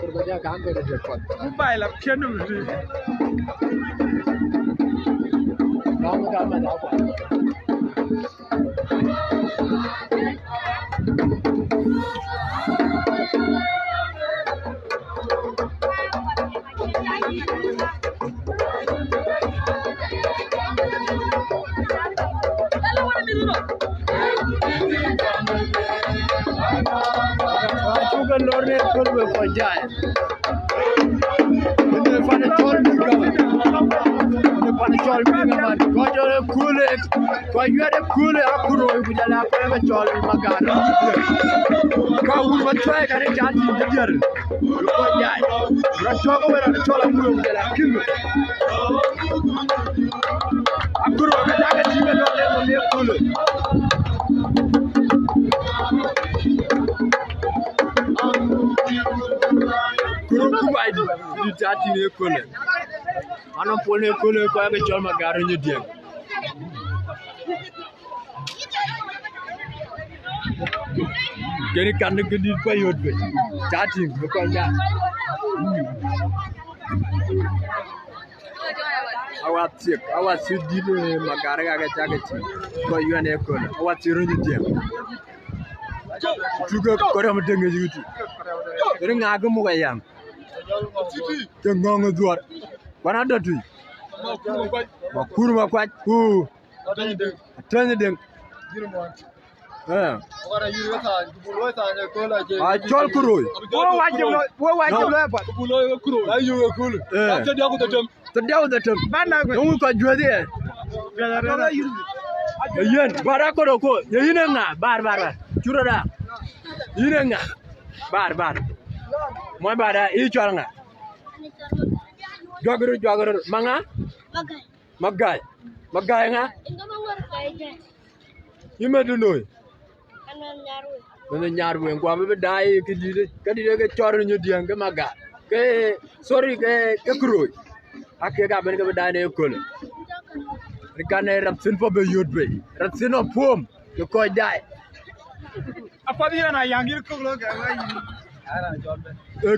Berbagai kantor di depan. Mobile lah, piano ni. Kamu dah mana apa? Juga lornet pun berpajai. Ini pada col juga. Ini pada col juga man. Kau jadi cool, kau jadi cool. Aku roh ibu jalan aku yang col makan. Kau macam kan jadi jadi. Berpajai. Rasa kau berada col aku ibu jalan Kimmich. Aku roh kerja juga lornet boleh cool. Khoro kubai di jati ne kole ana pole kole ko ga jol ma garu ñu dieng gene kan ke di ko yodbe jati ko ja awat si di ma garu ga jaga ci ko yone kole awat si ru ñu dieng juga ko ram denge yuti ring aga mu ga yam te ngongo duar wana datu makuru makwat ku atanya deng a chol kuro wo wajib lo pa kulo kuro ayu kuro te dia ko tem bana ko ko jodi yen bara ko yine nga bar curada yine nga bar moy bada I chol nga jogoro manga magay nga yime du noy ana ñaar bu ko be day ke di ke chor ñu dieng ke maga ke sorry ke kuro ak ga ben ke be day ne ko le rikane rap sin fo be yodbe rap sin o pom ko day apa dia na yangir ko lo ga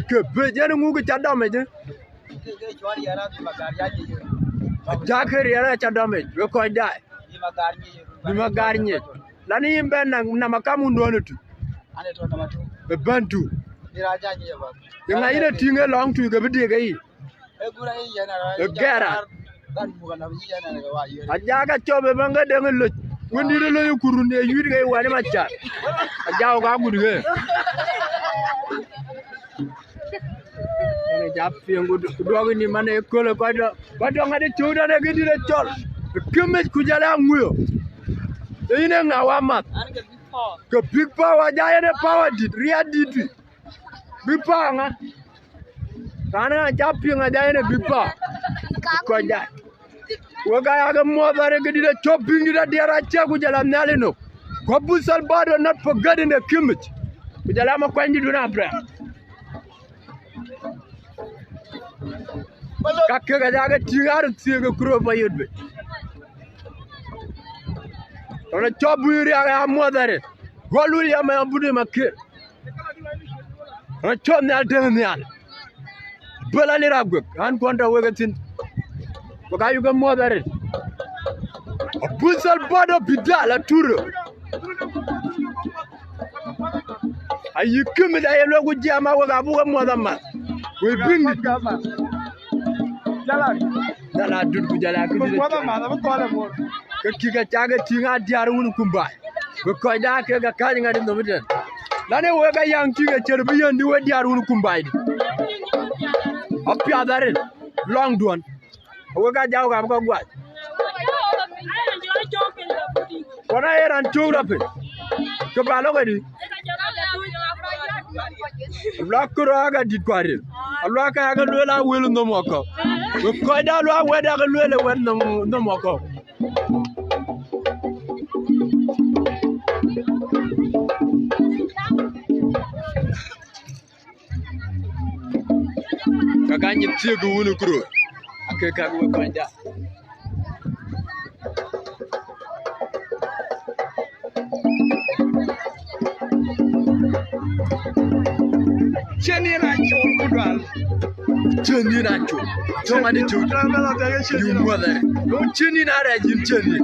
ke be jene ngu ke chadame je ke chori yana di magar ya ke yana chadame ko dai di magar ni lani imbe na makamu ndonutu ane to na matu be bantu ni raja ni ba nga ine tinge long tu ke bidi ke yi e gura yi yana gara dan mu kana yi yana ga wa yi aja ga chobe banga de ngelo wondi lo yukuru ne yuri ke wani macha aja ga gudu ke ane jap yang gua ni mana ekol pada ngade chuda ne gidi le chol Kimmich kujala nguyo ine ngawamat ke big power jaya ne power dit ria dit big power nga kana jap yang jaya ne big power ko ja waga ya ga modare gidi le chopping di da dera cha kujala nalino ko busal bado not forget ne Kimmich kujala ma kwandi duna bra kakke ga jaga tigar tiga kuro pa yodbe ona choburi aga modare goluri ya ma bude makke ona chomne al demnial balani ragwe an konta wegatin ko kayu ga modare busal bado bidala turo ayi Kimmich ay lo go jama waga bu ga modama we bindi jala dud jala ko ke kiga caga tinga diar won kumba ko ko da ke ga ka nga dim do miten lane we ga yang kiga cerbi yandi we diar won kumba di apia dare long duan we ga jaw ga ko gwa kona eran chura pe ke balo ga di Lakuro aga dit kware alwa ka aga lela welu no moko ko da lwa weda aga lela wen no moko ka ganyi tigu wunu kuro ake ka go kwanja Cheni rancho kudwal. Cheni rancho. Chonga di chu. You mother. Don't cheni na rajin cheni.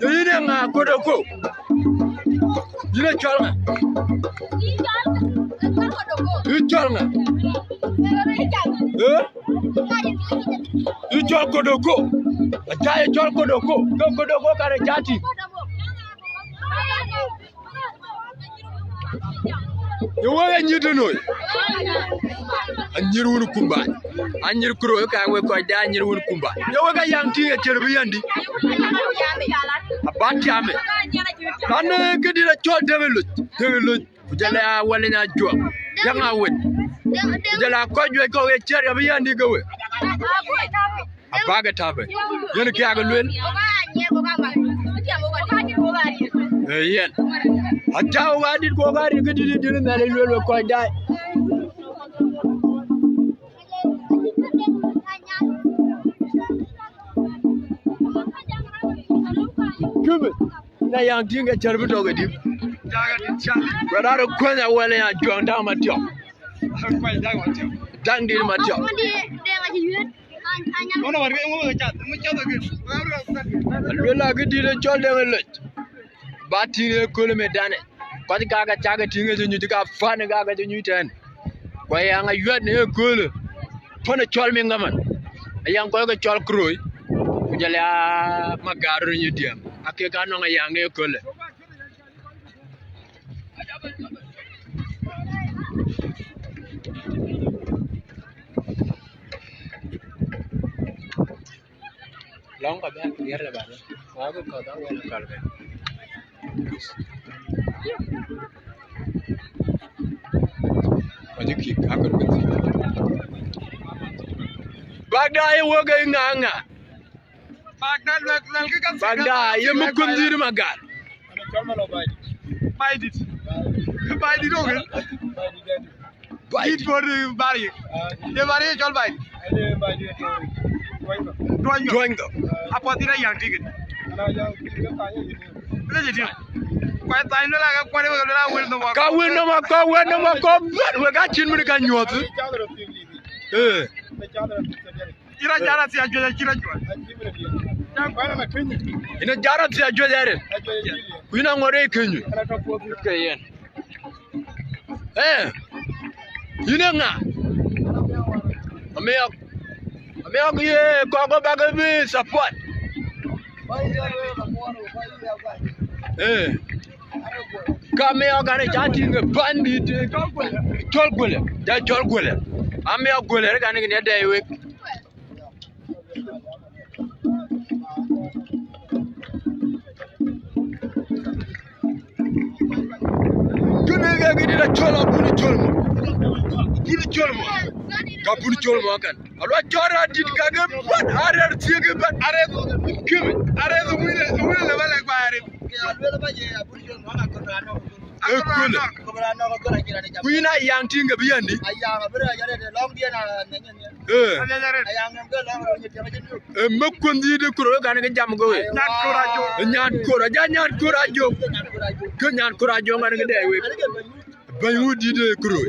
Yine nga kodoko. Yine cholga. You cholga. You chol kodoko. Ajay chol kodoko. Go kodoko kare jati. You want you to know. And you will come back. And you crow, I will go down, you will come back. You want a young tea at Cherviandi. A bad jammy. And get it a child devil. Jala, well in a job. Young I would. Jala, call you a go at Cherviandi go. A bag of tabby. You know, Kagan. Yeah. I tell why did go out and get it in that it will quite die. Kimmich, now young thing at Chervito with him. But I don't quite well and I joined down my job. Dang did my job. Will I get it a child devil? But you couldn't have done it. But the gaga chaga thing and you got fun and gaga to new ten. Why young a yard near cool? Pun a chalming woman. A young boy got chal crew. Jala Magaro in Udium. I can't on a young air cool. Long about the other about it. I would go that way. What you keep happening with you? Bagda, working Nanga. Bagda, you must consider my God. Bite it. Bite it over. Bite it for the barrier. The barrier all bite. Join them. Upon the young ticket. Quite I know like whatever will no Go win no more, go win no more, go. We got you in can you want to? Ira jara si ajo kira jo. Ina jara si ajo dare. We know what they can you. Okay, eh. You know nga. Ame ye go back and support. Come here, gonna chatting a bandit. Chol that chol I'm a Guolyar, gonna get a day week. Good nigga, get it a chol of Punichol. Kapunichol can. A lot of did Gaga, but other Tigger, but other Kimmich, other winner like by we not young thing of Yandy. Mukundi the Kuro and jam go. Nyan Corajo. Kunyan Corajo and a day. But who did the crew?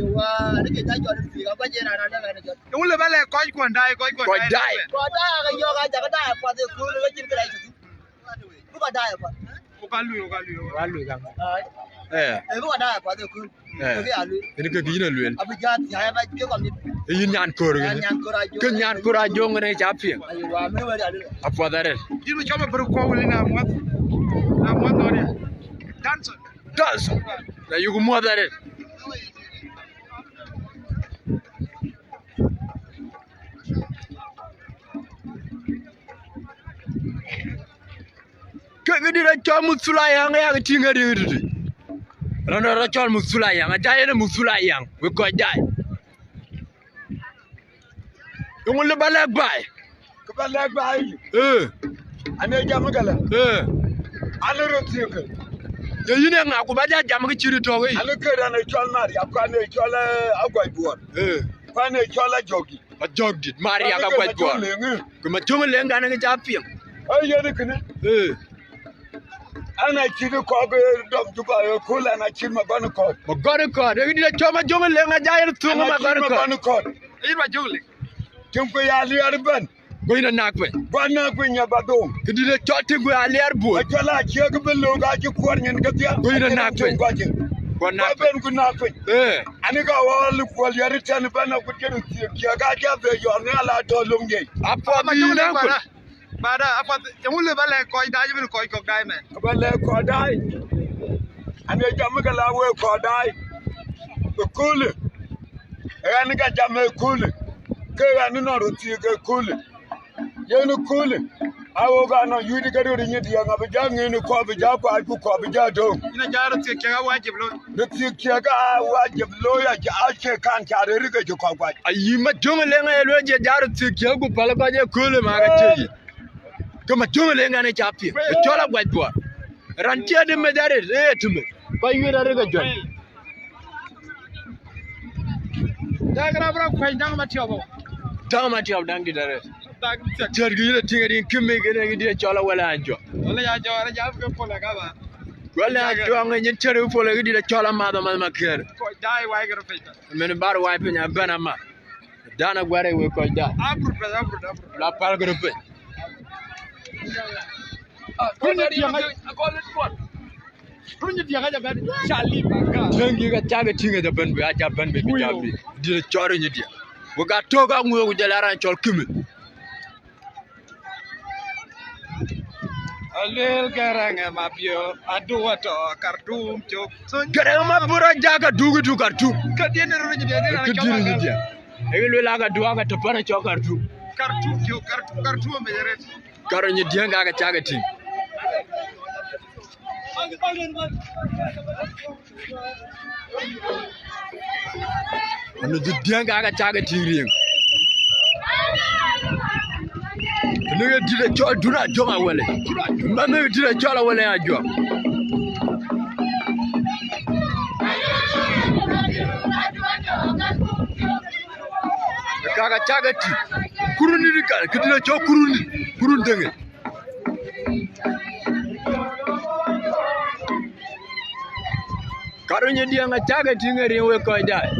Only Valley quite die. Kami dira chal musula yang ya tinga diri. Rana chal musula yang aja ya musula yang we ko jai. Yung le balak bay. Ko balak bay. Ane jam gala. Ane rotieke. Ya yine nga ko baja jam ga chiri to we. Ane ke rana chal mari akane chal Aguio. Kwane chal jogi. A jogi mari aga Aguio. Ko ma chunga lenga na ga japim. Ay yene kene. Ana chiri ko be dog juba cool and I chill my gun code. Magoriko, they did a choma jungle and a giant thing of Magoriko. In my jungle. Jump Ali Arban. Going to Nakwe. One up in your badum. You did a chatting with Aliap Boy. I tell her, check a below that you quarter and get the going to Nakwe. One up and good nothing. Eh, and you go all look while you're returning banner with your Nala to Lungi. Up for my uncle. But you will never let Koi die even Koi Kok Diamond. Well, let Koi die. And they Jamaica will Koi die. The cool. And I got Jamaica cool. Can not see a cool. You know, cool. I will go on you to get rid of the young in the coffee job. I could coffee job. In a jar of take care of what you blow. The Tiaga, what you blow, I can't carry it to coffee. You might do a language, a jar of Tiago, Palabaja, cool, Margaret. Come a jubiling and a chappy. The Chola white boy. Rantia de Medaris, eh, to me. By you, a regular joint. Dagrabra, quite down Matio. Down Matio, down to the rest. Turkey, Kimmich, and a Chola well anjo. Only I joined a job for Lagava. Well, I joined and you tell you for a Chola mother, Mamma Care. Die, wagger of it. A minute about wiping a Banama. Dana Guare will call that. La Paragrupe. You got targeting at the band, we are Japan, baby. Did a Roornyidieng. We got Toga with the Lara and Kimmich. A little Garanga, Mapio, I do what a cartoon joke. So Garama Burajaga do to cartoon. Cadian Roornyidieng. I will like a duaga to punish your cartoon. Cartoon, Roornyidieng got targeting. And the Dieng got targeting. You did a job, do not jump away. Mamma did a job away. I job. Kaga Chagati, Kurunirika, Kidina Kurunding. Roornyidieng a targeting a real work I die.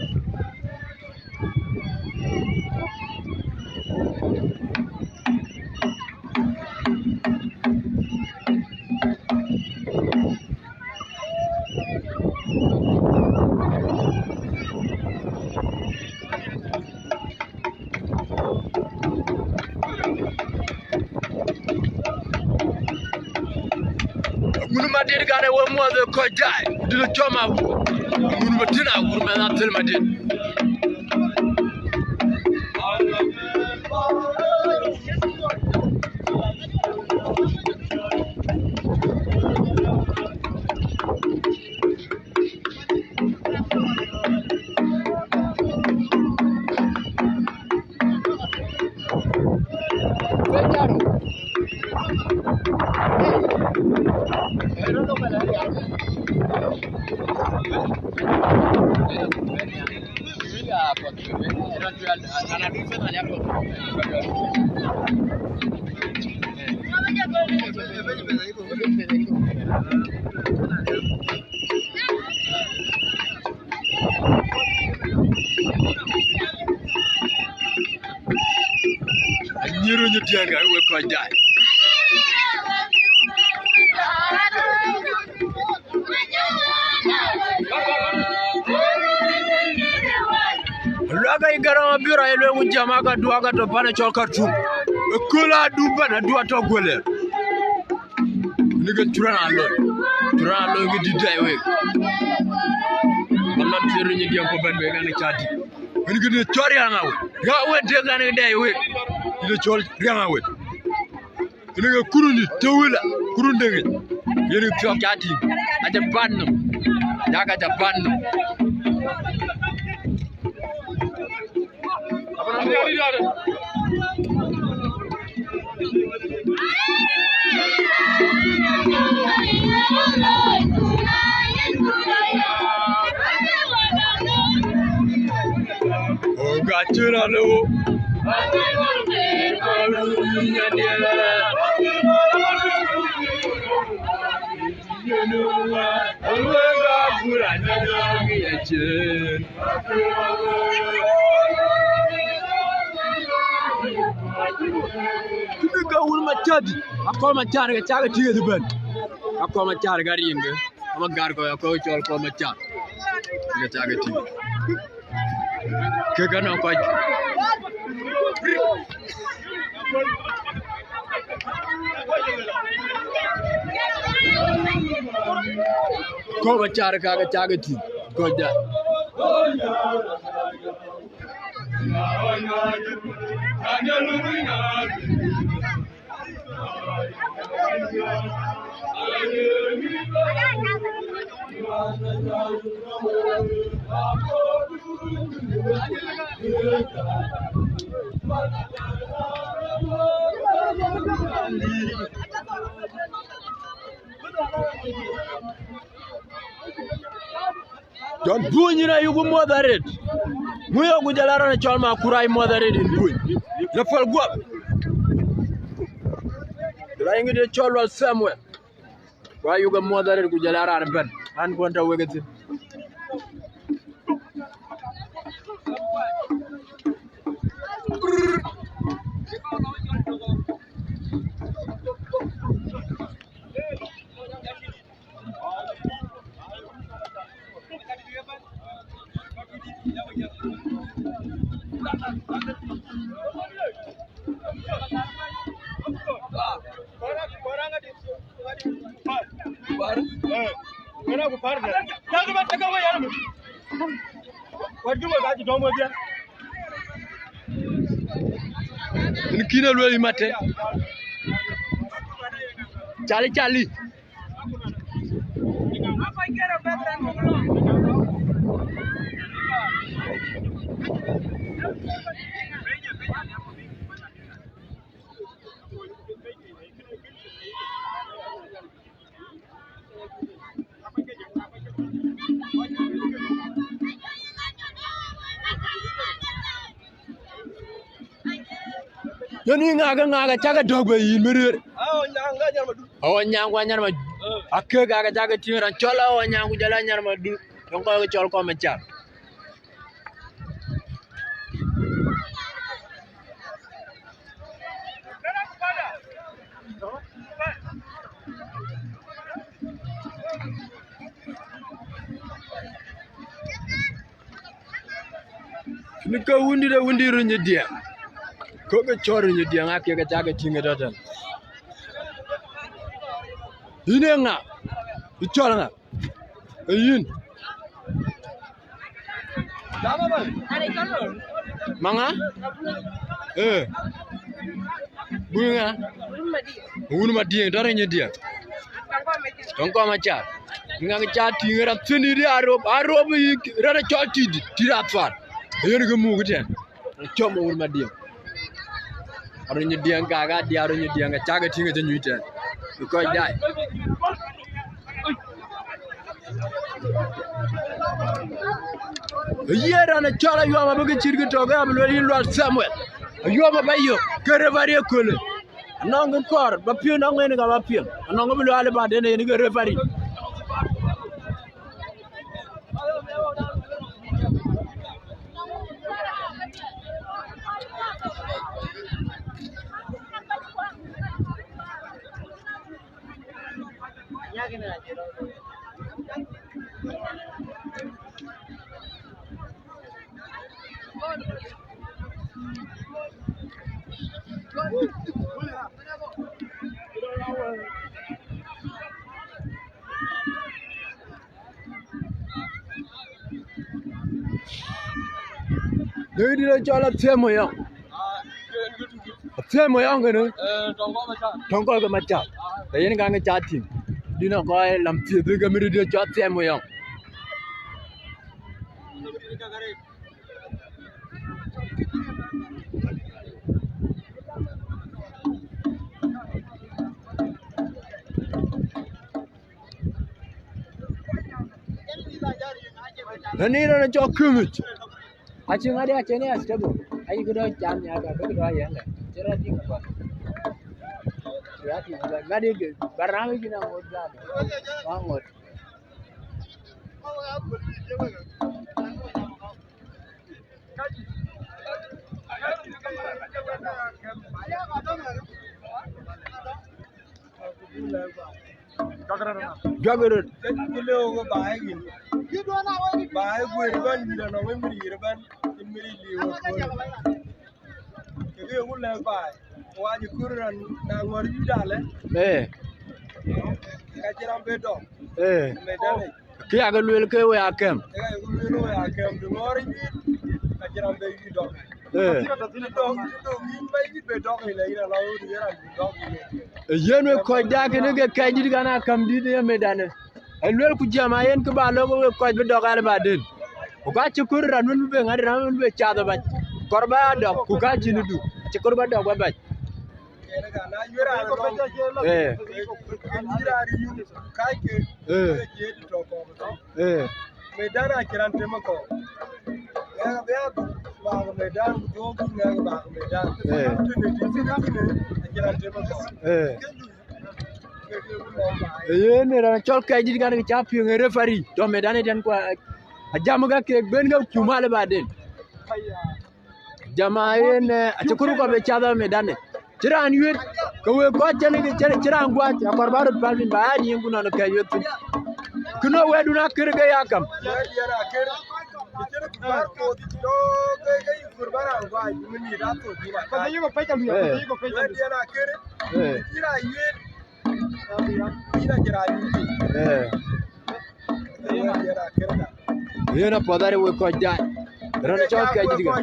Did got a one more the could die. Did a chum out. Munatina would not tell my did. Roornyidieng, I will quite die. Raga igara bira ile ujamaga duaga to pana chokartu. Kula dubana dua to Guolyar. Niga turana lo ngi dai we. Mama Roornyidieng ko ban be ngani chati. Ngi de chori ngawe. Ya we de ngani dai we. Ile chori ngawe. Niga kuruni tewula kurundenge. Yeri chati. Aja banno. Daga ja banno. Oh, got you on the Kimmich will machadi. I call my charge a target to the bed. I call my charge a ring. I'm a gargo, a coach, I'll call my charge. The target. Kagano quite. Call my charge a target. Go down. Don't boon you go moderate. We are good at Chalma Kurai moderate in boon. The full go up. Lying in the Chalwa somewhere. Why you got moderate Gujalara and Ben? And want to wig it. Kina really matter. Charlie. Yoni ngaga chaga dogbe yimere. Oh nyangwa nyarma. Akke gaga chaga tira chola o nyangu jala nyarma du. Don ko chol ko ma char. Nika wundi Roornyidieng. Koga chor Roornyidieng ake ga chaga tinga datan. Inenga. Ichola nga. Ayin. Manga? Bunga. Roornyidieng Roornyidieng. Don't come a chat. Nga chat tinga ra tsini ri arob ra choti tiratfar. Ayin ga mu guten. Choma Roornyidieng. Roornyidieng gaga dia Roornyidieng chaga tinga janyuiten. Because die. Here on a chala you are a big chicken to go and Samuel. You have a bayo, Keravaria Kulu. Non core, but pure non winning of appeal. And non will all about any referee. They did a tell me young. Tell me young, don't go to my chat. They ain't going to chat him. Do not go and see the community chat them young. I need a job Kimmich. I think I did a stable. I could have done the other. Berarti ngadi barang kita ngoda. Bangot. Jagaran. Kilo go buy again. Buy good ban you know when we ban in me live. If you would like buy, why you couldn't now what you dale? Kajiram bedo. Medane. Ki agalwel ke we akem. Lu ya kem du ngori kajiram be you dog. Yen ko jaake ne ke kaydi gana kam di de medane. Elwel ku jama yen ko ba lo ko be dogal ba den. Ku ka ci kur ranun be ngadi ranun be chaado ba. Korba do ku ka ci nudu. Ci korba do ba ba. Medana kiran temako. Medan chol kay di gan chapi ngi referee to medane den ko ajam ga ke ben ga kumale baden jamaen achukuru ko be chada medane tiran yet ko we ko tane ni tiran gwa akor baru palmin ba ni nguna no kay yet kuno weduna kirga yakam Yena podare we ko ja rana chok kay diga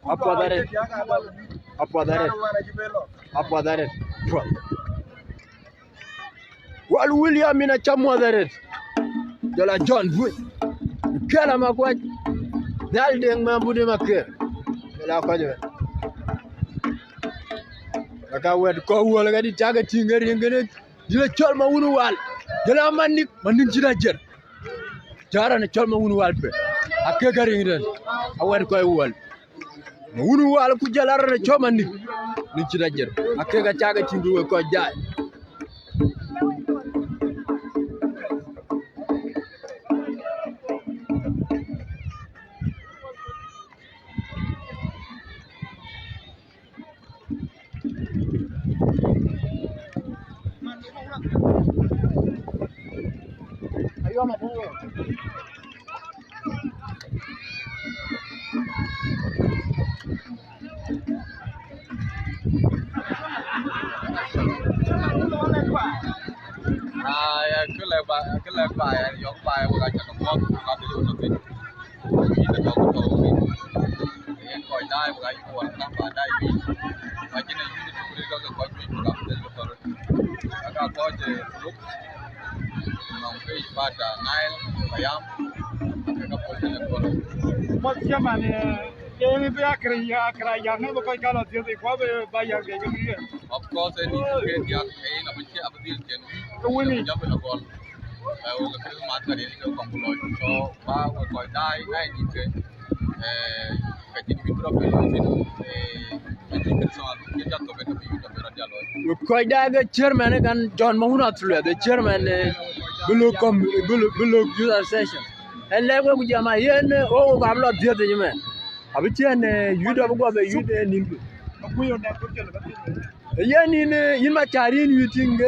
apodare wal William ina chamodare de la John Wood kala makwa dal deng ma bude makke la ko je aka wed ko wol ga di taga tingar ngene dila chol ma wunu wal dila manik ci da jer jara na chol ma wunu wal be akke gari ngi a wed ko wol ma wunu wal ku jalar na chol manik ni ci da jer akke ga taga tingu ko jaay Ayo ma po. Cái lời bài dọn bài của các con có cái điều gì thì nó có cái cái coi đai của cái quần năm và đai bị và cho nên những cái có cái coi chuyện của cái rồi các coi thì lúc nòng cái ba trả ngay phải am cái coi thì nó có một cái mà cái bây giờ cái nó có cái là gì thì có bây giờ cái gì of course any cái cái nó bị chết ở bên trên cái job nó còn cái mặt cái này nó còn lỗi so ba coi đai ngay như thế cái chuyện mình rất là ko daga chairman kan John Mahuna thule the chairman below user session elle ko jama yen o ko amlo diete jeme abichen yudo go be yude nimbu Aguio na ko jelo yen in ma charin yuting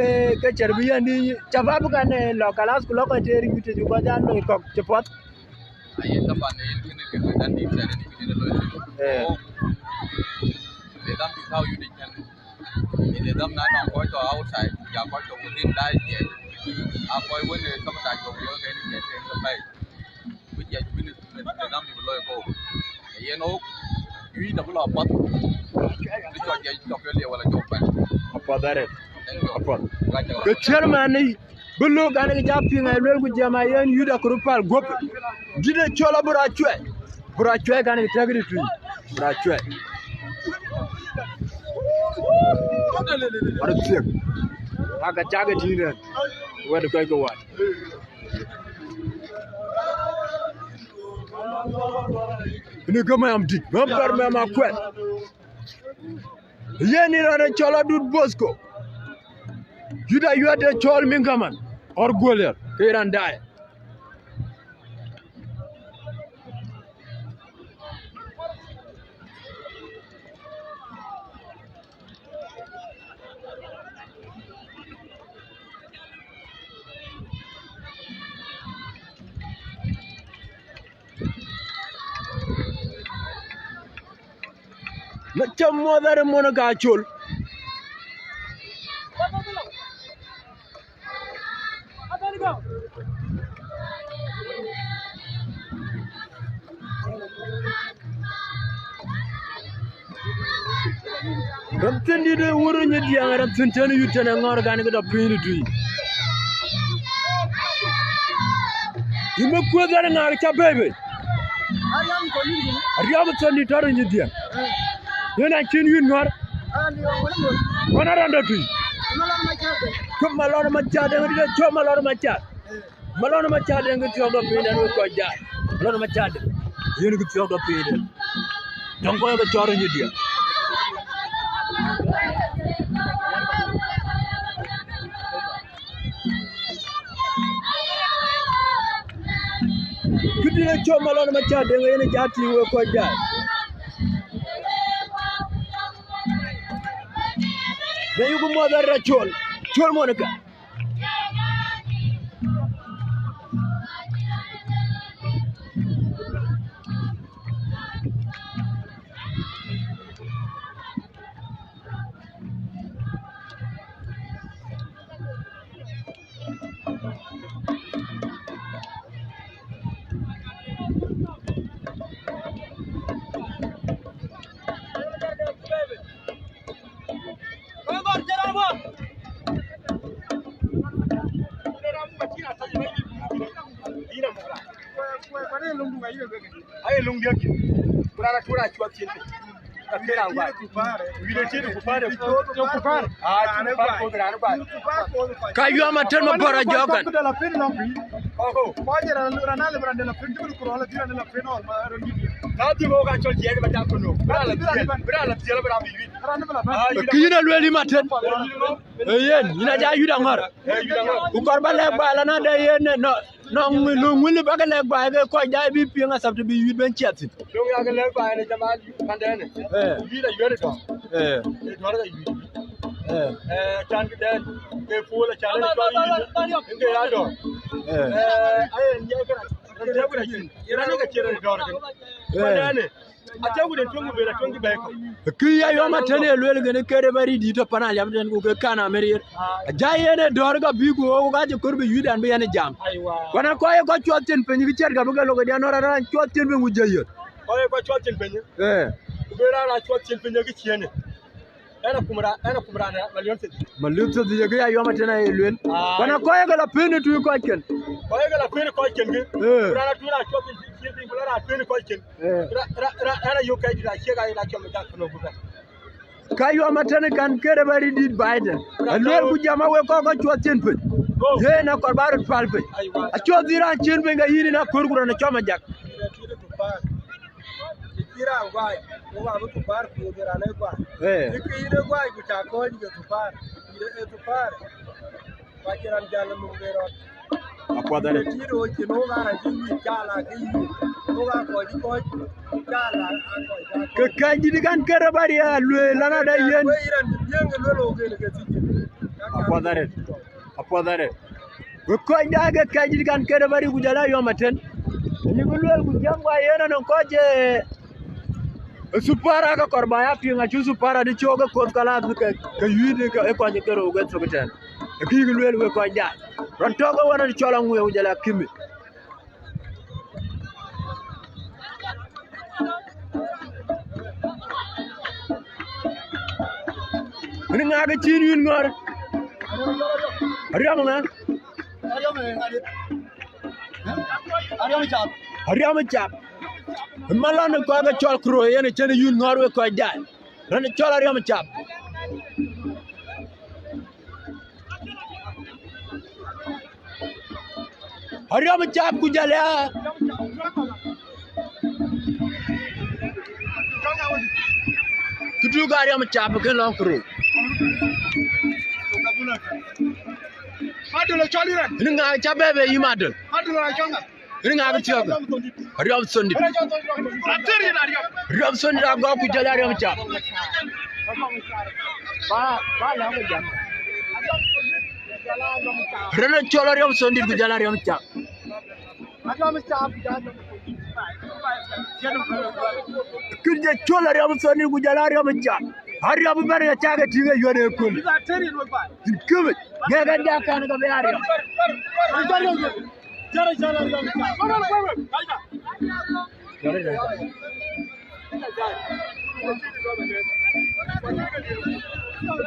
ke cherbi yani chababu kan lokalas ko ko teri yute ko jano ko chepot aye taban ini ke dan di sana ni ni lo le dam di how you dey can le dam na no ko to outside ya ko to within dai je a ko when some ta ko lo ke ni je ko pai which ya bin le dam di lo ko ye no yu da lo pot ni to je to ke le wala to pa apodare ke chairman ni bulu kan ga japi ngai lel gu jama yen yuda kurupal gop gide chola bura chwe kan ga tagri tu bura chwe What a trick. I got target in where the guy go on. Ni kama amdi mambar me makwet yeni rana chola dut Bosco juda yuade chol mingaman or Guolyar kiran dai na cham modare mona ga chol Ramtendi de Roornyidieng ramtenteni yutene ngor gani da pini tui Yima kwazare ngari cha bebe Aliap Community Roornyidieng Yena kin yun ngor Wana randa tui Kum malona machade ngide cho malona machade Malona machade ngide cho ga pini anu ko ja Malona machade yene ngide cho ga pini Dongo ga cho Roornyidieng Kudile cho malona machade ngene jati we ko ja Ne yugo modara chol monaka Aye lungi kurara kura chwa chini akera ngwa wile chini kupare kupare ane kwa kodra kwa kayu amaten mabora jogan oho majera ranale brande la pintu ko la tira la peno ma rongi tadi mo ga chol jege bata kono brala tiela bra bi kina lweli maten yen ina ja yuda ngor ukor bale bala na de yen no nguli bagale gba ge ko ja bi pinga sabtu bi yud ben chat dong ya ga le ba ne jama kandene yida yore to dor ga yudi tan den ke fula chale to yudi nge ya do aye nye kana de bura yin irani ga chere dor ga kandene ajagu de tongu be la tongi be ko kiya yo matene lwel gene kere bari di to pana yam den ko kana merir jayene dor ga bi ko ga je korbe yudan be yana jam wana ko e ko choten penyi gi cher ga buga logo dia nora ran choten be ngujeyo ko e ko choten penyi be ra choten penyi gi chiene ana kumra na malyon se di ga yo matene lwel wana ko e ga la pene tu ko ken ko e ga la pene ko ken gi ra tu ra choten chiene ko ra pene ko ken ra yo kai di ra chega ila chomo ta kono buga kayu amatene kan kere bari dit Biden alwer ku jama we ko choten pe ye na ko bar palpe a chodira chen be ga yini na korgura na choma jak kira ngwai ko ga bu par ko dira ne kwa dikire ngwai ku ta ko ni ku par ire tu par pa kiran jalo mu bero akwadare tiro ki no ga ra ji jala ki no ga ko jala an ko ke kanji digan kere bari alwe lana da yen we iran yenge lolo ge ne ke akwadare we ko daga kanji digan kere bari ku jala yo maten ni ko lol ku jangwa yena non ko je supara ka korba ya pinga chu supara di choga ko kala ka yide ka e ko je kero go to beten e ki lol we ko ja ron togo wona di chola ngwe jala Kimmich ni ngaga chin yun ngor Ariam chap malana ko ga chol Khoro yene chene yun ngor we ko ja ran chol Ariam chap Ariam chap ku jala Kudu gari am chap ke long Khoro. Madul chali ran. Ninga chabe yi madul. Madul ra changa. Ninga ga tiaga. Riam sondi. Rateri na riam. Riam sondi da go ku jala riam chap. Ba la ga jam. Rena chola riam sondi ku jala riam chap. Kunje chola riam sondi ku jala riam chap. Hari abu bari ga chaga tinga yone kun. Kimmich ga da kan ga bayari. Jara riam chap.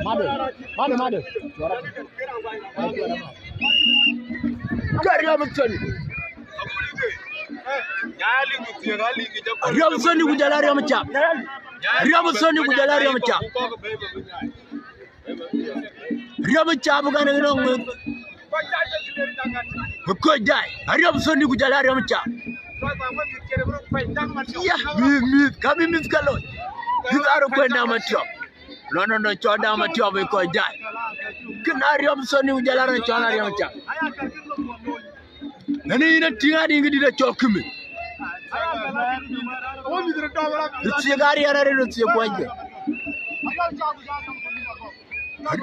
Madu. Kari abu sondi. Riam sondi ku jala riam chap. Riam sondi ku jala riam chap. Riam chap ga ngong ko dai. Riam sondi ku jala riam chap. Ya mi kami miskalo. Digaro ko na matio. No choda matio be ko dai. Kina riam sondi ku jala riam chap. Nani ina tinga dingi di da chokumi. Lucia gari arare Lucia kwaje.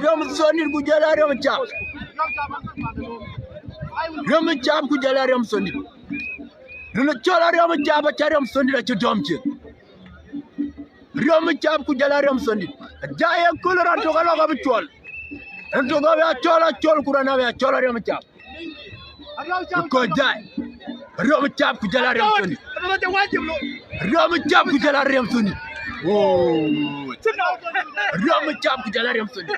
Riam sondi ku jala riam chap. Riam chap ku jala riam sondi. Nuna chola riam chap riam sondi da chodomche. Riam chap ku jala riam sondi. Jaya kulura to galo ga bichol. Ento ga ya chola chol kurana ya chola riam chap. Ko dai. Riam chap ku jala riam sondi. Riam chap ku jala riam sondi. Oh. Riam chap ku jala riam sondi.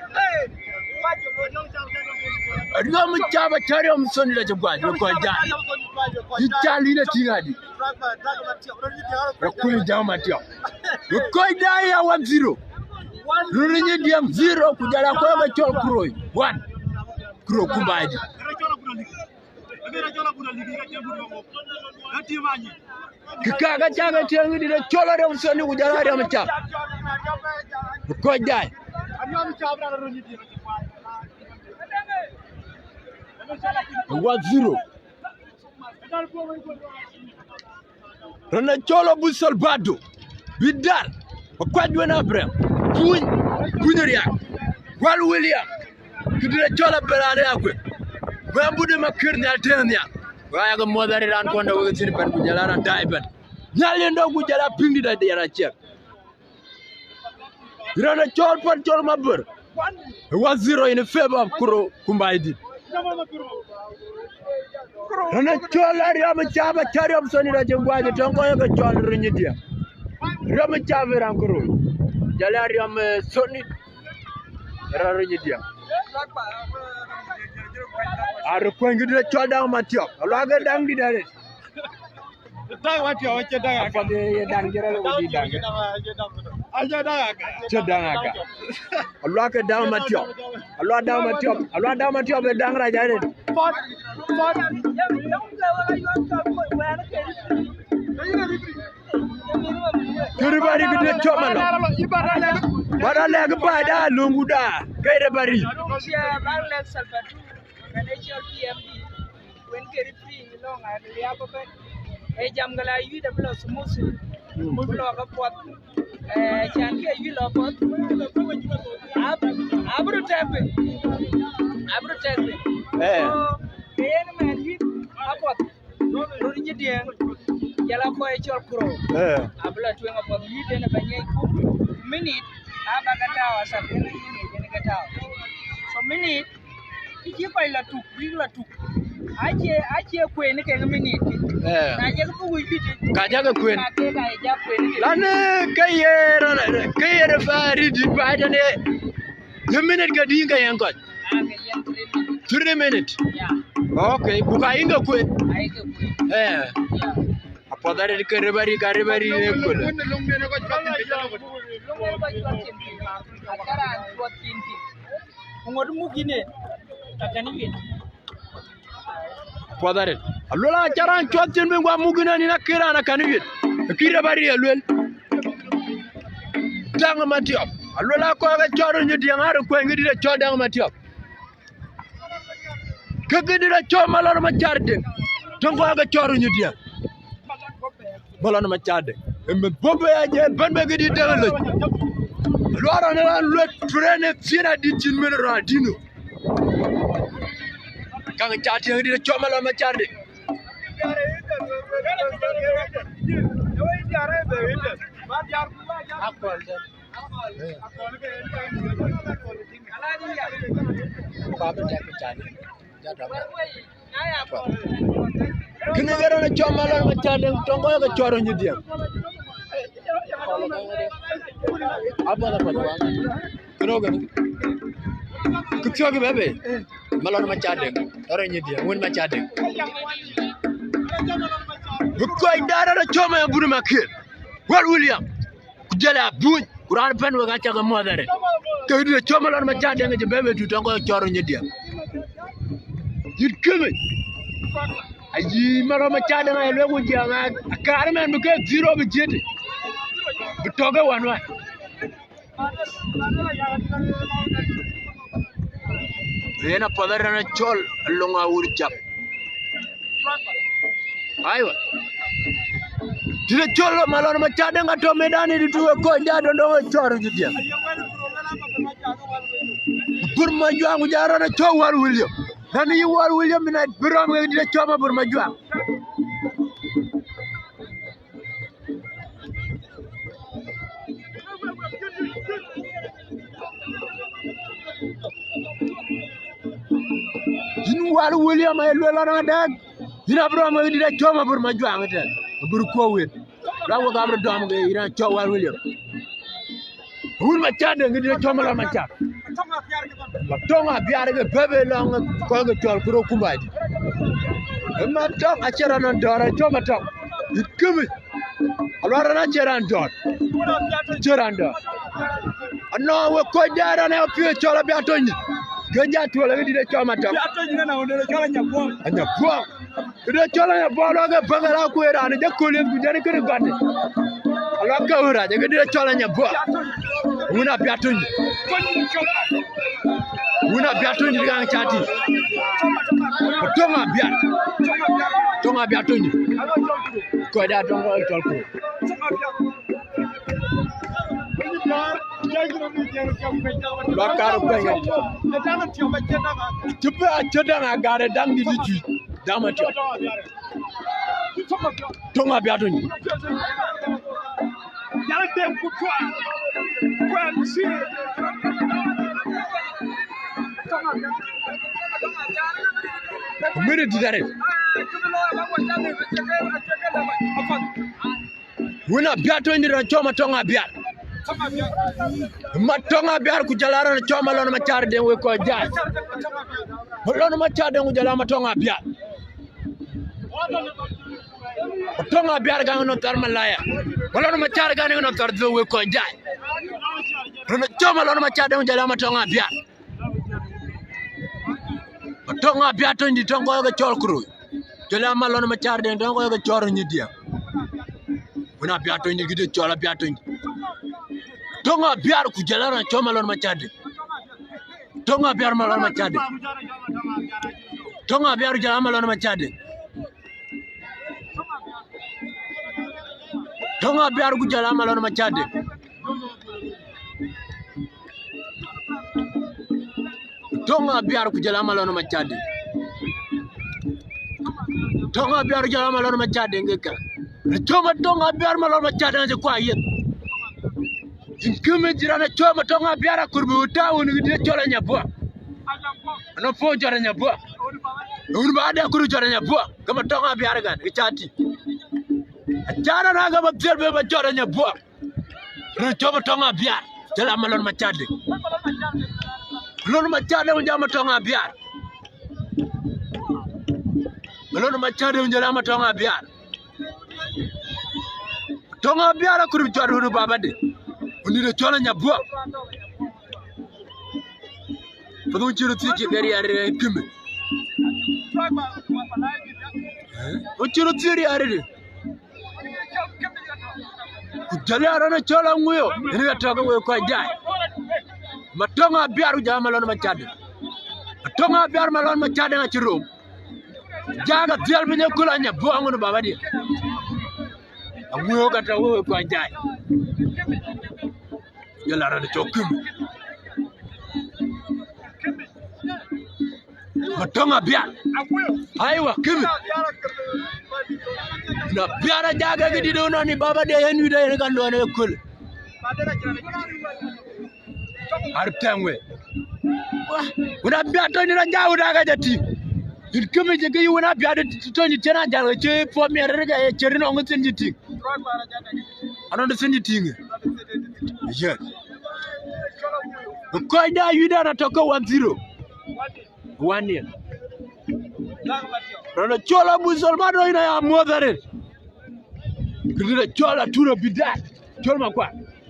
Riam chap riam sondi da jogwa ko dai. Itali na tingadi. Rakuli jama tio. Ko dai ya 1-0. Roornyidieng 0 ku jala ko ga chol Khoro 1. Khoro kumbaji. Kikaga chaga tengi di chola riam sondi ku jala riam chap. Ko dai. 1-0. Rana cholo busol bado. Bidal. Kwadwe na brem. Punyeria. Wal William. Kidira chola belare akwe. Bambude makirni altenya. Waya ga modari ran konda wo tin ban ku jala ran daiban. Nyale ndo ku jala pindi da yara chek. Rana chol pan chol mabur. 1-0 in favor of Khoro kumbaidi. Rana chola riam chaba chariam soni da jengwaje tonko ga chol Roornyidieng. Riam chaba ran Khoro. Jala riam soni Roornyidieng. Aru kwengi de choda matio. Alaga dang di dare. Dang matio wache dang. Apa de dang jera lo di dang. Aja dang aga. Chodang aga. Alaga dang matio. Alaga dang matio be dang raja de. Everybody gede chomalo. Bara leg pada lunguda. Kaire bari. Financial PMD when carry free long at the Apope, a Jamgala, you the plus Musu, Mublo of what Chanke, you love what Abru tapping. The enemy hit Apot, Roornyidieng, Yalapo, Khoro, Abla twin upon you and a Banyaku, minute, Abagata, something in a town. So, minute. Iki pa ila tu, bila tu. Aje kwen ke minute. Na je ko wibiti. Kajaga kwen. Lane kayera fari di bada ne. The minute ga dinga yankot. 3 minutes. Yeah. Okay, buka inga kwen. Aiga kwen. Yeah. Apadare karibari ne ko. Padare. Alola charan chotin mengwa mugina ni nakira na kanwit. Kira bari alwel. dang matiop alola ko ga choro Roornyidieng ar ko ngidi de cho dang matiop ke gidi de cho malor ma charde ton ko ga choro Roornyidieng malon ma charde embe bobe aje ban be gidi de lo lora na lo trene fina di tin men radino kan charde ngidi de cho malor ma charde Kini gara na choma la machade tongo ga choro Roornyidieng apa da padwa kino ga kutyo ga bebe malon machade toro Roornyidieng won machade buko indara na choma ya buru makir wal William kujala buñ Quran pen wa ga modere ke di choma lon machade ga bebe tu tongo choro Roornyidieng yit Kimmich ayi maro machade ma elwe ko janga akar men bu ke zero bu jeti bu toga wanwa yena padara na chol longa ur chap aywa dire chol malon machade nga to medani di tuwe ko ndado ndo choro Roornyidieng burma juangu jara na cho war William nani yi war William na birom nga di choma burma juang Jinu war William ay lo la dag dina birom nga di choma burma juang ta bur ko wet rawo ga abra dom nga ina cho war William wul ma chade nga di choma la ma chade ma tonga biara ga bebe long ko ga chol kuro kumbaji ma tong a chera non dora choma tong Kimmich alwara na chera ndot chera ndo no we ko dara na pio chola bi atoni ganja tola di de choma tong atoni na onere chola nyabwa anyabwa de chola nyabwa lo ga bagara ko era ne de ko le bu de ko gande alwa ka ora de de chola nyabwa una bi atoni una biato ni gang chati tonga biato ni ko da tongo tol ko bakar ko ngi tupa choda na gare dang di tu dama to tonga biato ni yalla dem ko ko si minute dare wuna biato ndira choma tonga biat matonga biar ku jalara na choma lon ma char den we ko jaay lon ma char den ku jala matonga biat matonga biar ga no tar malaya lon ma char ga no tar do we ko jaay lon choma lon ma char den ku jala matonga biat tonga biato ndi tongo ga chol kru jela malon ma char den tongo ga choro Roornyidieng wona biato ndi gide chola biato ndi tonga biar ku jela na choma lon ma char den tonga biar malon ma char den tonga biar jela malon ma char den tonga biar ku jela malon ma char den tonga biar ku jala malon ma chade tonga biar jala malon ma chade ngeka choma tonga biar malon ma chade je kwa yet Kimmich jirana choma tonga biar kurbu tawu ni de chola nyabwa no fo jara nyabwa un ba da kuru jara nyabwa kama tonga biar gan chati jara na ga babjel be ba jara nyabwa no choma tonga biar jala malon ma chade lolu ma chade mo jama tonga biar lolu ma chade mo jama tonga biar ko ru chadu ru baba de oni de chola nyabwa fadu chiru tiki gari are Kimmich o chiru tiri are de Guolyar na chola nguyo ni gatoka we ko jai matonga biaru jama lon machade matonga biar malon machade na chirum jaga tial binye kula nya bongo no baba dia nguyo gata we ko jai yala ra chokum matonga biar aiwa Kimmich na biara jaga gidi do no ni baba dia hen wi de kan do ne kul artangwe una biato ni na jawu daga jati il Kimmich ge wona biato to ni tena jalo che po mi rega e cheri no ngutsin jiti anon de sinji tinge yes ko da yuda na to ko 1-0 1-0 Rana chola musulmano ina ya modare kidira chola turo bidat chola kwa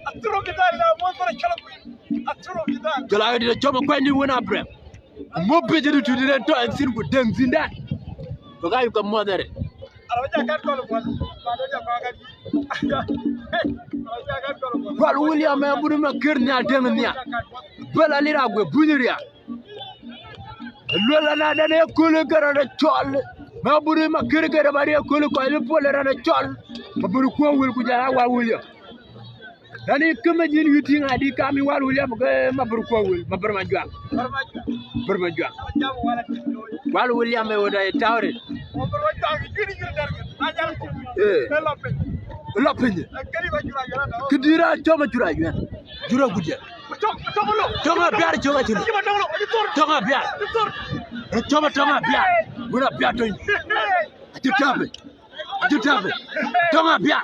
aturo bidat la modare chola aturo bidat chola kidira chola kwa ni wona brem mo bejeru tudire to en sirgu deng zinda to ga yuka modare araja kan ko ko badoja ko ga wal William ya buru ma kirnya deng nya bala lira gwe bunyiria lola na dane kulu garana chol ma buru ma kirgara bari kulu ko ile pole rana chol ma buru ko wil ku jara wa William dani Kimmich yin yuti ngadi kami wal William ga ma buru ko wil ma barma jwa wal William e woda e tawre lopin kidira choma jura yuen jura gudja Tonga biar choma chulu. Tonga biar. Choma tonga biar. Guna biar to. Atutabe. Tonga biar.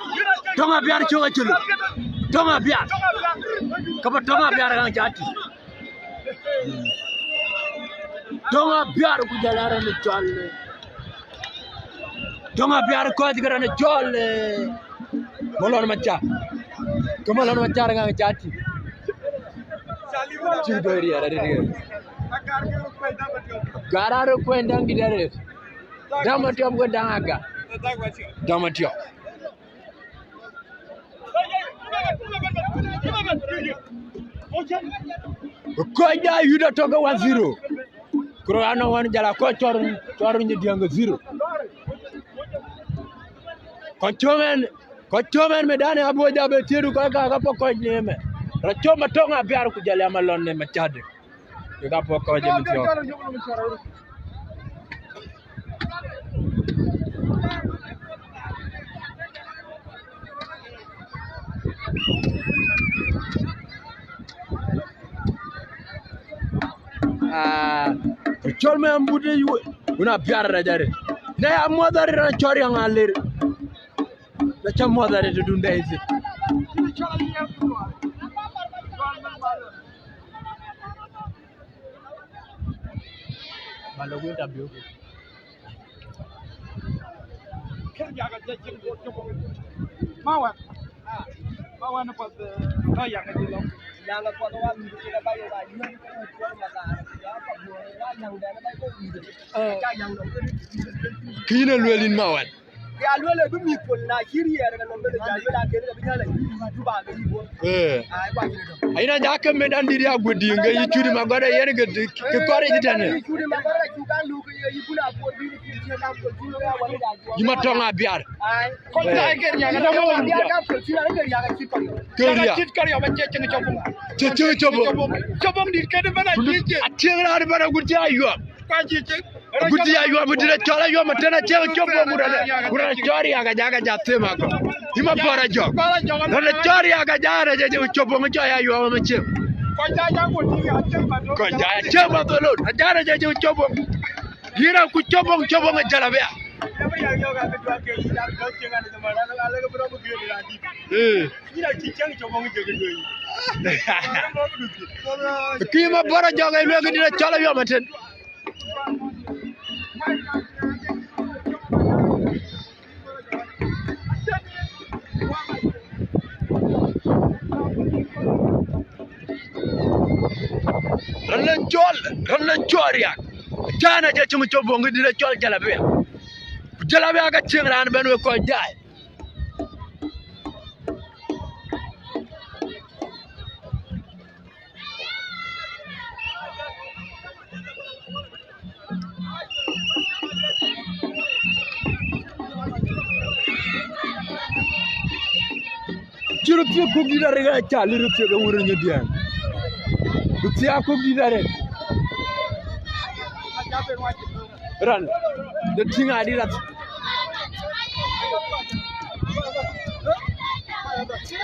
Tonga biar choma chulu. Tonga biar. Kapa tonga biar kan jati. Tonga biar Guolyar ne cholle. Tonga biar ko digara ne cholle. Molon macha. Kamalon macha kan jati. Chudori ara dire gararo kwenda ngidare damatio kwenda aga damatio ko ja yuda toga 1-0 Croano wan jala ko Roornyidieng 0 ko chomen medane aboja be tiru ko ga poko nyeme Rachoma tonga biar Guolyar malon ne machade. Ga poko je mtio. Chol me ambude yu una biar rajare. Ne amodare na chori ngalir. Na chamodare tudunda hizi. Malo gue W. Mawan apa tu? Yang itu loh. Yang lepas tu kan kita bayar lagi. Kina luelin mawan. Ya luelin tu mikul na kiri ya dengan luelin jadi lah kiri tapi nyala. Cuba lagi buat. Aina jakem medan diri aku diengga curi magara ya ni ke kore jitane. Curi magara juga lu ke ibu nak buat diri kiri nak buat dulu ya wali dah. Cuma tonga biar. Kau tak kerja kan? Kau biar kan kerja ni kerja kan cipar. Kerja. Cipar ya macam ceng cobong. Ceng cobong. Cobong di kene mana ceng. Ceng lah di mana gurti ayu. Kan ceng. Gurti ayu abudira chola ayu matena ceng cobong murah cari agak jaga jatuh mako. Ima para jog. Nana cari agak jaga jadi cobong aja ayu ama ceng. Kau jangan gurti ceng betul. Kau jangan ceng betul. Ajar jadi cobong. Hira ku cobong aja lah ya. Kima para jaga ini agak tidak cala ya macam. Ranan jual ya. Jangan aja cuma cobong tidak jual jalabe. Jalabe agak cengran banu kau jai. Chirupia kugi da rega chali rupia ga Roornyidieng. Rupia kugi da re. Ran. The thing I did that.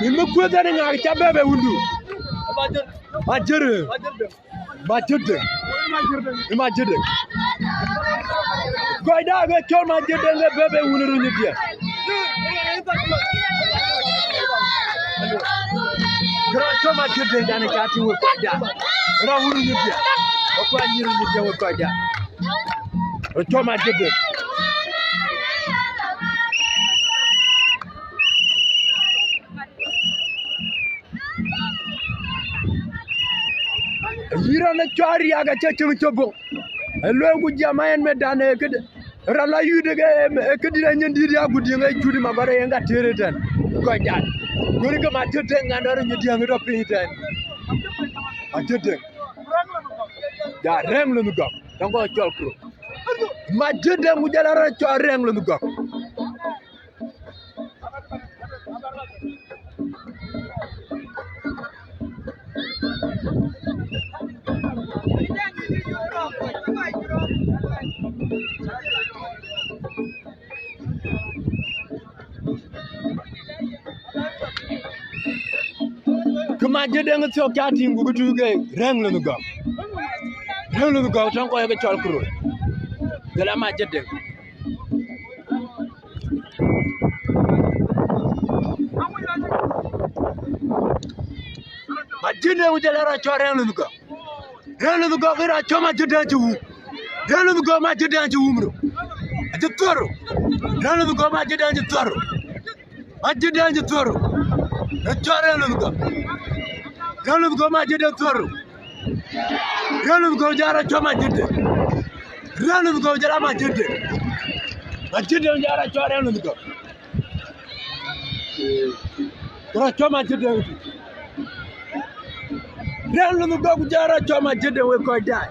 You look with that in a cababe window. Major. Imagine. Go down, go kill my dead and the baby Roornyidieng. Go my dead and a cat will find out. Roornyidieng. What are you doing with that? Go my dead. Yira na chari aga chachu chobo. Elo kujama en medane ked. Rala yude ke kedira nyindiri agudi ngai chudi magare yenga tereten. Ko jan. Gori ke matete ngandoro nyidi angiro pinten. Matete. Da reng lu ngok. Dango chol kro. Matete mujala ra chol reng lu ngok. Majede ngi so kati ngugu tuge reng lu ngok. Reng lu ngok tan ko yega chol kro. Dala majede. Majede ujala ra chol reng lu ngok. Reng lu ngok ira choma jede ju. Reng lu ngok majede ju umru. Ati toro. Reng lu ngok majede ju toro. Majede ju toro. Chol reng lu ngok. Relu go ma jede toro. Relu go jara choma jede. Relu go jara ma jede. Ma jede jara chora relu go. Kora choma jede. Relu go jara choma jede we ko dai.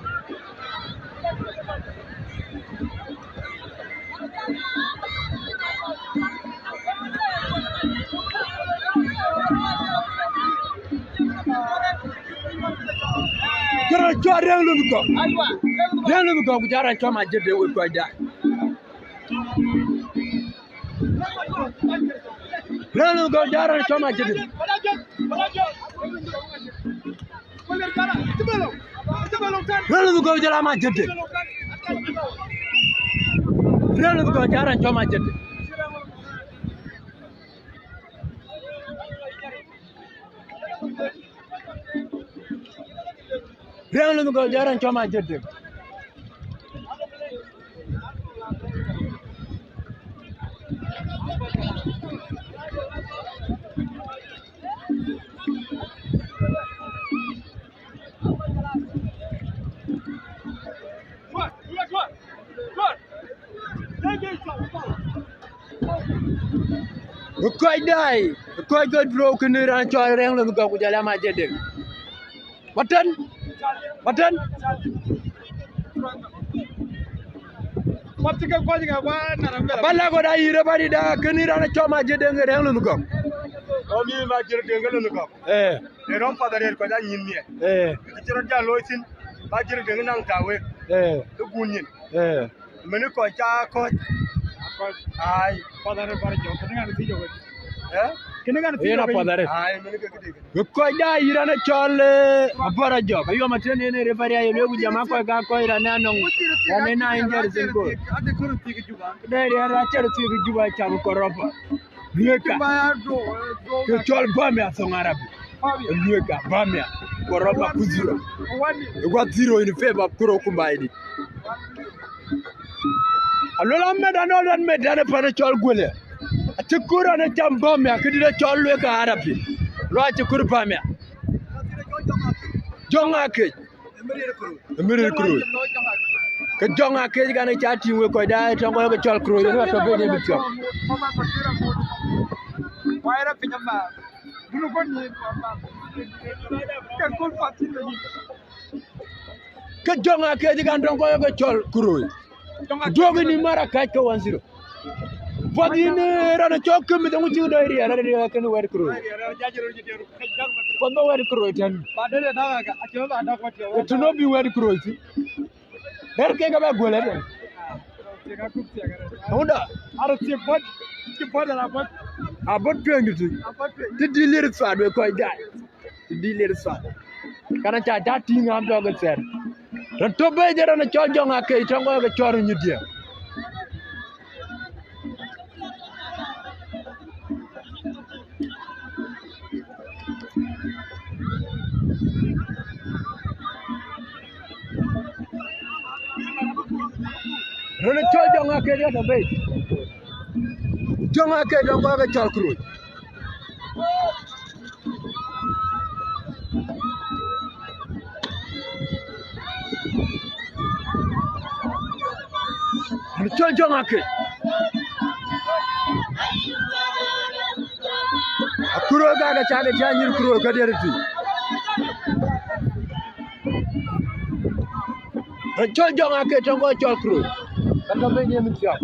Kora chora relu go. Relu go jara choma jede we ko dai. Relu go jara choma jede. Relu go jara ma jede. Relu go jara choma jede. Relu go jara choma jede. Koi dai, koi god broken ran choi reng lu go kujala ma jede. Watan? Bala go da ire bari da keni ran choma jede reng lu go. Omi ma jede ngelu ko. Ne ron padare ko da nyinni. Jere ja loisin ma jede nang tawe. Du gunyin. Meni ko cha ko. Ai padare bar jo keninga ni jo. Keninga ni jo. Padare. Ai meni ko kidi. Ko da ire na chole abara jo. Ayo matene ne refari ayo legu jama ko ga ko ira na non. Ya ne na injer sen ko. Ade ko tigi juba. Dai ra cha tigi juba cha ko ropa. Lueka. Ke chol bame asongarabi. Lueka bame ko ropa kuzira. Ko zero in favor kuro kumbaidi. Alola meda no lan meda ne pana chol Guolyar. Ati kura ne tambome akidire chol lueka arabi. Lo ati kuru bame. Jonga ke. Emiri kuru. Ke jonga ke ga ne chati we ko da tango ko chol kuru ne to be ne bityo. Waira pinyama. Dulu kon ni kan kon fatin ni. Ke jonga ke ga tango ko chol kuru. Dogi ni mara kai ko 1-0. Padine rana chokum mi tangu chiu dai ria rana kan wer kro. Fondo wer kro tan. Padane na ga acho ga da ko To no be wer kro ti. Her ke ga ba gole den. Honda ara ti pot ti pot na pot abot twengi ti. Ti dilir sa do ko dai. Ti dilir sa. Kana cha dati ngam do ga ser. Ran to be jara na chol jonga ke tongo ga choru nyidie. Rana chol jonga ke ga to be. Jonga ke tongo ga chol kru. Chol jonga ke. Kuro ga chaga chanyir kuro ka derti. Chol jonga ke tongo chol kuro. Kata be nyem tiap.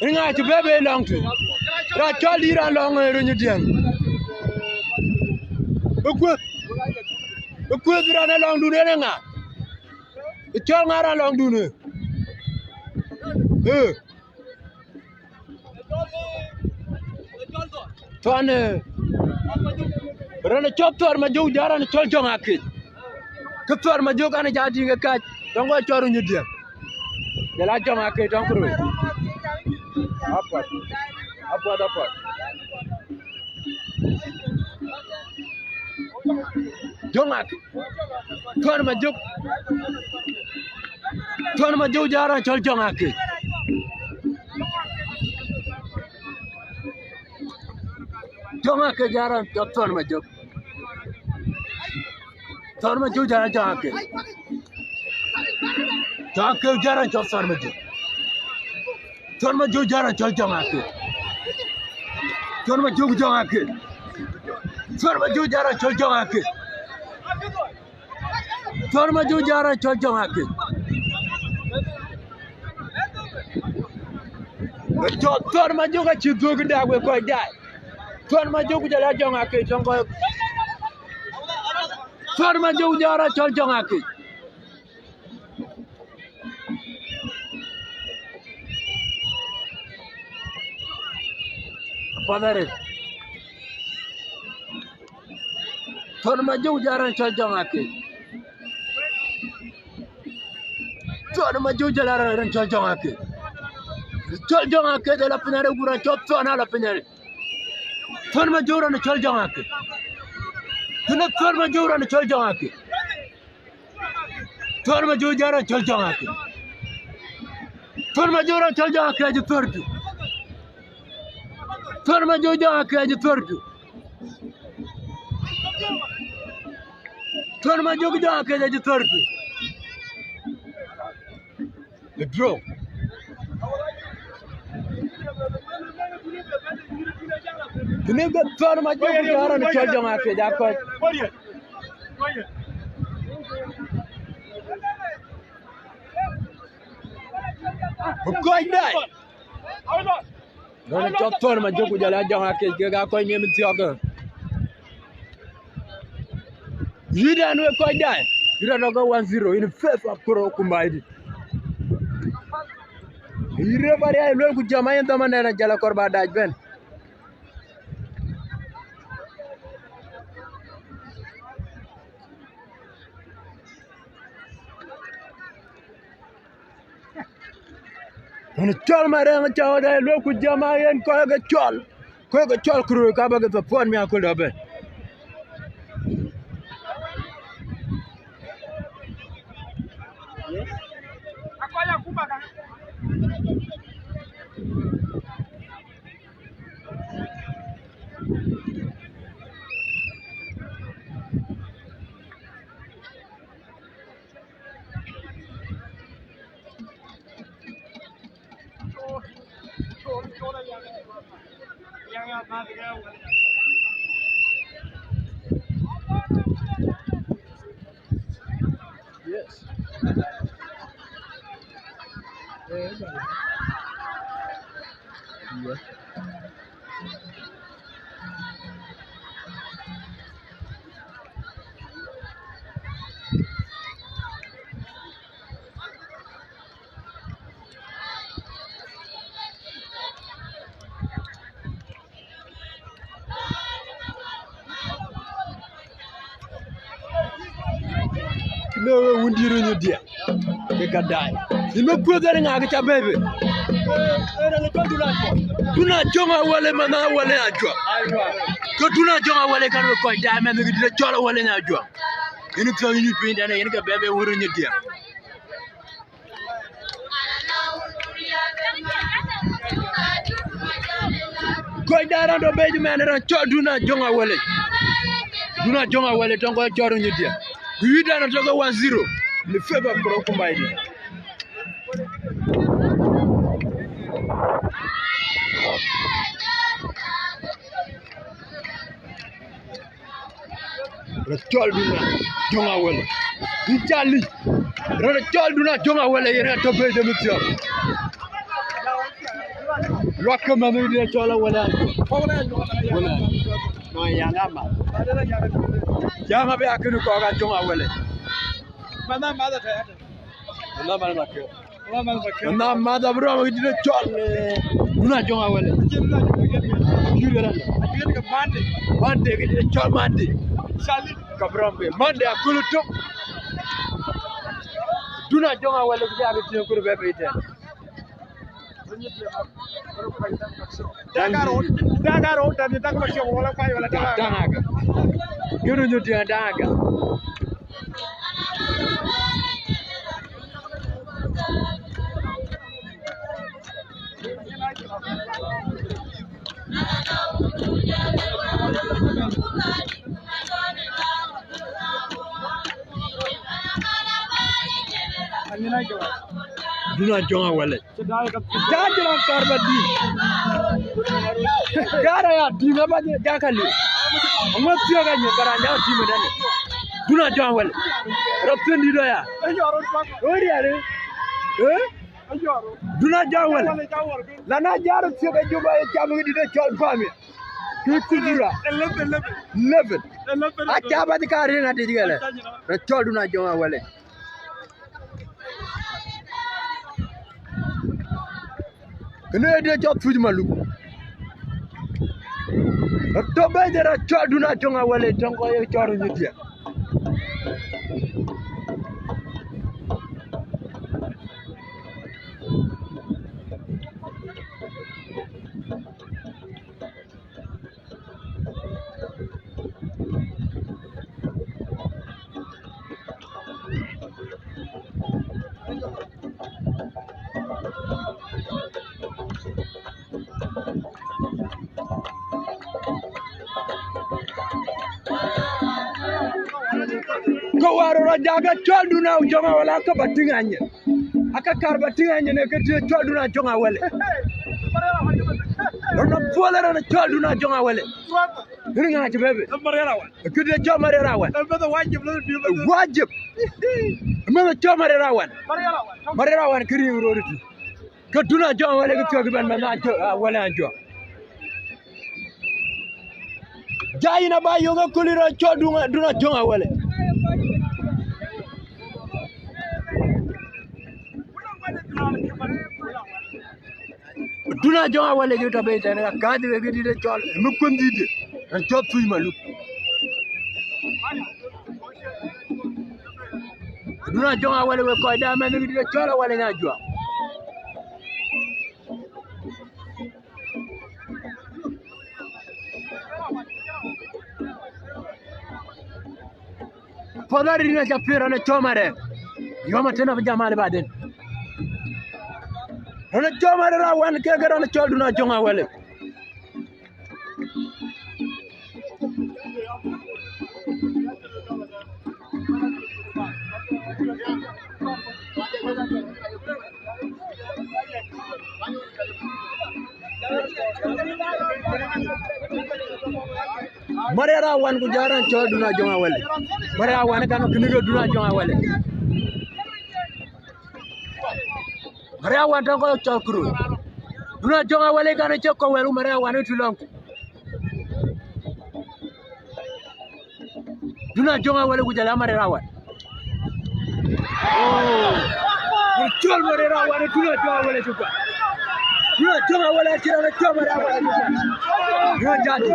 Inga ti bebe long tu. Ra chol ira long Roornyidieng. Ukwe dira na long du ne nga. Chol ngara long du ne. Tone. Rana chop tor ma jo jara na chol jonga ke. Ke tor ma jo kana jadi nga ka. Tongo chol Roornyidieng. Jala jonga ke tong kru. Apa? Jonga ke. Tor ma jo jara chol jonga ke. Jonga ke jara tor ma jo. Tor ma jo jara jonga ke. Jonga ke jara chol tor ma jo. Tor ma jo jara chol jonga ke. Tor ma jo jonga ke. Tor ma jo jara chol jonga ke. Tor ma jo jara chol jonga ke. Tor ma jo ga chi dog da we ko dai. Tor ma jo jara jonga ke tongo. Tor ma jo jara chol jonga ke. Padare. Tor ma jo jara chol jonga ke. Tor ma jo jara chol jonga ke. Chol jonga ke de la pinare gura chop tona la pinare. Tor ma jo ran chol jonga ke. Tuna tor ma jo ran chol jonga ke. Tor ma jo jara chol jonga ke. Tor ma jo ran chol jonga ke ju tortu. Tor ma jo jonga ke ju tortu. Tor ma jo jonga ke ju tortu. The draw. Kini ga tor ma jo jara na chol jonga ke ja ko. Koi dai. Rana chop tor ma jo jara jonga ke ga ko nyem tiaga. Yida no koi dai. Yida no go 1-0 in favor of Khoro Kumbaidi. Ire bari ay lol ku jama en dama na jala korba daj ben. On chol mare nga chaw da lol ku jama en ko ga chol. Ko ga chol Khoro ka ba ga pon mi akol da ben. akwaya kubaka Yes. Yeah. No, wundi Roornyidieng. They can die. You may put that in a baby. Do not jump away, man. I will not drop. Go do not jump away, can record diamond. You get a jolly well in a drop. You know, you paint and a baby Roornyidieng. Go down on the baby man and do not jump away. Do not jump away, don't go to Roornyidieng. You don't go 1-0. The favor of Khoro combined. Rachel do not jump away. Italy. Rachel do not jump away. You have to pay the material. Rock him and the Rachel away. No, Yangama. Yama be a good call at jump away. Madam Mother. Now, Mother Bro, we did a job. Do not jump away. You did a Monday, we did a job Monday. Monday, I could have. Do not jump away. You could have ever do not jump away. Jajra Karbadi. Gara, Dimaba Jakali. I'm not sure I know, but I know Timadani. Do not jump away. Robson Didoya. Do not jump away. Lana Jar Sugar Juba Jamu did a child for me. 11. I can't the car in at the together. The child do not jump away. Can I do a job for Malu? October, there are child do not jump away. Don't go a child in India. Go out of Jaga, child do now, Jonga Walaka, but Tinganya. Akakar, but Tinganya, child do not Jonga Welle. Not Fuller and a child do not Jonga Welle. Bring out your baby. A good job, Mariarawan. Another wajib. Another job, Mariarawan. Mariarawan, Kiri wrote it. Go do not John Welle, well, and Joe. Jaina by Yoga Kulira, child do not Jonga Welle. Do not join away get a bait and a card will get it a child. Mukundi and chop to Malu. Do not join away with quite damn and get a child away in a job. For that, you can appear on a tomare. You are not enough Jamal Baden. On a tomare, one can get on a child, do not join away. Marera wan kujaran cho duna jonga wale. Marera wan kan kinigo duna jonga wale. Marera wan tan ko cho Khoro. Duna jonga wale kan cho ko welu marera wan tulong. Duna jonga wale kujala marera wan. Oh. Chol marera wan duna jonga wale tukwa. Duna jonga wale chira na cho marera wan. Duna jadi.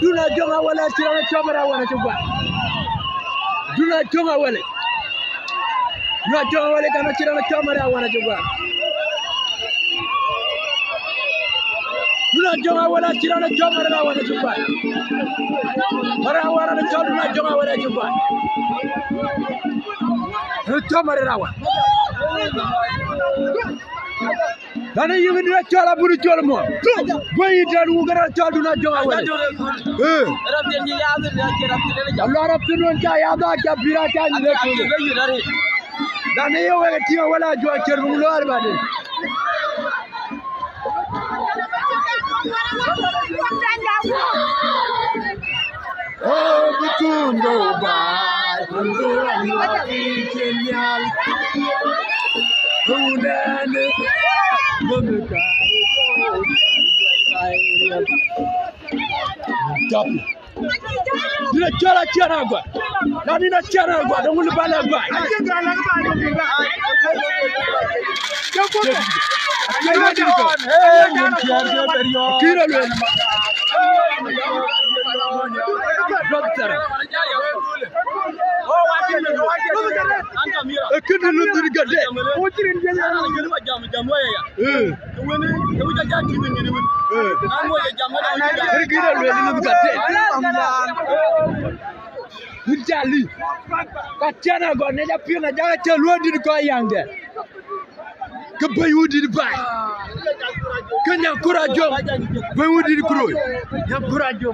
Duna jonga wale chira na cho marera wan tukwa. Duna jonga wale. Duna jonga wale kana chira na cho marera wan tukwa. Duna jonga wale chira na cho marera wan tukwa. Marera wan na cho duna jonga wale tukwa. Cho marera wan. Dana yingi dina chola buru chola mo. Boyi tan wu gara chol duna jonga wale. Allah rabbi non cha yada cha bira cha ni le ko. Dana yo wega tiwa wala jo cher bu lo arba de. Oh butundo ba. Butundo ni genial. Unane Monica Top Dina chola chana gwa Na dina chana gwa Dongulu bala gwa Kira lwe Kena lu gade. Mucirin dia jam ya. Kira lu gade. Hujali. Kacana go ne ja pina ja chelu di ko yange. Ke bayu di bai. Kenya kurajo. Bayu di kuro. Ya kurajo.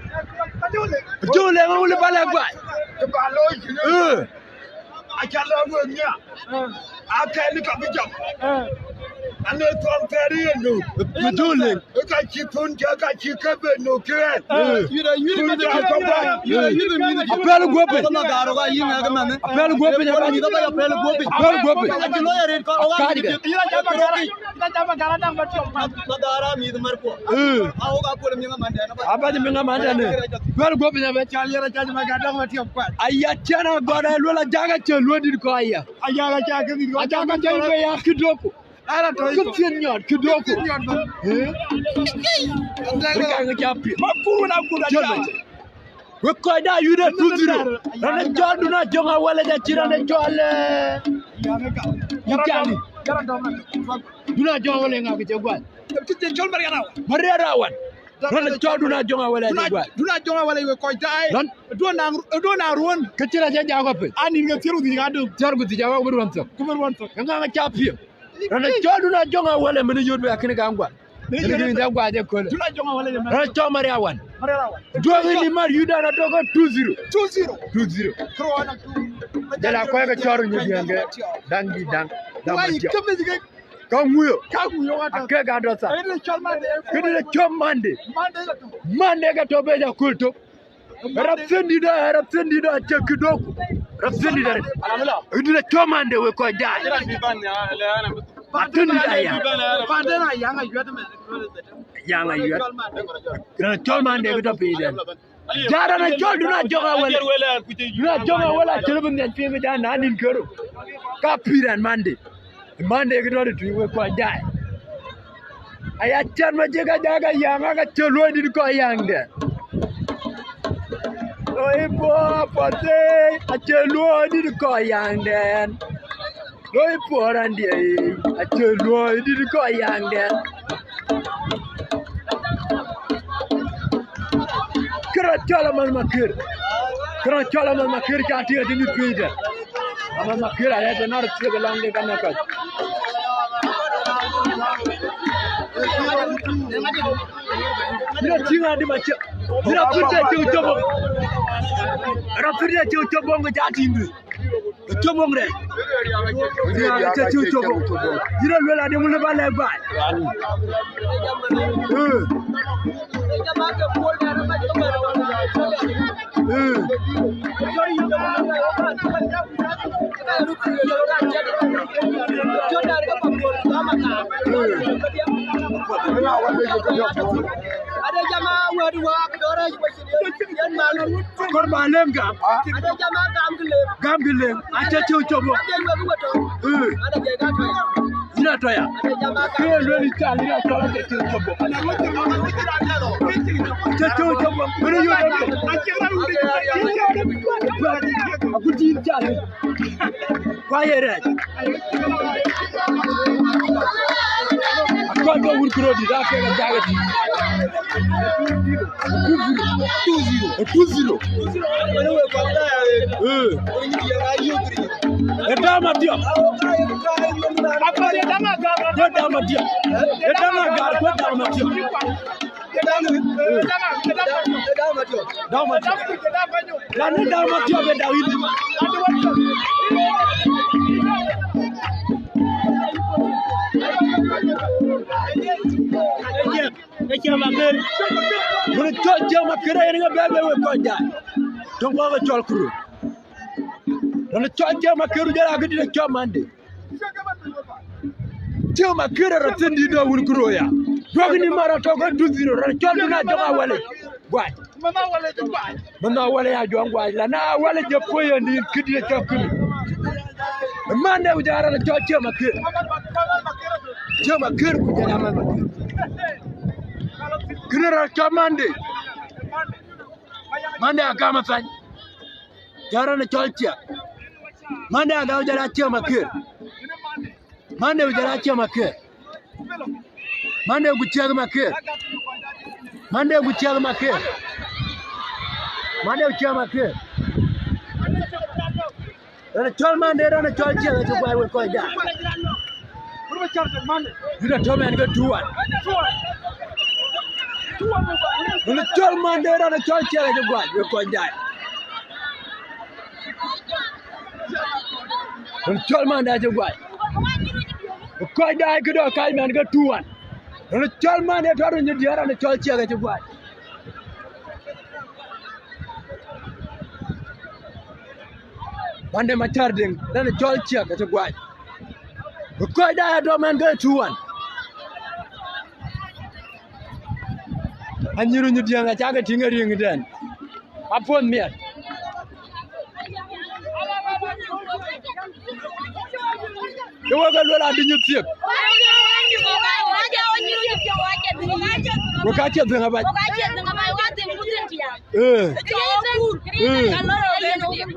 Jole ngule bala bai. Ke balo ji. Achala wenya. Akali kabijam. Ane komperi no. Bedule. Ka chipun ka chikabe no kren. Yira apel gope. Na garo ga yinga ga mane. Apel gope ya ni da ba apel gope. Apel gope. Ajilo ya red ko ga. Yira jaba gara. Kita jaba gara dang ba chom. Na dara mi mar ko. Aho ga ko mi nga mande na ba. Aba mi nga mande ne. Apel gope ya ba chal yara chal ma ga dang ma tiom kwa. Aya chana gora lola jaga chelo di ko aya. Aya ga jaga di ko. Aya ga jaga ya kidoko. Ara to kutsinyon kidoko. Nga japi. Makuru na kura jaga. We koida yude 2-0. Rana jol duna jonga wala ja chirane jol. Yami. Duna jonga wala nga ke gwal. Kite jol Mariana wan. Rana jol duna jonga wala ja gwal. Duna jonga wala we koida. Do na ruon. Kachira ja jago pe. Ani nga tiru di gado. Jargu di jago buru wanto. Kuburu wanto. Nga japi. Rana jol duna jonga wala meni yodbe akene ga ngwa. Duna jonga wala ja. Rana jol Mariana wan. Dogi ni mar yuda na togo 2-0. 2-0. Khoro na 2. Dela ko ga choru Roornyidieng dangi dang. Wai Kimmich ka nguyo wata. Ke ga dosa. Kidile chom mande. Mande ga tobe ja kulto. Rapsendi da chekidoko. Rapsendi da. Kidile chom mande we ko da. Atuni da ya. Padena yanga yuata me. Yanga yuat. Kana chol mande ko pe den. Jara na chol duna jonga wala. Duna jonga wala chelubun den pe da na nin kero. Ka piran mande. Mande ko do tu ko dai. Aya chan ma jega jaga yanga ka chelo di ko yangde. Oi po pote a chelo di ko yangde. Oi po randi a chelo di ko yangde. Kera chala mal makir ka tiya di pide. Amal makir aya de nar tiya galang de kana ka. Dina tinga di macha. Dina pute chu chobo. Ra pute chu chobo ga jati ndu. Chobongre. Dia chachu chobong. Jira lwela de mule ba le ba. Ada jamaah wadwa kedora yan malu Korba lemga. ada jamaah Gamgile. Acha chachu chobong. ada jaga Ina toya. ada jamaah Kaya lweli tali na tola chachu chobong. Chachu chobong. Mene yo aku di jale. Kwayere. Aku ndo urkuro di da ke ga jagati. 2-0. Edama dia. Apa dia dama gar? Edama dia. Edama gar, edama dia. Dama dia. Lani dama dia be Dawidi. Mun tojja makere ni bebe we tojja. Don ko chol kru. Don tojja makeru jara gidi de chomande. Tio makere ratindi do wul kru ya. Dogi ni mara to go 2-0 ra chol na jama wale. Gwaj. Mama wale ya jongwa la na wale je poyo ni kidi de chokru. Mande ujara na tojja makere. Jama makere ku jara mama. General Kamande. Mande agama fan. Jara na cholcha. Mande agaw jara chia makir. Mande ujara chia makir. Mande uguchiaga makir. Mande uguchiaga makir. Mande uchiaga makir. Rana chol mande rana cholcha ga chukwa we ko ja. Yuda tome and go 2-1. When chol mande rana cholcha ga chukwa we ko ja. When chol mande chukwa. Ko ja ga kai man go 2-1. When chol mande to Roornyidieng rana cholcha ga chukwa. Mande matarding rana cholcha ga chukwa. Ko ja do man go 2-1. Roornyidieng ga chaga tinga ring den. Apon miat. Yo ga lola dinyu tiek. Ko ka che denga ba.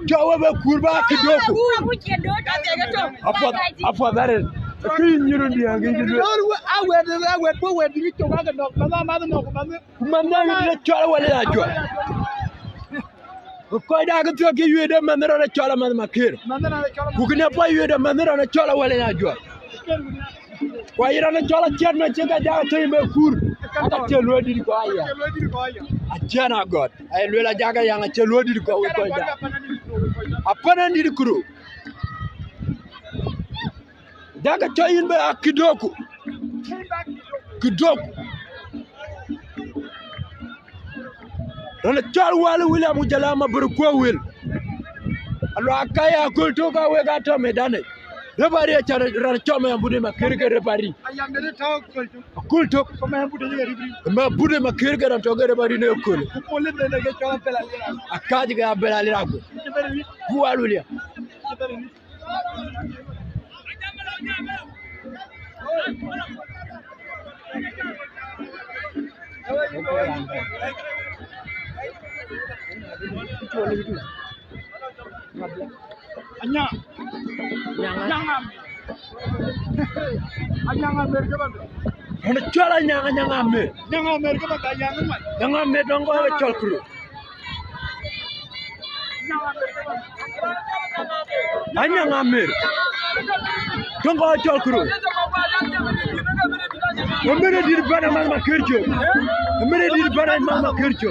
Jawa ba kurba kidoko. Apa bare. Ki Roornyidieng ga ngi. awet bo wet ni to ga no ma no Manda ni chola wala ya jwa. Ko da ga to ki yede manera na chola man makir. Ku kine pa yede manera na chola wala ya jwa. Kwa ira na chola chen chenga ja to me kur. Aka che lodi ko aya. Achana god. Ay lela jaga yang che lodi ko we ko ja. Apana ndi kuro. Daga to yinbe akidoko. Kidoko. Rana chal wala William Jalama burko wil. Alo akaya kulto ka we ga to medane. Rebari chara rana chome ambude makirge rebari. ayamere taw Kulto ko ma bude ni ribri ma bude makirge ran to rebari ne kul. ko le de ga chola pela Akaji ga belali rako. Ku walulia. anya anya mer ke ba Rana chola nyanga me. mer ke ba ga yang ma Nyanga me dongo we chol kru. Anyanga me. Dongo we chol kru. Omene dir bana man makirjo. Mere di bana mama kircho.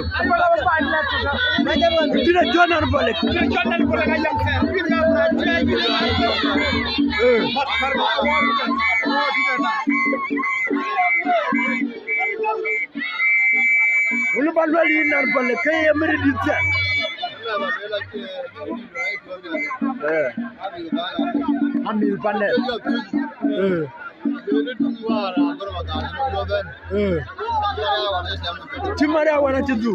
Dina jonan bolek. Ulu balwali nar bolek kay mere di tsa. Amil panel. Timara wana chidu.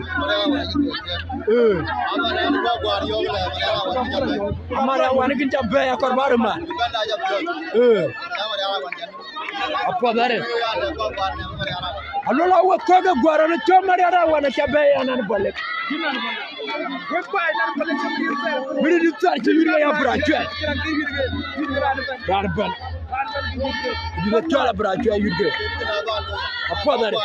Amara wana kinja baya korbaruma. Apa dare? Alola wa koga gwara no chomara wana chabaya nan bolek. Miri di tsar ci yurga ya bracho. Darban. Di tola bracho yurga. Apa dare?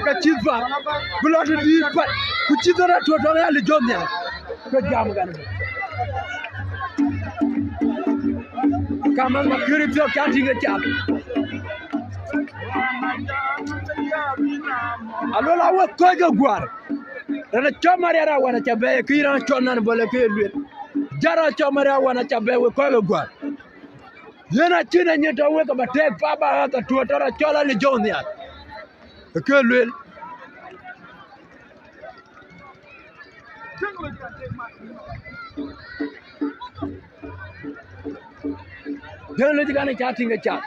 Kachizba buloto di pat kuchidora toto ya lijonya ko jam gan kama makiri pio katinga chap alola wa koga gwar dana chomara wana chabe kira chonan bole kelwe jara chomara wana chabe we koga gwar yena china nyeta we ka batek baba ka tuotora chola lijonya kelwe jangan lupa kan chatting ke chat.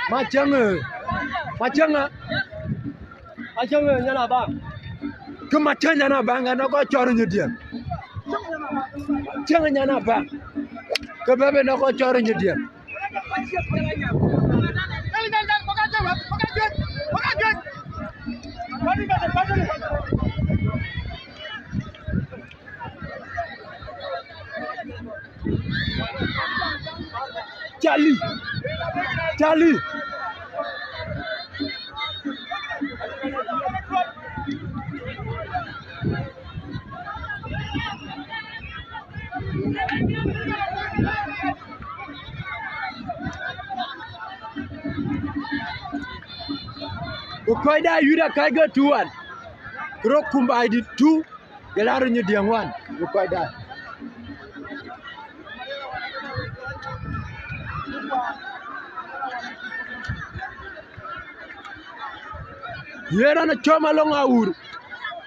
Macam nyana bang. Kemacam nyana bang, anak kau Roornyidieng. Jangan nyana bang. Kebebe nak kau Roornyidieng. Charlie. Ukoida yuda kaiga 2-1. Krok kumba ID 2. Gelaro Roornyidieng 1. Ukoida. Yera na choma longa ur.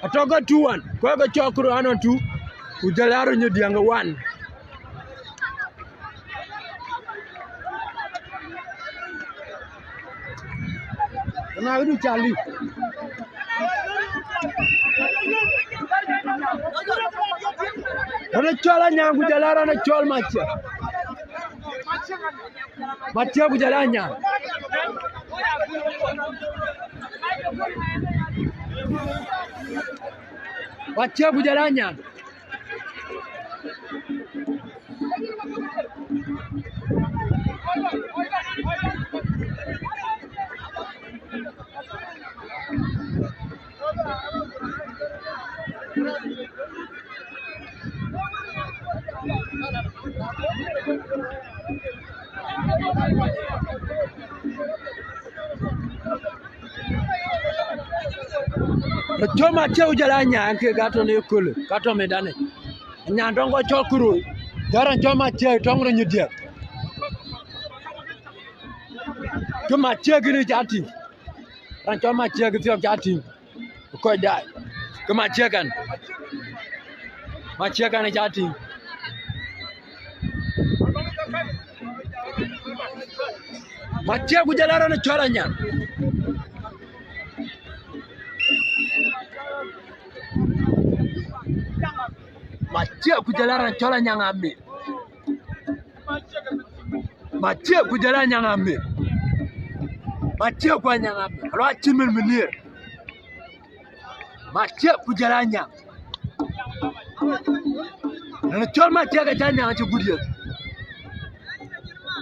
Atoka 2-1. Kwa ga chokro ano 2. Ugelaro Roornyidieng 1. Na udu Charlie. Ana chola nyangu jalara na chol macha. Macha kujalanya. Macha kujalanya. Choma cheu jalanya anke gato ne kule gato medane nyandongo chokuru jaran choma cheu tongro Roornyidieng choma cheu gini jati ran choma cheu gitio jati ko dai kama chekan ma chekan jati ma cheu jalara na choranya Machia kujalara chola nyangambe. Machia kujalara nyangambe. Matia kwa nyanga. Alo chimil menir. Matia kujalanya. Na chol matia ke tanya chu gudiek.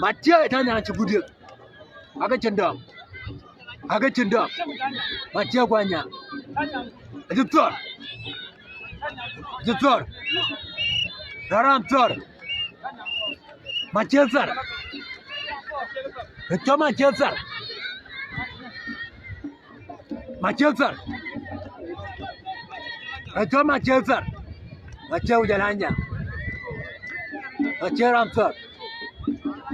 Matia ke tanya chu gudiek. Aga cendam. Matia kwa nyanga. Jutor. Daram tor. Matia sar. Choma Chelsea. Chelsea. Choma Chelsea. Maceu jalannya. Maceu ramsor.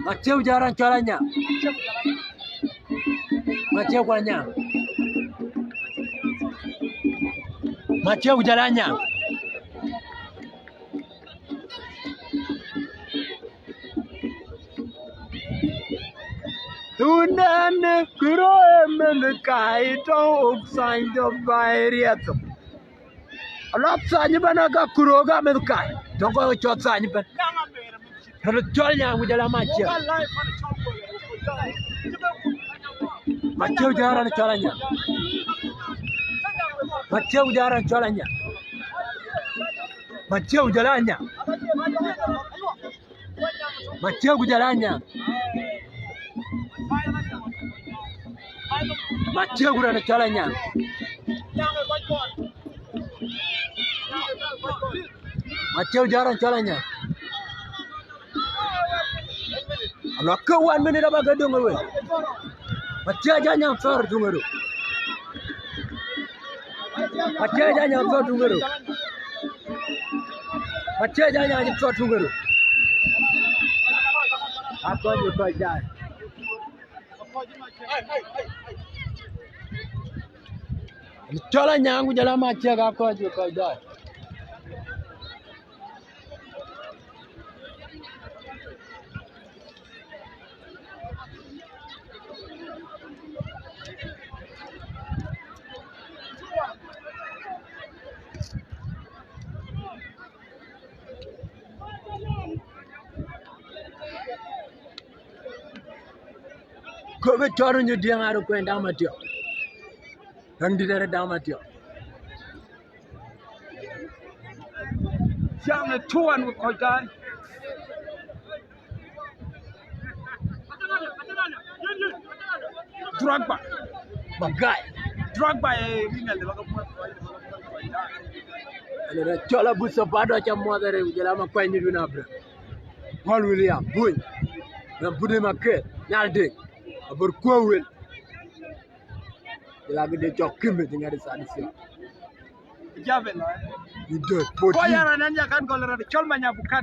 Maceu jalan jalannya. Maceu kuanya. Maceu jalannya. Tunan Khoro mendekai tau sign the bayriat. Alap sign bana ka Khoro ga mendekai. Toko chot sign ban. Kalau jualnya mujala macam. Macam jaran jalannya. Macam jaran jalannya. Macam jalannya. Macam jalannya. Macam guna jalannya. Macam jaran jalannya. Anak kawan mana dah bagai dong we. Macam jalan sor dungero. Macam jalan sor dungero. Macam jalan sor dungero. Apa ni kau jalan? Jalan yang jalan macam apa je kau jalan? Kau Roornyidieng ada kau yang damat dia, yang di daerah damat dia. Jangan tuan kau jalan. Drogba, Bagai. Drogba ringan dia bagai buat. Ada cola busa pada macam mana dari jalan apa ini dulu nak? Paul William, Boy, dan Budi Maket, Nalding. Berkuawil, lagi dia cok Kimmich tinggal di sana siap. Javel lah. Itu, Kau yang nanya kan kalau ada col banyak bukat.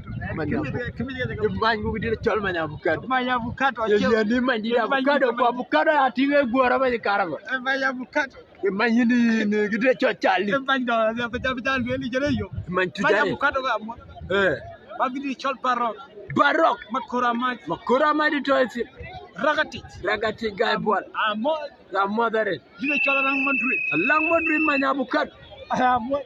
Kimmich dia Banyak dia col banyak bukan. banyak bukat. Ya ni mana dia bukan, apa bukan ada tinggal gua apa di karang. Banyak bukat. Mana ni kita cok cali. Banyak dah, betul ni jadi yo. Mana tu Banyak jadi? bukat apa? Bagi dia col Barok. Makora Makora itu aja. Ragati guy buat. Amo. Amo dari. Dia col orang Madrid. Lang Madrid mana bukan? Amo.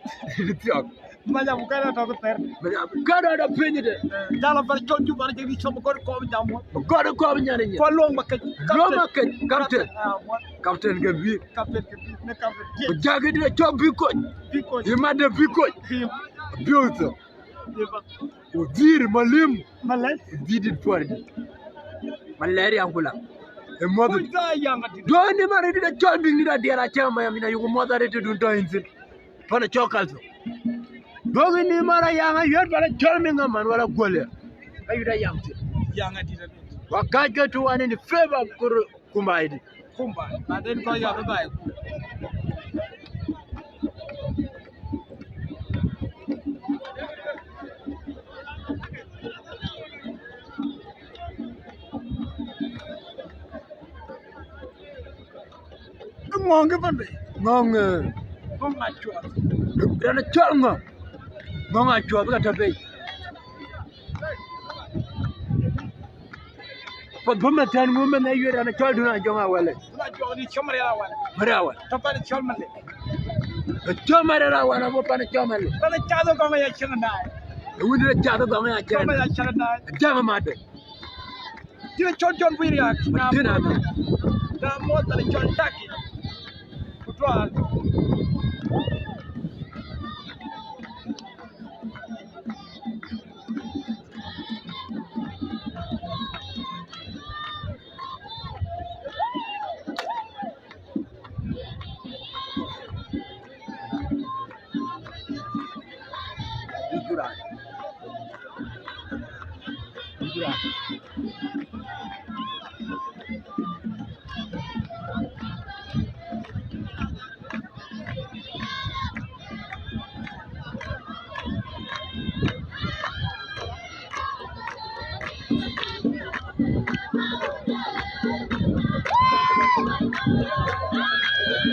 Tiap. Banyak bukat atau beter. Mana bukan ada penye deh. Jalan bercol juga jadi col kau jamu. Kau kau nyarinya. Kau long makan. Long makan. Kapten Gabi. Kapten. Jaga dia cok bikot. Imada bikot. Biuto. Vir malim. Malas. Vidit fordi. Malaria angula. Emodo. Kuda yang ada. Doni mari dia cok bingi dia chama ya mina yuko modare tu dunto insin. Pana chokalso. Dogi ni mara yang ayat bala cok minga man wala Guolyar. Ayu da yang. Yang ada. Wakaja tu ane ni favor kumbaidi. Kumba. Baden kau yang baik. Ngong ke mana? Ngong. Ngong acuan. Dana cok ngong. Ngong acuan bukan tapi. Pemerintahan women ayu dana cok duna jonga wale. Nak jual ni cuma rawan. Merawan. Tempat ni cuma mana? Cok merawan apa pana cok male. Kalau cado kau yang cakap dah. Udah jatuh kau yang Kau cak. yang cakap dah. Jangan mati. Dia cocok beri aku. Betul apa? na moja ni chontaki kutoa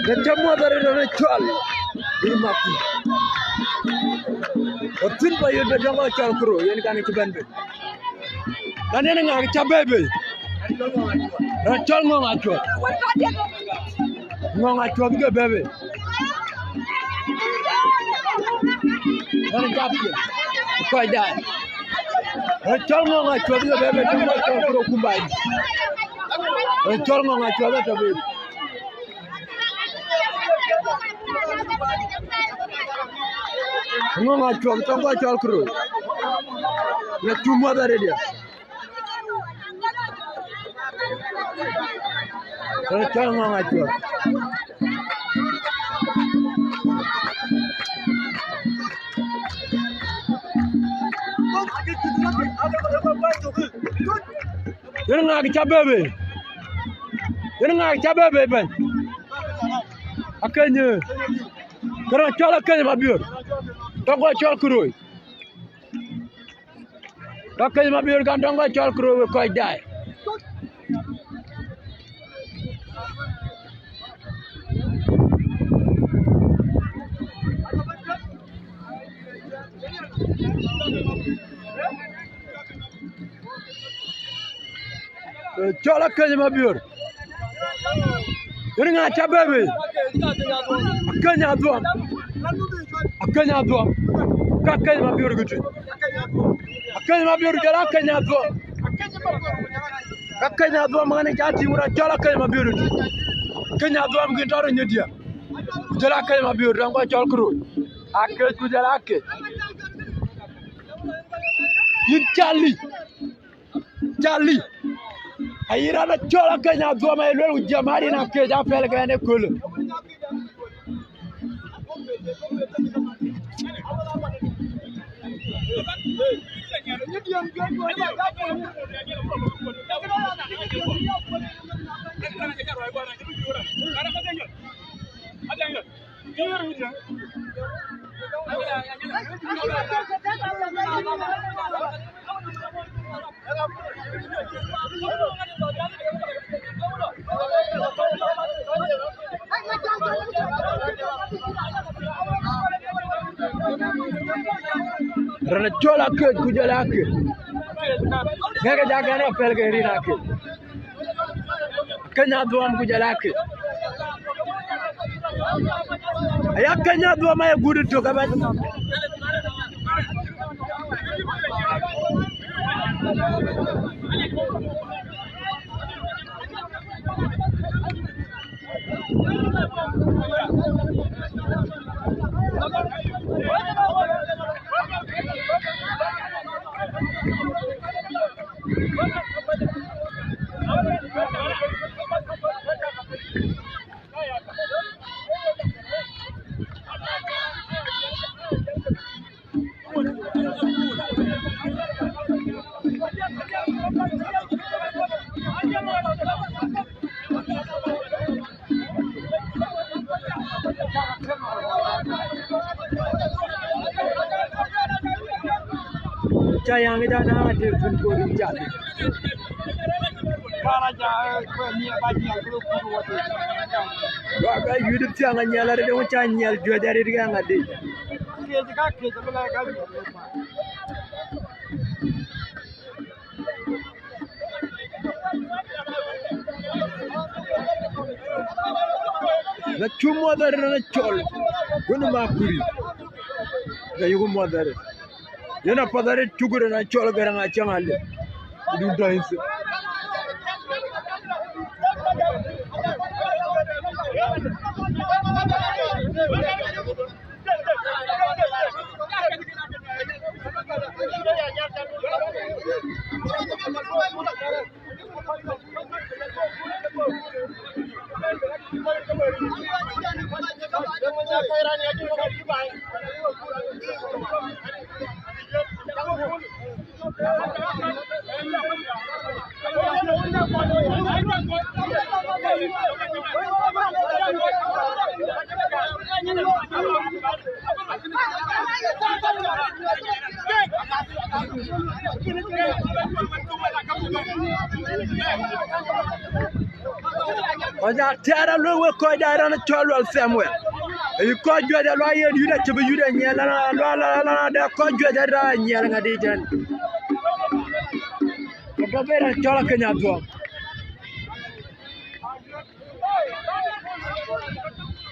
Netamu dari dari cual, ini mati. Otin bayu bedango cual Khoro, ini kan ikut dan ini nggak cabebe. Cual nggak cual. Nggak cual juga bebe. Dan capek, kau dah. Cual nggak cual juga bebe, cuma cual Khoro kumbai. Cual nggak cual ada bebe. Nggak cual, tunggu cual Khoro. Ya cuma dari dia. Kalau cual nggak cual. Ini nggak cabebe. Ini nggak cabebe ben. Akhirnya, kerana cual akhirnya mabiur. Tunggu cual Khoro. Akhirnya mabiur kan tunggu cual Khoro kau dah. Cual akhirnya mabiur. Ini nggak cabebe. Akhirnya dua. Akhirnya dua. Akhirnya mabiur gitu. Akhirnya mabiur jalan akhirnya dua. Akhirnya dua mengenai jadi murah jalan akhirnya mabiur itu. Akhirnya dua mungkin taruh nyedia. Jalan akhirnya mabiur dan kau cual Khoro. Akhirnya tu jalan akhir. Ini Charlie. Akhirnya nak cual akhirnya dua main ujian hari nak kerja apa lagi ni kul. Rana cola ke kujala ke. Nega jaga ni apel ke rina ke. Kenya dua kujala ke. Ayah Kenya dua maya guru tu kabat. Sayang kita nak ada kumpul jadi. Para jauh punya banyak grup grup tu. Bagai YouTube jangan nyala ada macam nyal jual dari dia nggak ada. Kerja mulai kali. Na cuma dari na col, guna makuri. Na yugo madare. Yana padare cugure na col garang acang ale. Itu dah inse. Oja tiara lo ko da na cholo Samuel. You ko jwa da lo yen yu da chibu yu da nyela la da ko jwa da nyela ngadi jan. Ko bera chola Kenya do.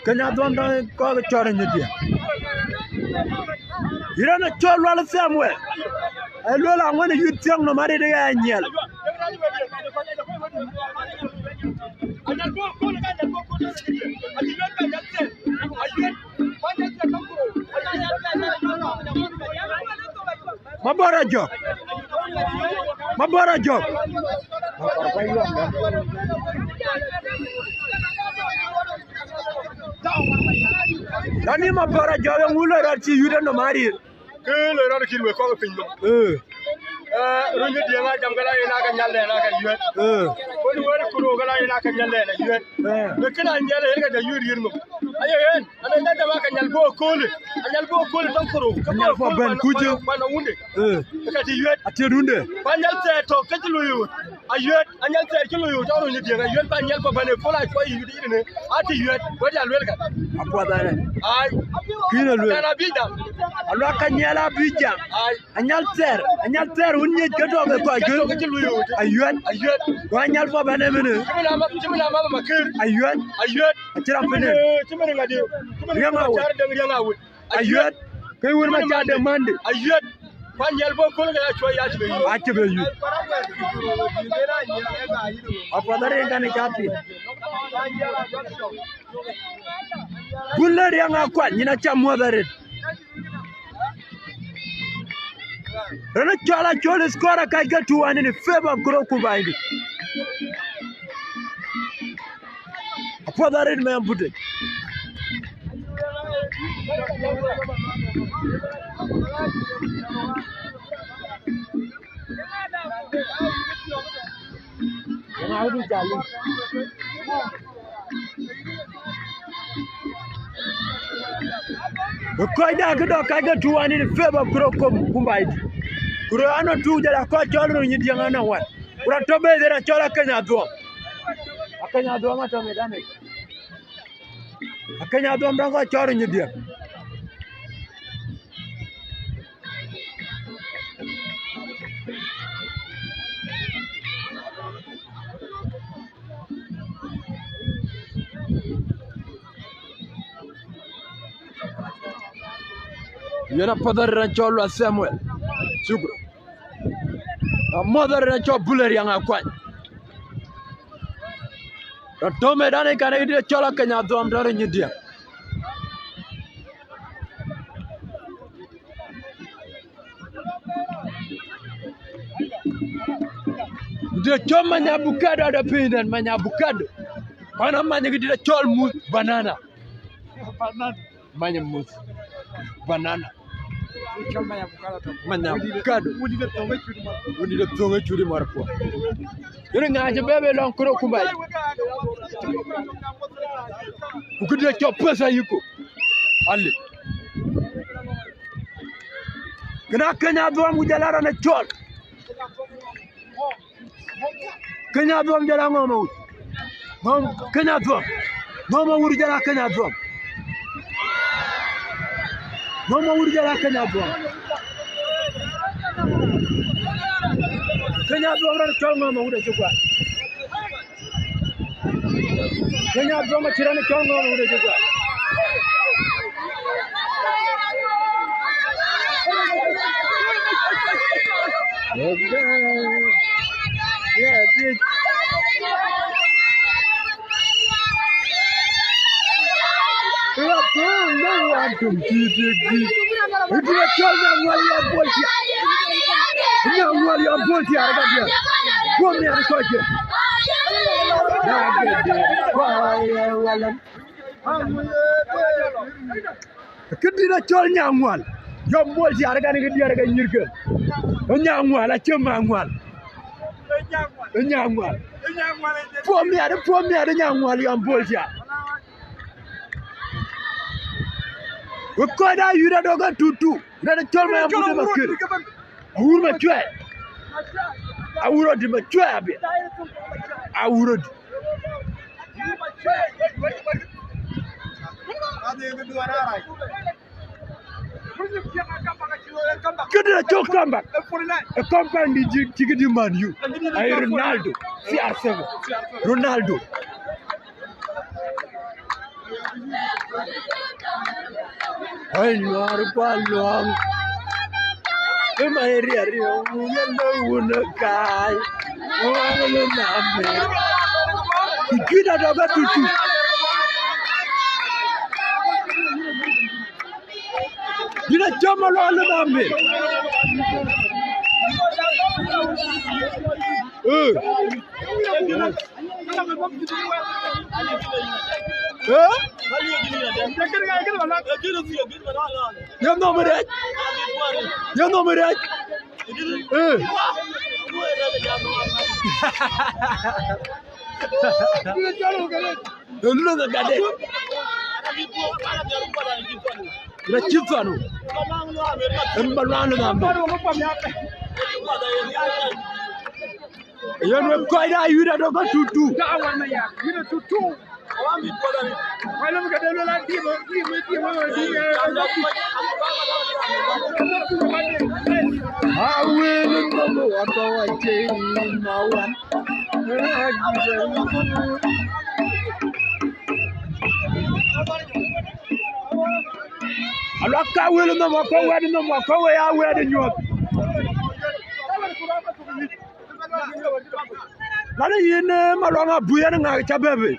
Kenya do da ko chora nyidi. Ira na cholo Samuel. Elo la ngone yu tiang no mari da nyela. Mabora job. Dani mabora job ngulo rati yuda no mari. Kele ro kirwe ko pinyo. Roornyidieng jamgala ina ka nyalle na ka yuet. Woni wori kuro gala ina ka nyalle na yuet. Me kana nyalle herga da yuri yirno. Ayo hen, ana da ma ka nyal bo kole. Anyal bo kole tan kuro. Nyal fo ben kujo. Bana wunde. Ka ti yuet. Ati runde. Banyal te to ka ti luyu. Ayuet, anyal te ki luyu to Roornyidieng ayuet banyal ko bane fola ko yudi ne. Ati yuet, wodi alwel ka. Apwa da ne. Ay. Kina lwe. Kana bija. Alwa ka nyala bija. Ay. Anyal ter unye kedo be ko Ka ti luyu. ayuat wa nyal fo bane mene Chimila mama makir. ayuat atira pene Chimila ngadi. Yanga wo. Char de yanga wo. ayuat kay wur ma cha demande Ayuet. Banyal bo kole ga chwa ya tibe. atibe yu apa dare ngane chapi buller yang akwa nyina cha modare Rana chola score kai ga 2-1 in favor of Khoro kubaindi apa dare me ambude Yang jali. Koida kido kaga 2-1 in favor of Khoro kumbaidi. Khoro ano tu jala ko cholo Roornyidieng ana wan. Kura tobe dera chola Kenya do. Akenya do ma to medane. Akenya do mrango cholo Roornyidieng. Yana padar cholo Samuel. Sugro. Mother na cho buller yang akwan. To medane kana ide chola Kenya do am Roornyidieng. De choma nya bukado da pinan manya bukado. Mana manya gidi chol mus banana. Manya mus banana. Manya bukado. Wudi de tonga churi marpo. Yere ngaje bebe lon Khoro kumbai. Ukudi cho pesa yuko. Ali. Kana Kenya do mu jalara na chol. Kenya do jala ngoma. Kenya do. Ngoma wuri jala Kenya do. Ngoma wuri jala Kenya do. Kenya do ran chol ngoma wuri chukwa. Kenya do ma chirana chol ngoma wuri chukwa. Yeah, dude. Wantum titi. Idina chonya mwali ya bolti. Nya mwali ya bolti aragadia. Bomi arikoje. Kidina chonya mwali. Yo bolti aragani gidi araga nyirke. Nya mwali chema mwali. Nya mwali. Bomi are nya mwali ya bolti. Ukoda yura doga tutu. Nana cholma ya bude makir. Awuro chwe. Awuro di chwe abi. Awuro di. Kidira chok comeback. A company di Man U. Ay Ronaldo. CR7. Ronaldo. Ay nuar palong. Emay rio yendo unakai. Wala nabe. Kida doga tutu. Dina chama lo nabe. Yo no me rech. Lu da gade. La chifano. Embalano da mbe. Yo no koida yuda do go tutu. Yuda tutu. I will know what I change now. I look will no more go where no more go where I wear the new. Not in Marona Buyan Chababy.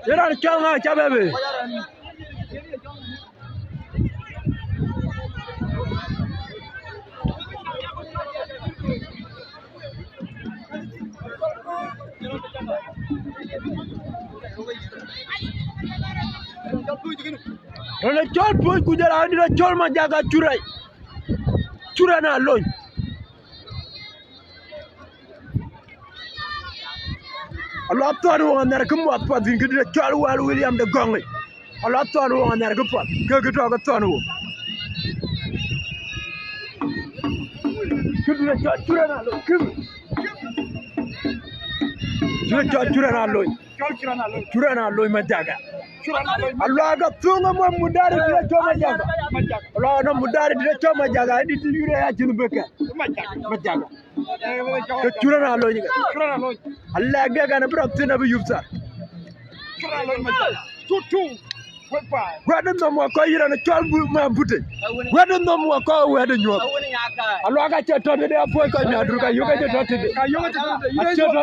You don't kill my Chababy. Rana chol boy kujara andira chol ma jaga churai na loñ Allah tawru wa nar kum wat pat ngidira chol wal William de Gongi Allah tawru wa nar kum pat ke to ga tawru kidira chol churai na loñ churai na loñ ma jaga Allah ga tunga mo mudari dire choma jaga Allah no mudari dire choma jaga di yure ya jinu beka majaga ke churana lo ni Allah ga ga na brabti na bi yubsa churana lo majaga tutu Wedding no more call you and a child my booty. Wedding no more call where the new. Allah got your daughter there for Kadruka. You get your daughter.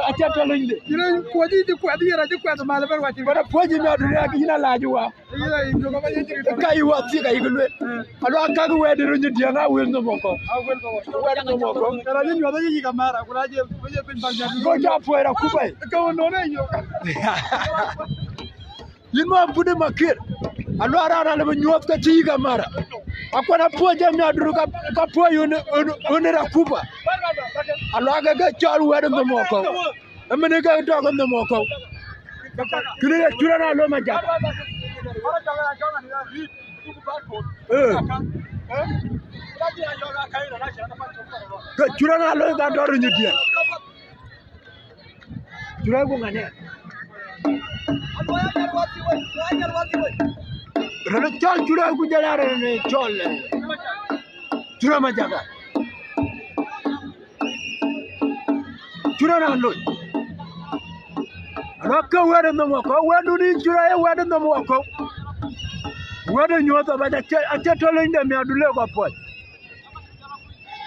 I kept telling you. You know, what did you quite hear? I just quite a malabar watching. But a poison in a large one. You are sick. I will. Allah can't wear the Roornyidieng. I will no more call. I will no more call. I didn't know that you got married. Go down for a coupe. Go on. You know, put him a kid. I know I don't even know the Chiga Mara. I put a poor Jamia Druga, a poor unit of Cuba. I like a good child wearing the Moko. I'm going to go dog on the Moko. Children, I my job. Children, I love that door in the dear. Children, Rana chol chura Guolyar ne chol chura majaga chura na lo raka wera no moko wedu ni chura e wedu no moko wedu nyoto ba acha tolo inde mi adule ko pot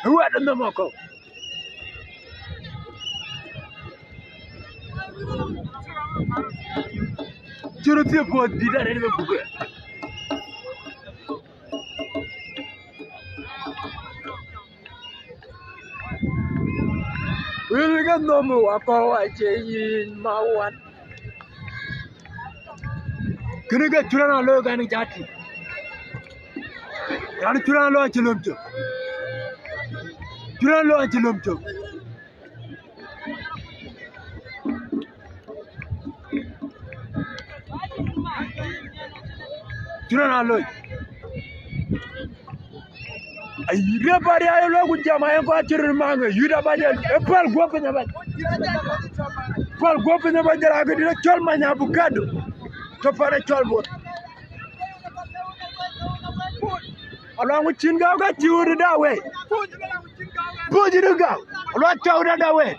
wedu no moko Churu ti po di da ne ku ke. Will ga no mu wa ko wa che yin ma wan. Kene ga churana lo ga ni jati. Yani churana lo che lomcho. Churana lo che lomcho. Churana lo. Ayire bari ayo lo ku jama en ko churana manga yuda ba de pal go pe na ba. Pal go pe na ba dara ga dina chol ma nya bu kado. To pare chol bo. Along with Chinga got you that way. Put it go. What told that way?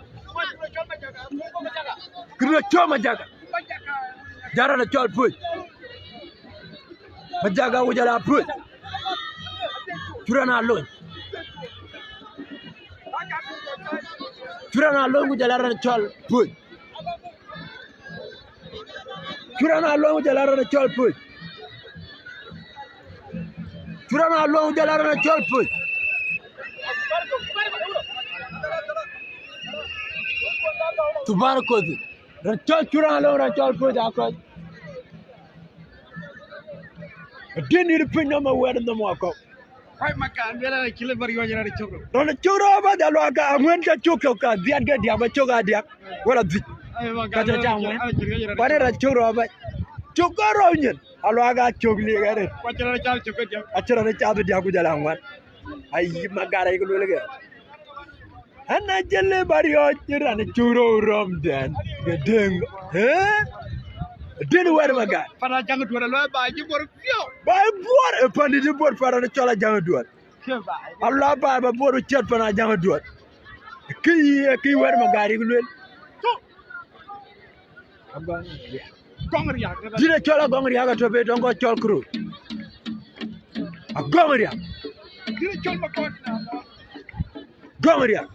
Could you show my jacket? Jara the child put. Majaga would you put? Turana alone. Turana alone with the Lara child put. Turana alone with the Lara child put. Turana alone the Lara child put. To Barcode. The church Turana alone a child put across. I didn't need to put number word in the mark up. Why my car? Where I kill everybody on your children? Don't the children over the Loga. I went to Choka, the other day, but Choga, what a bit. What did I children over? Choka Onion. Alaga Chogli. What did I tell you? I tell the child with Yakujalang one. I my God, I could again. And I tell everybody out here and a churro rum then. The ding, eh? Didn't wear my guy. But I can't do it by you for a few. By what a pandit board for a chola jam do it. Allah by a board of chat for a jam do it. Key wear my guy. I'm going. Did a chola gongriaga to bed on got chol crew? A gongria. Did a chol my court now? Gongria.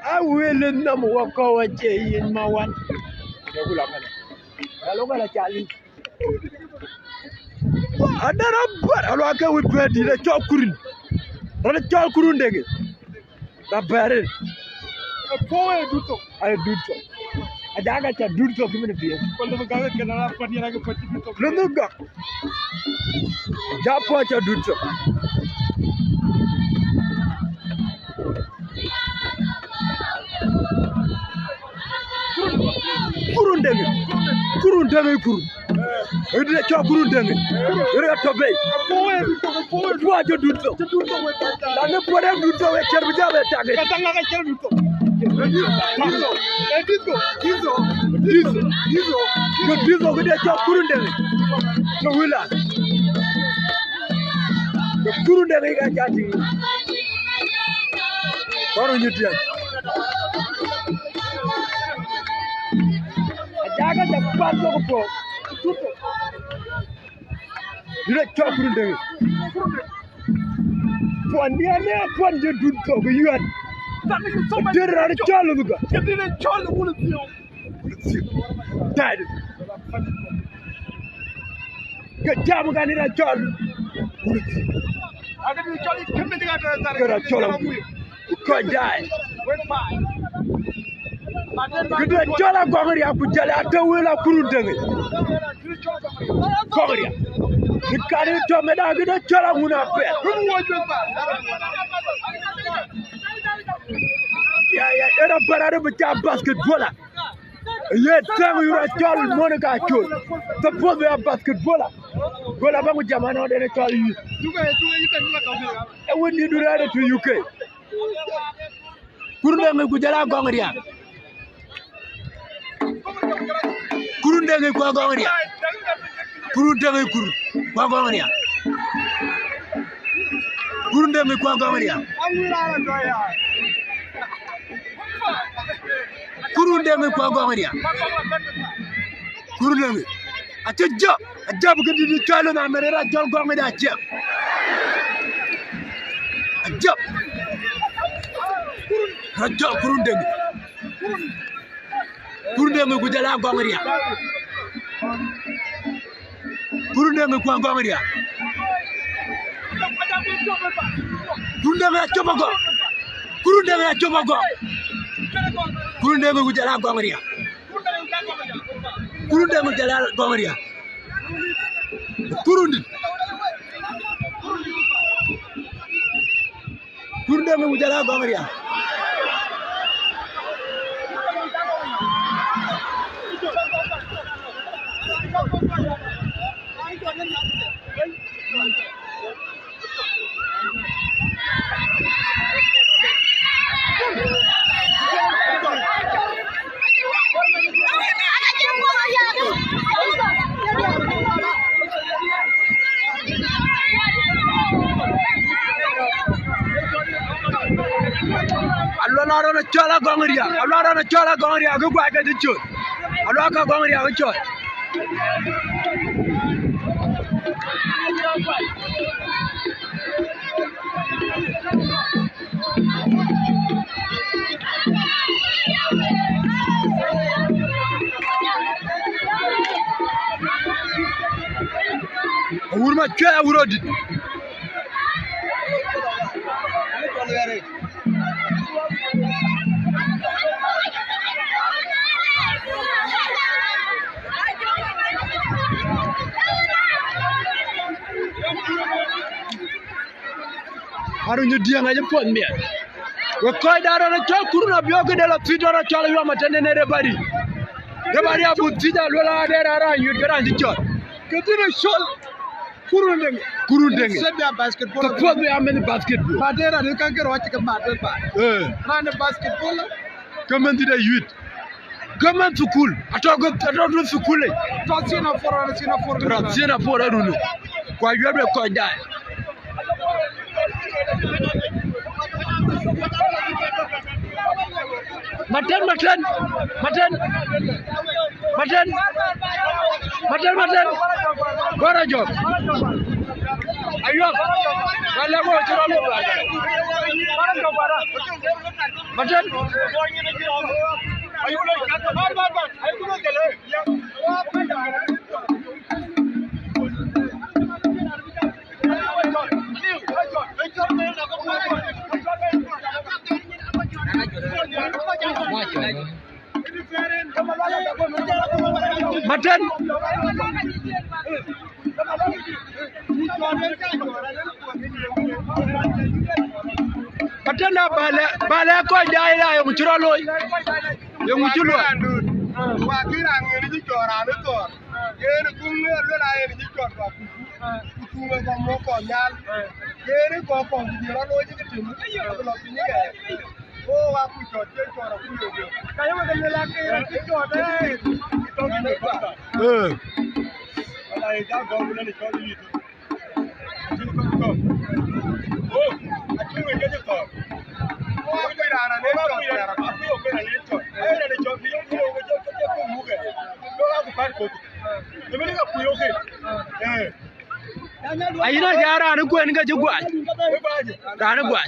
I will not walk over in my one. I look at a challenge. I don't know, but I look at with Betty, the chop couldn't. Not a chop couldn't dig it. That bad. A poet do so. I do so. I got a do so community. Well, the guy can have put you like a particular. No, go. Japot a do so. Kurundeng. It is a chop kurundeng. You're a tope. What you do so? I'm not put them to a cherry attack. Diesel with a chop kurundeng. No willa. The kurundeng are chatting. Roornyidieng. Jaga the part of a book. You let talk to them. One year, one year, do so. You had did a child of the didn't child of you. Died. Get jam again in a child. I didn't tell you, Kimmich got a child of you. Could die. Kita jala Guolyar kujala atawela kurundenge. Guolyar. Dikari to meda kita jala muna pe. Ya era parade baca basketball. Ye tang yura jala monika chul. Suppose we basketball. Gola bangu jamana de chal yi. E woni du rade to UK. Kurundenge kujala Guolyar. Kurundenge kwa Guolyar. Kurundenge kwa Guolyar. Kurundenge kwa Guolyar. Kurundenge kwa Guolyar. Kurundenge. Acha bukan di chalo na merera chal Guolyar acha. Acha. Kurundenge. Kurundengu kujala gongria. Kurundengu kwa gongria. Kurundengu chobago. Kurundengu chobago. Kurundengu kujala gongria. Kurundengu kujala gongria. Kurundi. Kurundengu kujala gongria. Alwala na chola gongria. Alwala na chola gongria. Go kwa ke chot. Alwala ka gongria go chot. Urma chwa urodi. Roornyidieng aja pon mia. We koi daro na chol kuruna bioke de la fito na chol yo matene ne rebari. Rebari abu tija lola de rara yud gara chol. Ketine chol kurundeng. Said their basketball. Ka pon me amene basketball. Madera they can get watch a matter ba. Run the basketball. Comment de yud. Comment sukul. Atogo sukul. Totsina for Ratsina for arunu. Kwa yebe koi dai. Maten. Gora job. Ayok. Kala mo chiro mo. Maten. Maten. Maten na bale ko dai la yo chiro loy. Yo chulo. Wa kira ngeni ji jora ne to. Yene kunwe lo la yene ji jora. Kunwe ko mo ko nyal. Yene ko ji lo lo ji tin. Lo tin ye. O wa ku jora ku yo. Kayo ma de la ke ji jora. Ala e da go ni ko ni. Oh, aquí me quedé con. Oh, mira, ahora ne ko ya ra ku yo ke na ni to. Era ni jo bi yo ku yo ke ko mu ge. Lo ga ku par ko. De me ga ku yo ke. Ayina jara ni ko nga jugwa. Dana gwa.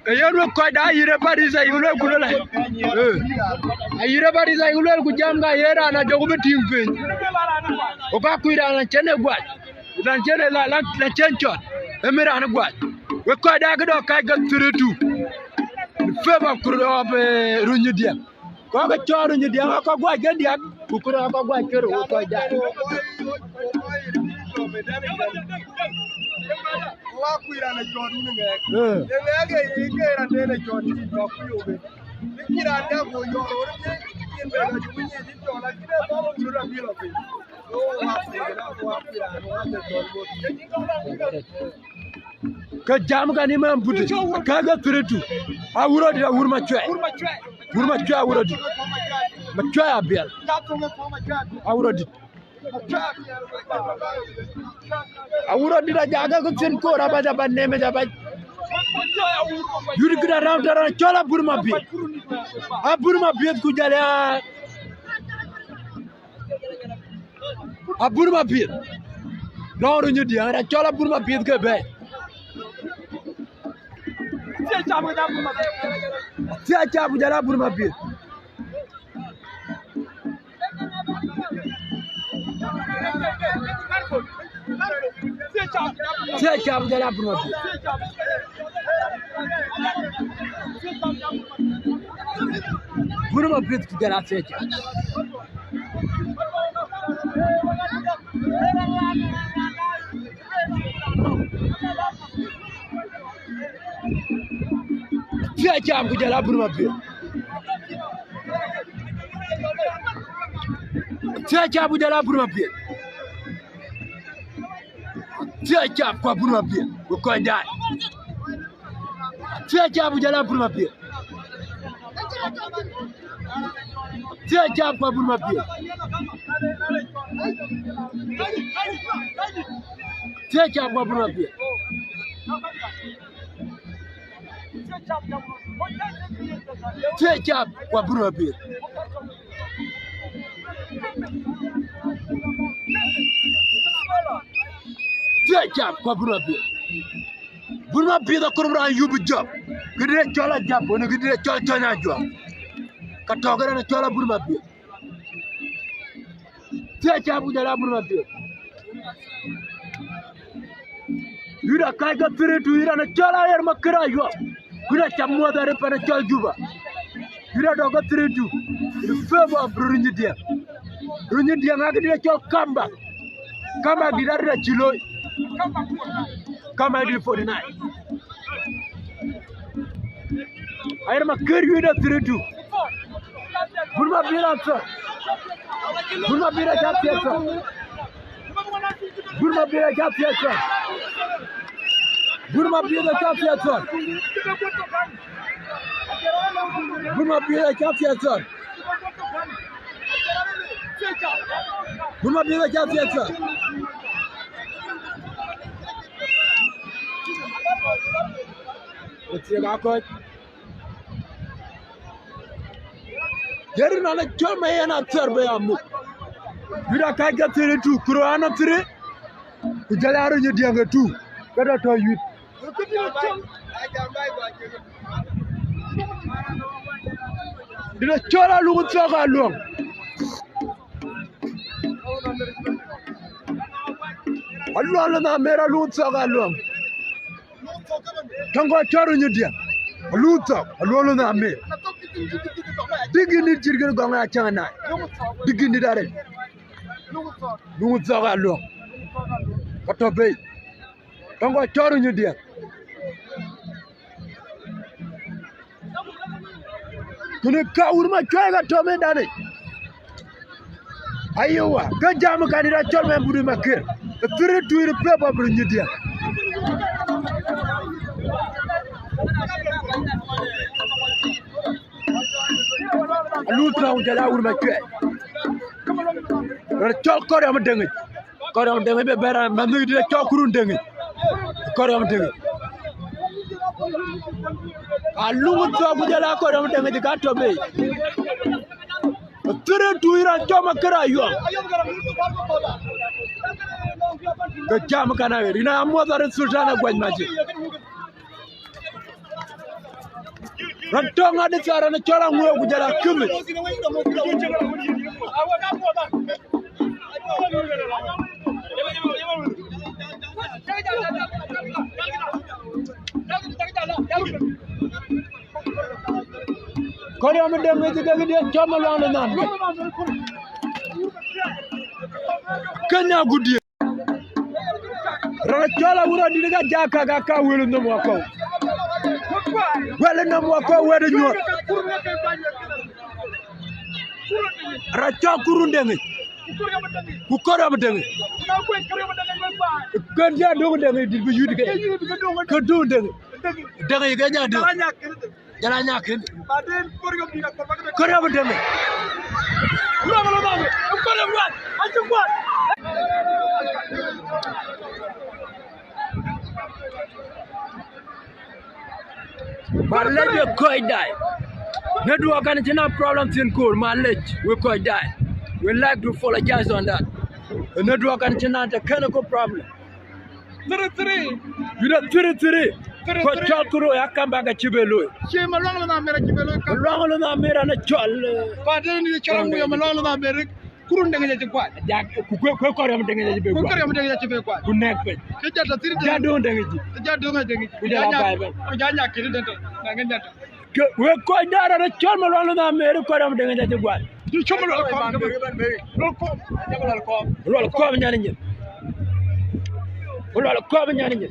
Yero ko da yire parisa yulo kulola. Ayire parisa yulo ku jamga yera na jogu betim pen. O ka kuira na chene gwa. Dan chene la chenchot. Emira na gwa. We ko da gdo ka ga turetu. Feba kuro be Roornyidieng. Ko ga choro Roornyidieng ko gwa ga diak ku kuro ko gwa kero ko da. Wa kuira na jodu ne nge. Ye nge ye ra de na jodu ni ko ku yo be. Ni kira da go yo ro ne. Kin be ga ju ni ji to la kire ba mo ju ra bi lo be. O wa kuira no wa de jodu go. Ka jam ka ni man puti. Ka ga turetu. A wuro di wurma chwe. Wurma chwe wuro di. Ma chwe abel. A wuro di. Awuro dina jaga ko sen ko raba jaba neme jaba yuri gida ram dara chola burma bi a burma bi ku jale a burma bi no Roornyidieng ara chola burma bi ke be Tia chabu jala burma bir. Tia chabu jala burma bir. Burma bir jala tia chabu. Tia chabu jala burma bir. Tia chabu jala burma bir. Tia chabu kwa burma bir. Uko ndani. Tia chabu jala burma bir. Tia chabu kwa burma bir. Tia chabu kwa burma bir. Tia chabu kwa burma bir. Tia chabu kwa burma bir. Burma bir da kurumra yubu job. Gidire chola job, onu gidire chola chonya job. Katogara na chola burma bir. Tia chabu jala burma bir. Yura kaiga piritu yura na chola yer makira job. Yura chamwa da repa na chola juba. Yura doga piritu. In favor of Roornyidieng. Roornyidieng agidire chola kamba. Kamba gidare na chiloi. Kamba gidire 49. Ayar makir yura piritu. Burma bira sir. Burma bira jati sir. Burma bira jati sir. Burma bira jati sir. Burma bira jati sir. Burma bira jati sir. Let's see how Yeri na choma yana terbe amu. Bira kaga tere tu Khoro ana tere. Kujala Roornyidieng tu. Kada to youth. Dile chola lu tsoga long. Allah na mera lu tsoga long. Tango Roornyidieng. Lu tsog, Allah na me. Digini jirgin gonga chana. Digini dare. Lungu tsoga long. Kato bay. Tango Roornyidieng. Kuni ka urma choga tome dane. Ayowa, ka jamu kanira chome buri makir. Tire tuire pepa Roornyidieng. Lutra ujala urma kwe. Chol Khoro am dengi. Khoro am dengi be bera mandu dire chol kurun dengi. Khoro am dengi. Alungu to ujala Khoro am dengi ka to be. Tire tuira choma kara yo. Ka jam kana rina amwa dar sultana gwaj maji. Rantonga de tsara na chola nguyo kujala Kimmich. Khoro am dengi de choma lana nan. Kenya gudi. Rana chola wura diga jaka ga ka welu no wako. Wele no wako wede nyo. Racha kurundengi. Ku Khoro am dengi. Kenya do dengi di bu yudige. Ko do dengi. Dengi ga nya do. Jala nyakin. Khoro am dengi. But let you quite die. Network and channel problems in Khoro, my leg, we quite die. We like to apologize on that. The network and channel is a chemical problem. 3-3. You know, 3-3. ko chol kuro ya kamba ga chibelo che malong na mera chibelo ka long na mera na chol ba de ni chol mu ya malong na mera kurun de ngi ci kwa ja ku ko yam de ngi be ko kwa ko yam de ngi ci be kwa ku nek pe ke jata tiri ja do de ngi ja do nga de ngi ku ja bay ba ko ja nya ki de na nga jata we ko dara na chol ma long na mera ko yam de ngi ci kwa du chomo lo ko lo ko ñani ñi lo ko ñani ñi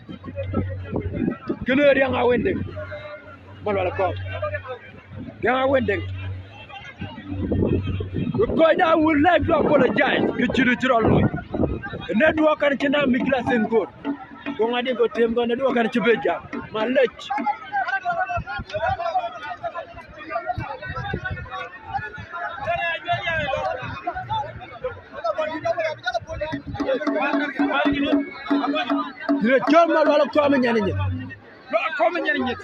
kene ri nga wende mal wala ko nga wende ko da would like to apologize ke chiro lo ne do kan ci na mi class en ko ko ngadi ko tem ko ne do kan ci beja ma lech dire chol mal wala ko am ñani ñi ko ma ñani ñet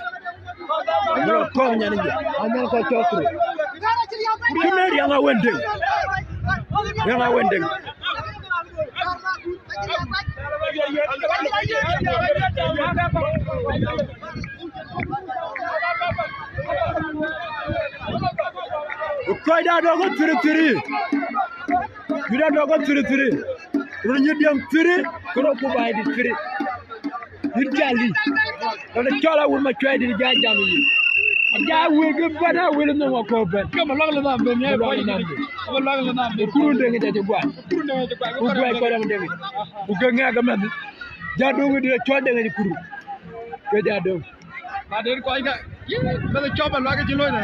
lo ko ñani ñi amal ko chokru kene ri nga wende Koy da dogo tiri gira dogo tiri Roornyidieng tiri kuro ku bay di tiri jali dana chola wul ma choy di jajam yi ja wege bana wul no ko ben kama long la be ne ko ni ko long la be kurun de ngi ci gwa kurun de ngi ci kwa ku bay ko dem dem ku ge nga ga men ja dogo di choy de ngi kuru ke ja do ba de ko ga ba de choba lo ga ci lo ne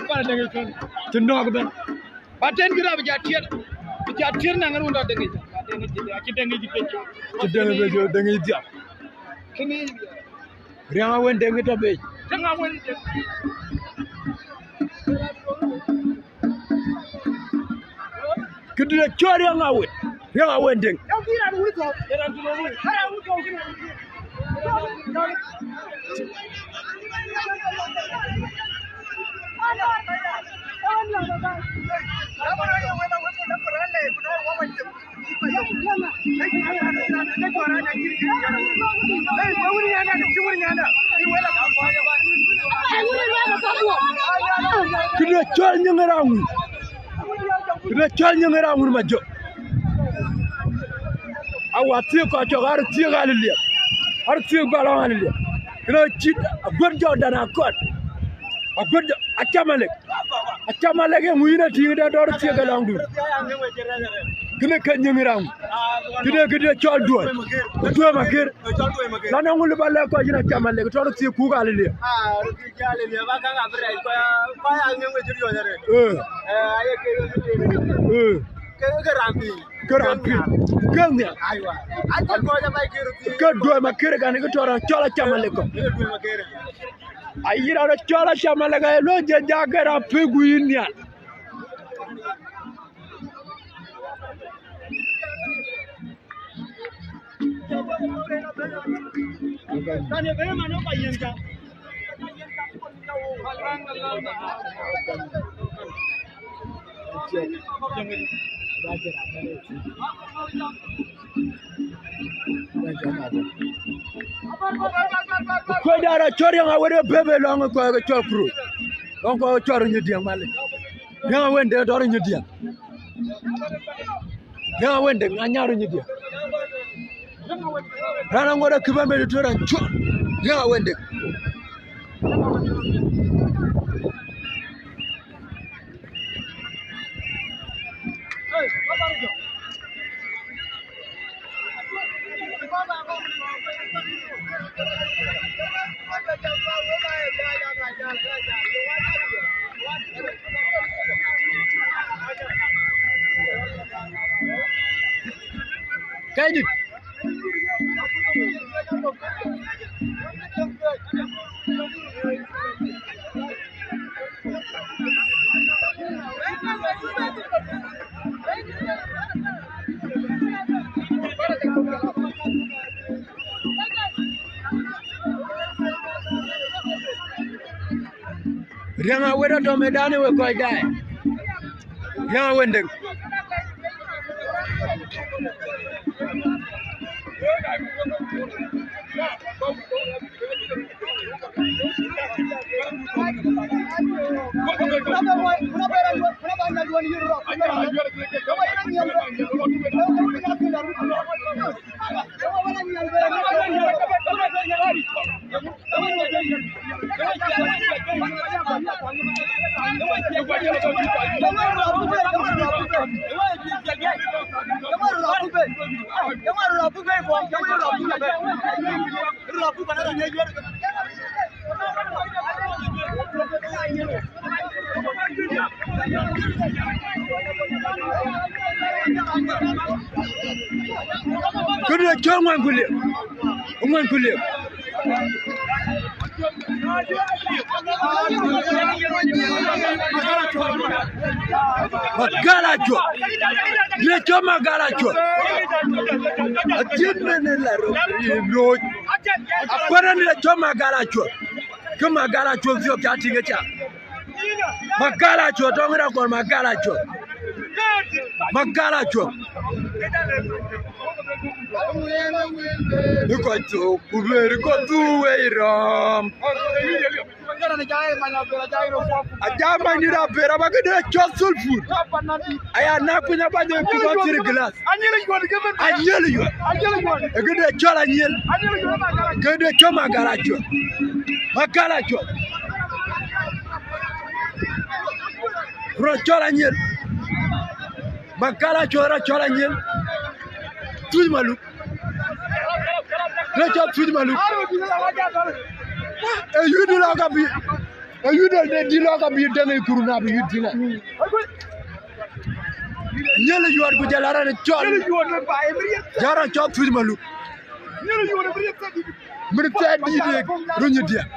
ba de ngi ton ci nog ben ba ten gira ba ja tier na ngar wonda de ngi ba de ngi ci de ngi ci pecc ci de ngi jo de ngi ja kene ri nga wende ngi to be da nga wende kidire chori nga wende kidire chori nyengera ngu ma jo awati ko to gar ti galilia har ti balo galilia kidire chit gorjo dana kot gorjo achamale ngu ina ti da dor ti galangu kene ka nyengera ngu kidire chol do ma ger la nangul bale ko jina chamale to ti ku galilia Kerampi, gengnya. Kedua makir kan itu orang cola chamale ko. Ayira orang cola chamale ko lo jaga rampi guinya. Ko dara chori nga wede bebe long ko chol kru donc ko chori Roornyidieng male nga wende do Roornyidieng nga wende nga nya Roornyidieng rana ngora kibambe do ran chol nga wende Kayit Rianga weda to medani we koy dai. Rianga wendeng. Kudu chongwan kulia. Ungwan kulia. Magala cho. Dia cuma magala cho. Ajin menela ro. Apara dia cuma magala cho. Ke magala cho vio kati ngecha. Magala cho tongira kwa magala cho. Magala cho. Look at you, very good to Ram. I don't mind it up here. I'm going to just food. I am not going to buy the glass. I yell you. I get a child and yell. Get a choma garacho. Magaracho. Rochol and yell. Magaracho, Rochol and yell. Tumalu. Let's up Tumalu. You do not have you don't be done in Kuruna, you dinner. Nearly you are good, Jalara and John. Jara chop Tumalu. Nearly you are a Roornyidieng.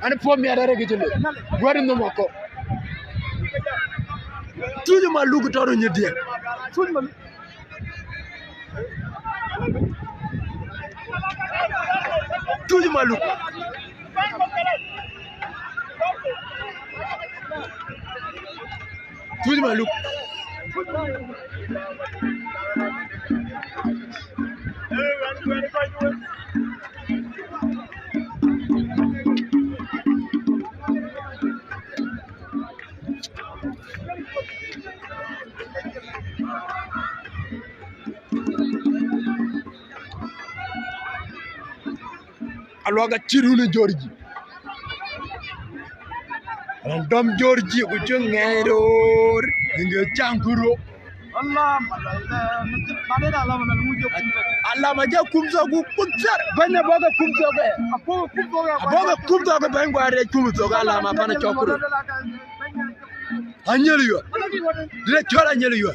And for me, I don't what in the Moko. Tumalu to Roornyidieng. Tumalu. Tumalu. Alwaga chirule Georgie. And Dom Georgie, which you ngero, in the Chankuro. Allah Maja Kumso, who puts up when about the Kumso. About the Kumso, the Bangware Kumso, Allah Mapana Chokro. I knew you. Did I tell I knew you?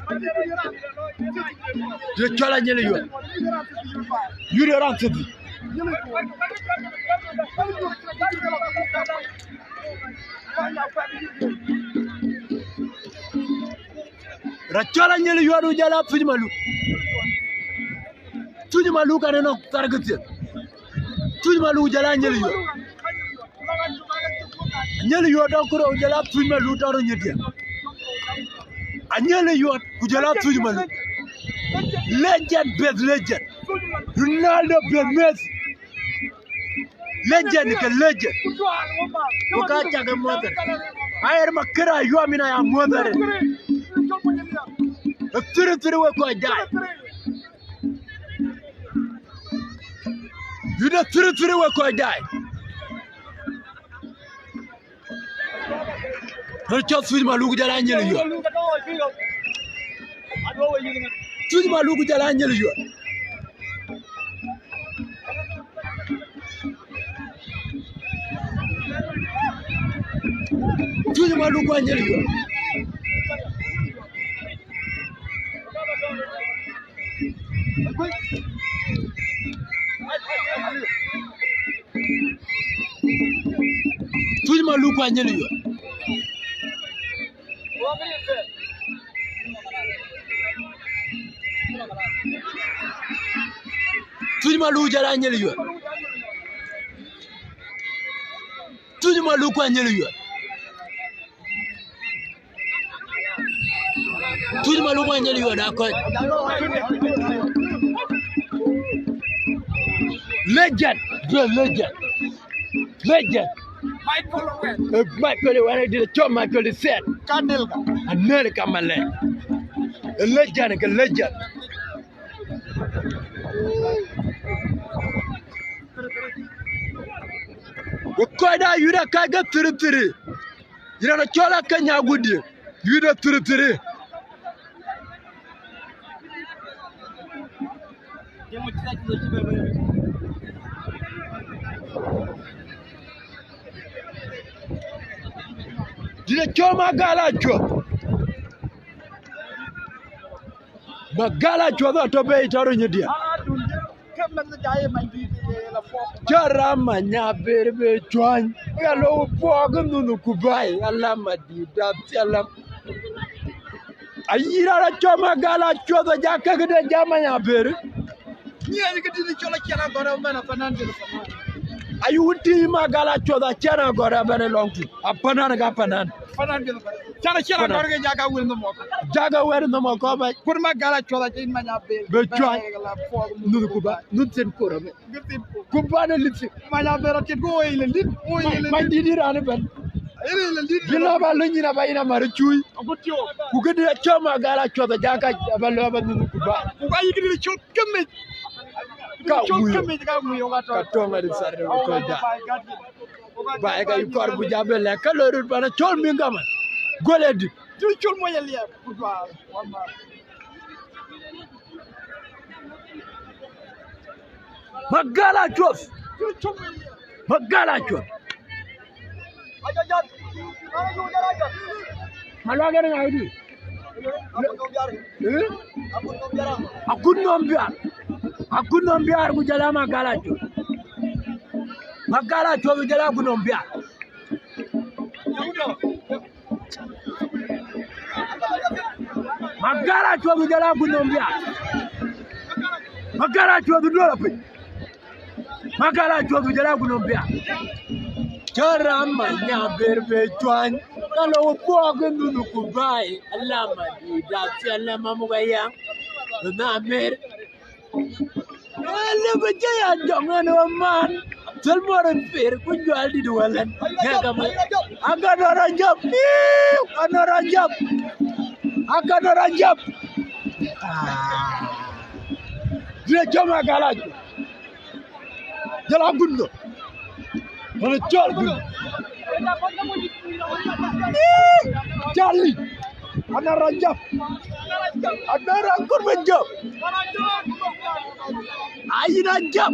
Did I tell I knew you? You don't answer me. Rachola nyeli yoru jala Tumalu. Tumalu kaneno targetia. Tumalu jala nyeli yoru. Nyeli yoru dokuro jala Tumalu taro nyedia. Anyeli yoru kujala Tumalu. Legend best legend. Ronaldo best Messi. Legend is a legend. Ukacha ke mother. Ayer makira you amina ya mother. Tiri we ko die. You the tiri we ko die. Her chop sweet malugu jala nyeli yo. Sweet malugu jala nyeli yo. Tumalu kwa nyeli yo. Tumalu kwa nyeli yo. Tumalu jala nyeli yo. Tumalu kwa nyeli yo. Tumalu kwa nyeli yo na kwa. Legend. Michael, when I did a job, Michael said, America, my land. A legend. Ukoida, you da kaga tiri. You know, Chola Kenya would you? You da tiri. Did a choma Magala chwa to be taro nyidia. Jarama nya berbe chwan. Ya lo pogo nunu kubai alama di dapsalam. Ayira la choma gala chwa to jaka gede jama nya ber. Nia ni kiti chola kiana gora bana fanandi. Ayuti magala chwa da chana gora bana longtu. Apana ga panan. Fanandi. Chana gora ga jaga wil no mo. Jaga wer no mo ko ba. Kur magala chola tin manya be. Be chwan. Nunu kuba. Nunsen kora be. Kuba ne litsi. Manya be ra tit go ile lit. O ile. Ma didi rane ben. Ile lit. Gila ba lunyi na ba ina mari chui. Agutio. Ku gidi choma gala chwa da jaka ba lo ba nunu kuba. Ku ga yigidi chol Kimmich. Kimmich ga mu yo ga to. Ka tonga di sarre ko da. Ba ga yikor bu jabe le ka lo ru bana chol mi ngama. Goledi. Tu chol mo yeli ku dwa. Magala chos. Malaga na ngadi. Akun nombiar ku jala magala chos. Magala chos jala ku nombiar. Magala chos jala ku nombiar. Magala chos dola pe. Magala chos jala ku nombiar. Jarama nya berbe chwan. Kalo pogo nunu kubai alama di dapsala mamugaya. Na mer. Ale bajaya jongano man. Salmoran fer ku jual di dualan. Ya kamu. Agak rajab. Dia cuma galak. Jalan gundo. Mana jual gundo. Charlie. Ana rajab. Ana rangkur menjab. Ayi rajab.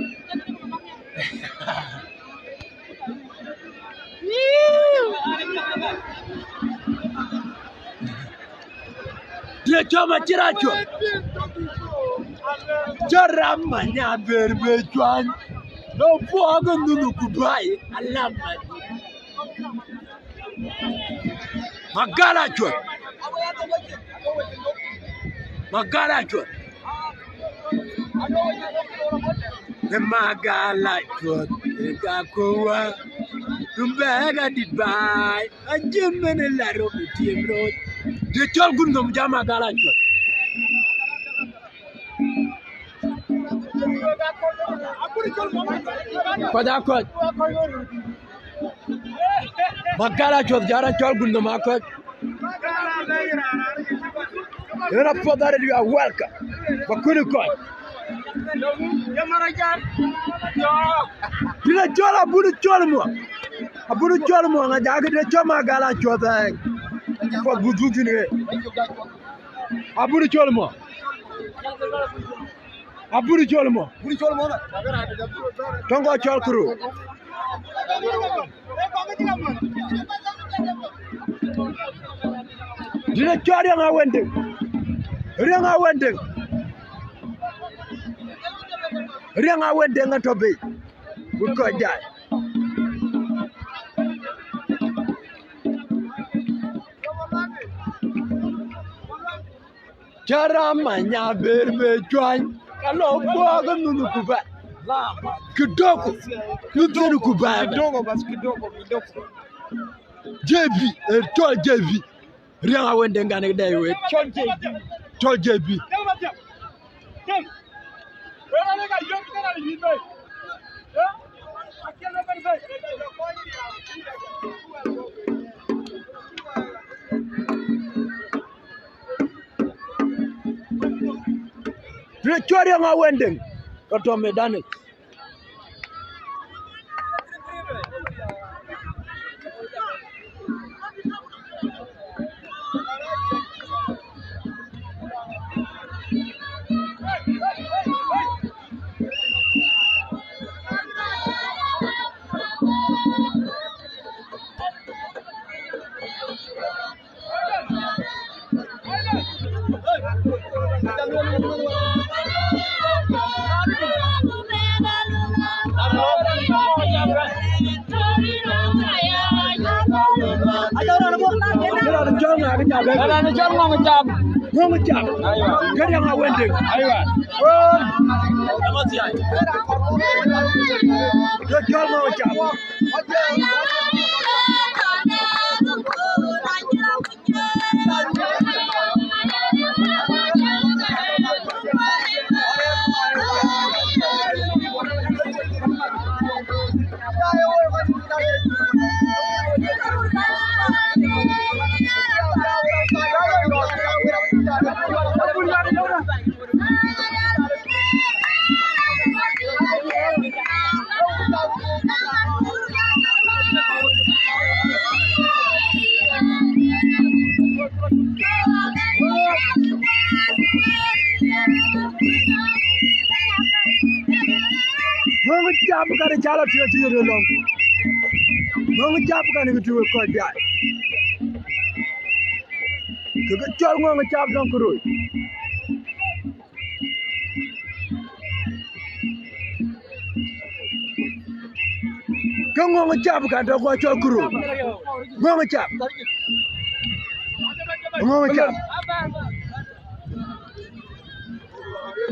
Dia cuma ciracu. Jarama nya berbe cuan. No pogo nunu kubai alama. Magala cuan. Magala cuan. Kakuwa. Tumbega di bai. Ajimene la robi tiemro. Dia chol gundom jama magala cuan. Pada kot. Magala cuan jara chol gundom akot. Era podare you are welcome. Bakuri kot. Bila chola buru cholmo. Aburu cholmo ngajaga de choma gala chota. Pot bujuju ni. Aburu cholmo. Aburu cholmo. Buru cholmo na. Tongo chol kuru. Dina chori nga wende. Rianga wende. Rianga wende nga tobe. Buko jai. Jarama nya berbe chwan. Kalau pogo nunu kuba. Kidogo. Nunu kuba. Kidogo. JB, tol JB. Rianga wende ngane dai we. Tol JB. Chori nga wendeng kato medani.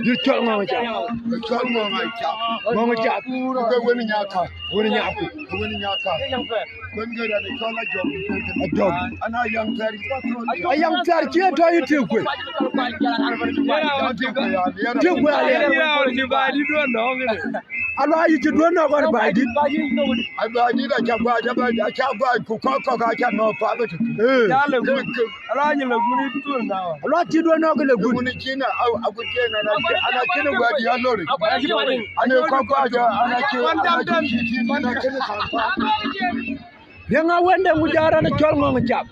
You tell me what you tell me what you Mama Jack, the winning yaka, winning yaku, winning yaka. Couldn't get any color job, and a young fairy. A young fairy, you tell you too quick. Too well, allow you to do not what I did. I did a cowboy, cook, I can know poverty. Allow you to now. A lot you don't know the good in China. I would get and I can't wear the unloading. I know Copaja and I can't. Young, I went there with our child on the job.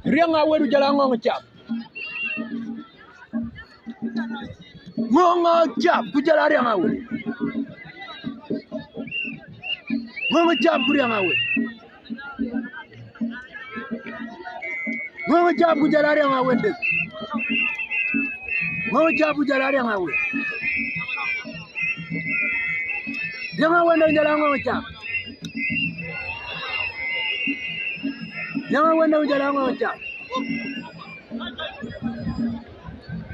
Young, I went with your on the job. Mama job, put your area away. Mama job, put your away. Mama job, put your area away. Mama job, put your area away. Young, went in the long job. Young, went in the long job.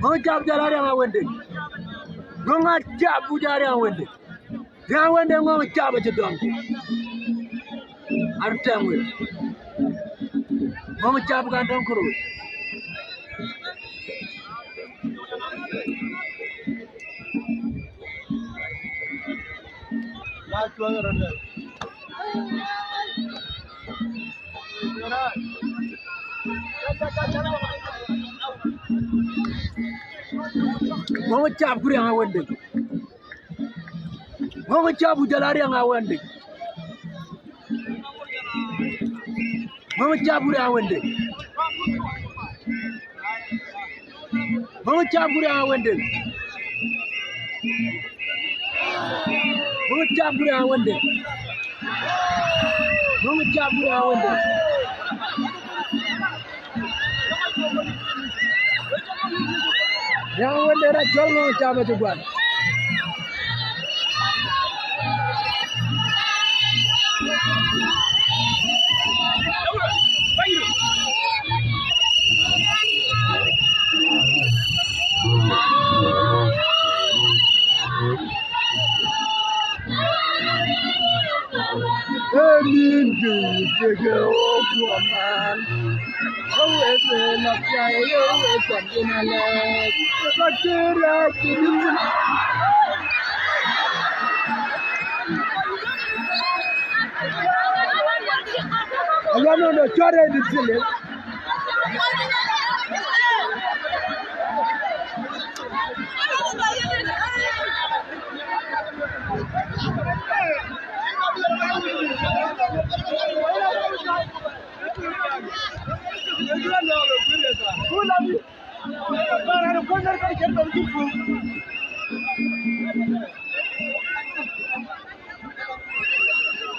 Mama job, the area went in. Mama job, put your area away. Young, went in the job at the donkey. I'm telling you. Mama job got done. Mama chap kuri ang awende. Mama chap ujalari ang awende. Mama chap kuri ang awende. Mama chap kuri ang awende. Mama chap kuri ang awende. Mama chap kuri ang awende. Yang awende ra chol mo chapa chuan. Alwana no chore di tele.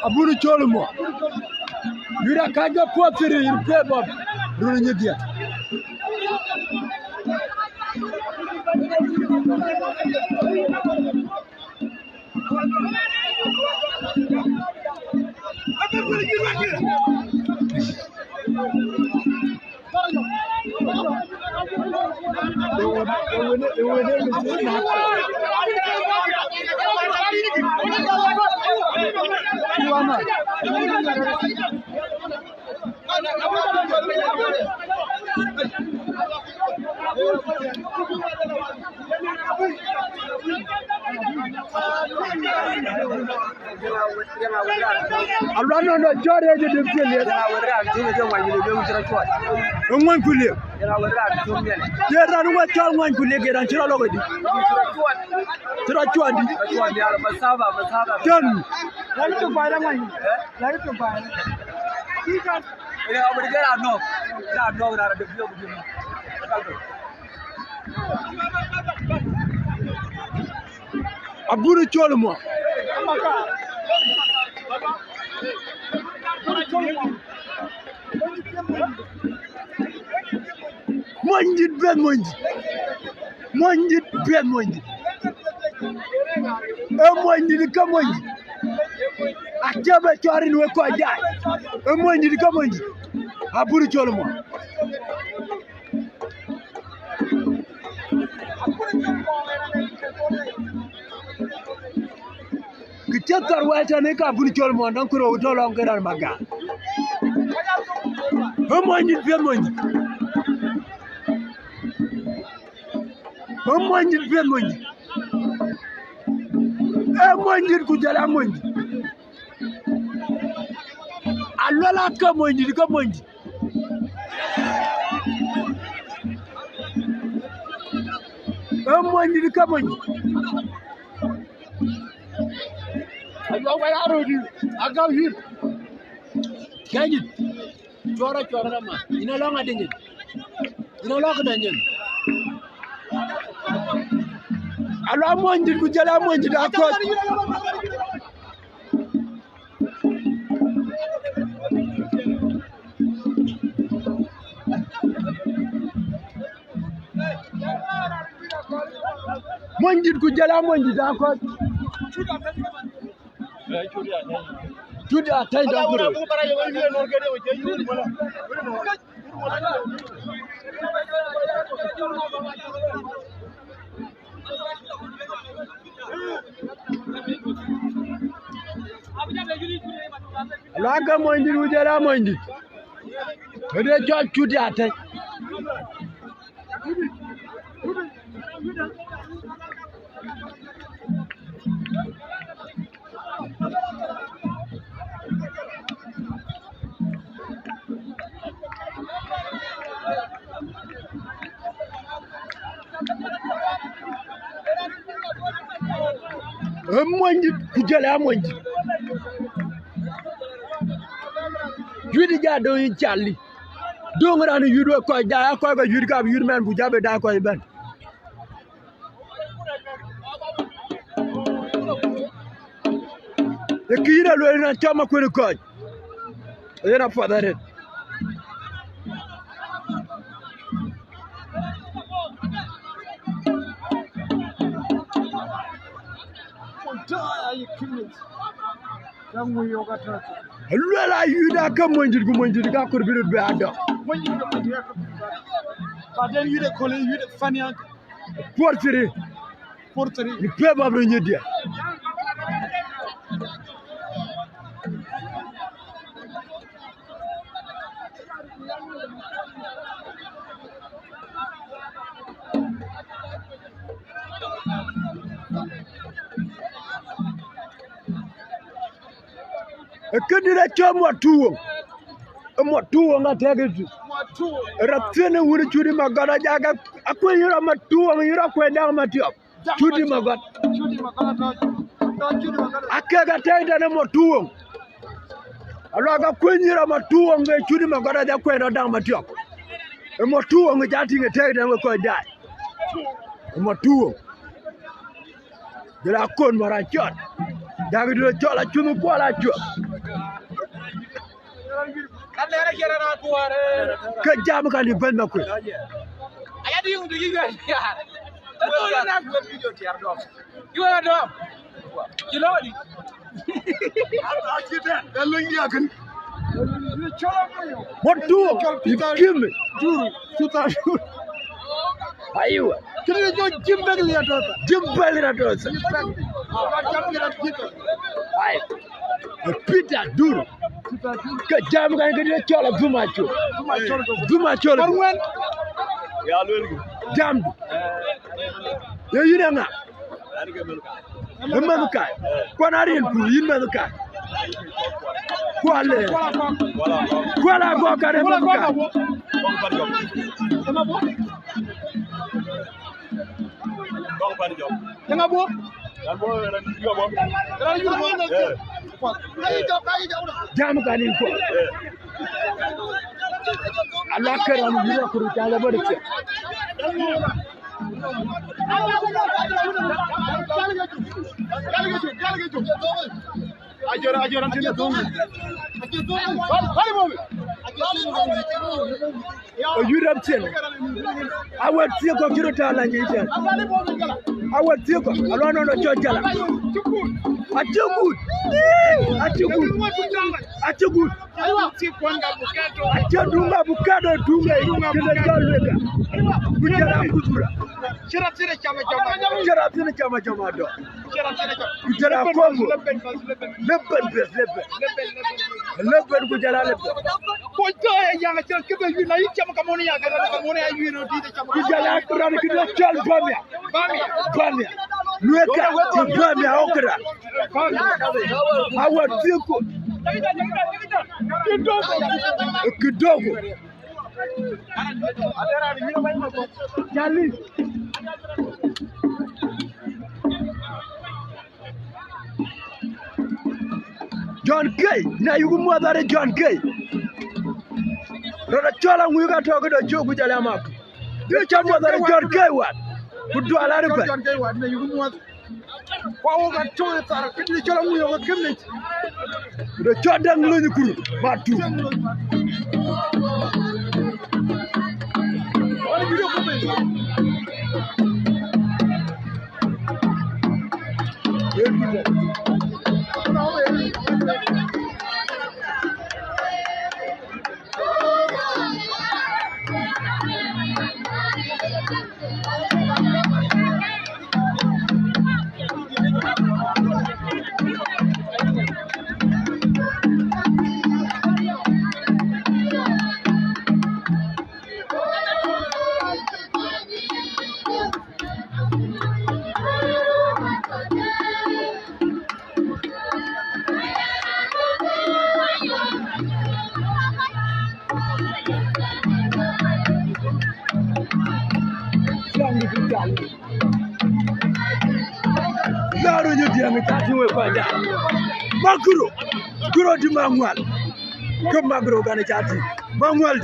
Aburu cholumo. Yura kaja potiri irpe bob. Roornyidieng. Alwana no chore di tele. Ngwan kulie. Yera no wachal ngwan kulie geran chira logodi. Chira chwadi. Masaba. Ken. Lagi tu bayar ngwan. Lagi tu bayar. Ini apa dia no? Ada video begini. Aburu cholumo. Monjit ben monjit. Monjit ben monjit. Monjit ka monjit. Akebe chori we ko jai. Monjit ka monjit. Aburu cholumo. Kichetar weta ne ka aburu cholumo dan kuro utolo ngeran maga. Monjit ben monjit. Monjit ben monjit. Monjit kujala monjit. Alwala ka monjit ka monjit. Monjit ka monjit. Ayo wala rodi agaw hir. Kajit. Chora ma. Ina longa dingin. Ina longa danyen. Alwa monjit kujala monjit akot. Monjit kujala monjit akot. Tudi atenda kuro. Laga monjit kujala monjit. Ede jol tudi atenda. Monjit kujala monjit. Yudi ja do in Charlie. Dongra ni yudo ko ja ko ga yudi ka yudi men bu jabe da ko ben. E kira lo na chama ko ni ko. Yana fadare. Kimmich. Yang muyo kata. Lala yuda ka monjit ka ko birut be ada. Monjit ka monjit. Baden yude kole yude fanian. Portire. Ni peba Roornyidieng. Ekadira chama tuo. Motu nga tege Rapsene wuri chudi magana jaga akwe yura matu yura kwenda matiop chudi magana akega tege ne motu alaga kwenyira matu nge chudi magana ja kwenda dang matiop motu nge jati nge tege ne ko dai motu dela kon mara chot daga dilo chola chunu pola chot ke jam kan di ben makwe aya di ngi yi ya to na ko video ti ardo you are do you know di motu Kimmich tuta ayo kile jo jimbeli ya tota ay pita duro ke jam kan ke chola buma cholo ya lolu jam ye yina nga manu kai kona rin ku yin manu kai kwale kwala go kare manu kai jam kan ko Allah karam yura kuru ta la barke ajoran tine dong o Europe ten awat tie ko kiro ta la nyi ten awat tie ko alo no chojala achugud achadunga bukado dunga kile jalweka kujala kudura chira chama do kujala kongo leben kujala leben Pojo yang acel kebe yu na yi chama kamone ya yu no di de chama kujala kuran kidwa chal bamia lueka bamia okra awat tie ko kidogo Jali John Kay na yugu mwadare John Kay Rada chola nguyuga togo do jogu jale amaku Dio cha mwadare John Kay wat Kudu alari pe John Kay wat na yugu mwadare Kwa woga chola tara kitli chola nguyuga Kimmich Do chodang lunyu kuru Matu Wala video ko be Roornyidieng tati we kwanja Magro di mangwal ke magro gane tati mangwal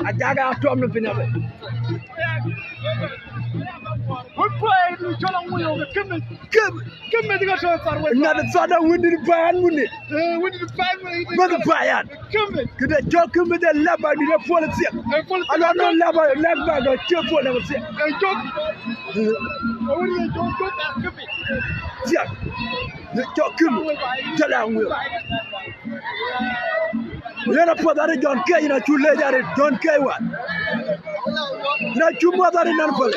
ajaga atom no pinabe Goodbye ni chola nguyuga Kimmich diga so tar we na da sada windi bayan windi windi bayan ma da bayan Kimmich kida jokum de laba di de police alors non laba do chefo na se jok woni jok Kimmich tia de jokum jala ngwe yana podare John Kay na chule jare John Kay wa na chumo dare nan pole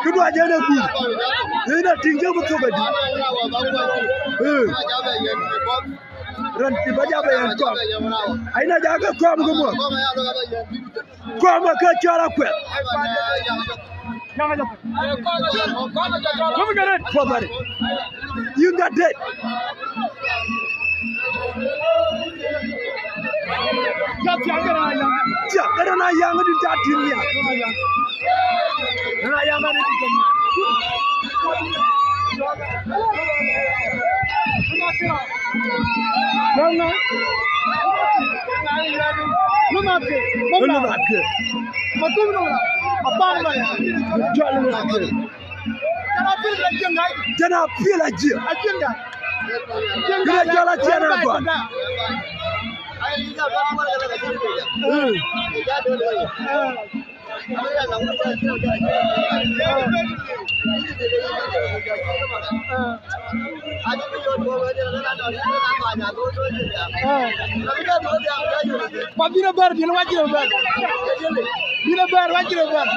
kudu ajene ku ina tinge butogadi ran ti bajabe yan ko aina jaga ko am gumo ko ma ka chara kwe you got dead Karena yang di jadinya. Karena yang ada di sana. Mana? Belum ada. Apa namanya? Jual lagi. Jangan pilih aja. Jangan jual aja nak. Bila bar dia wajib bar. Bila bar wajib bar.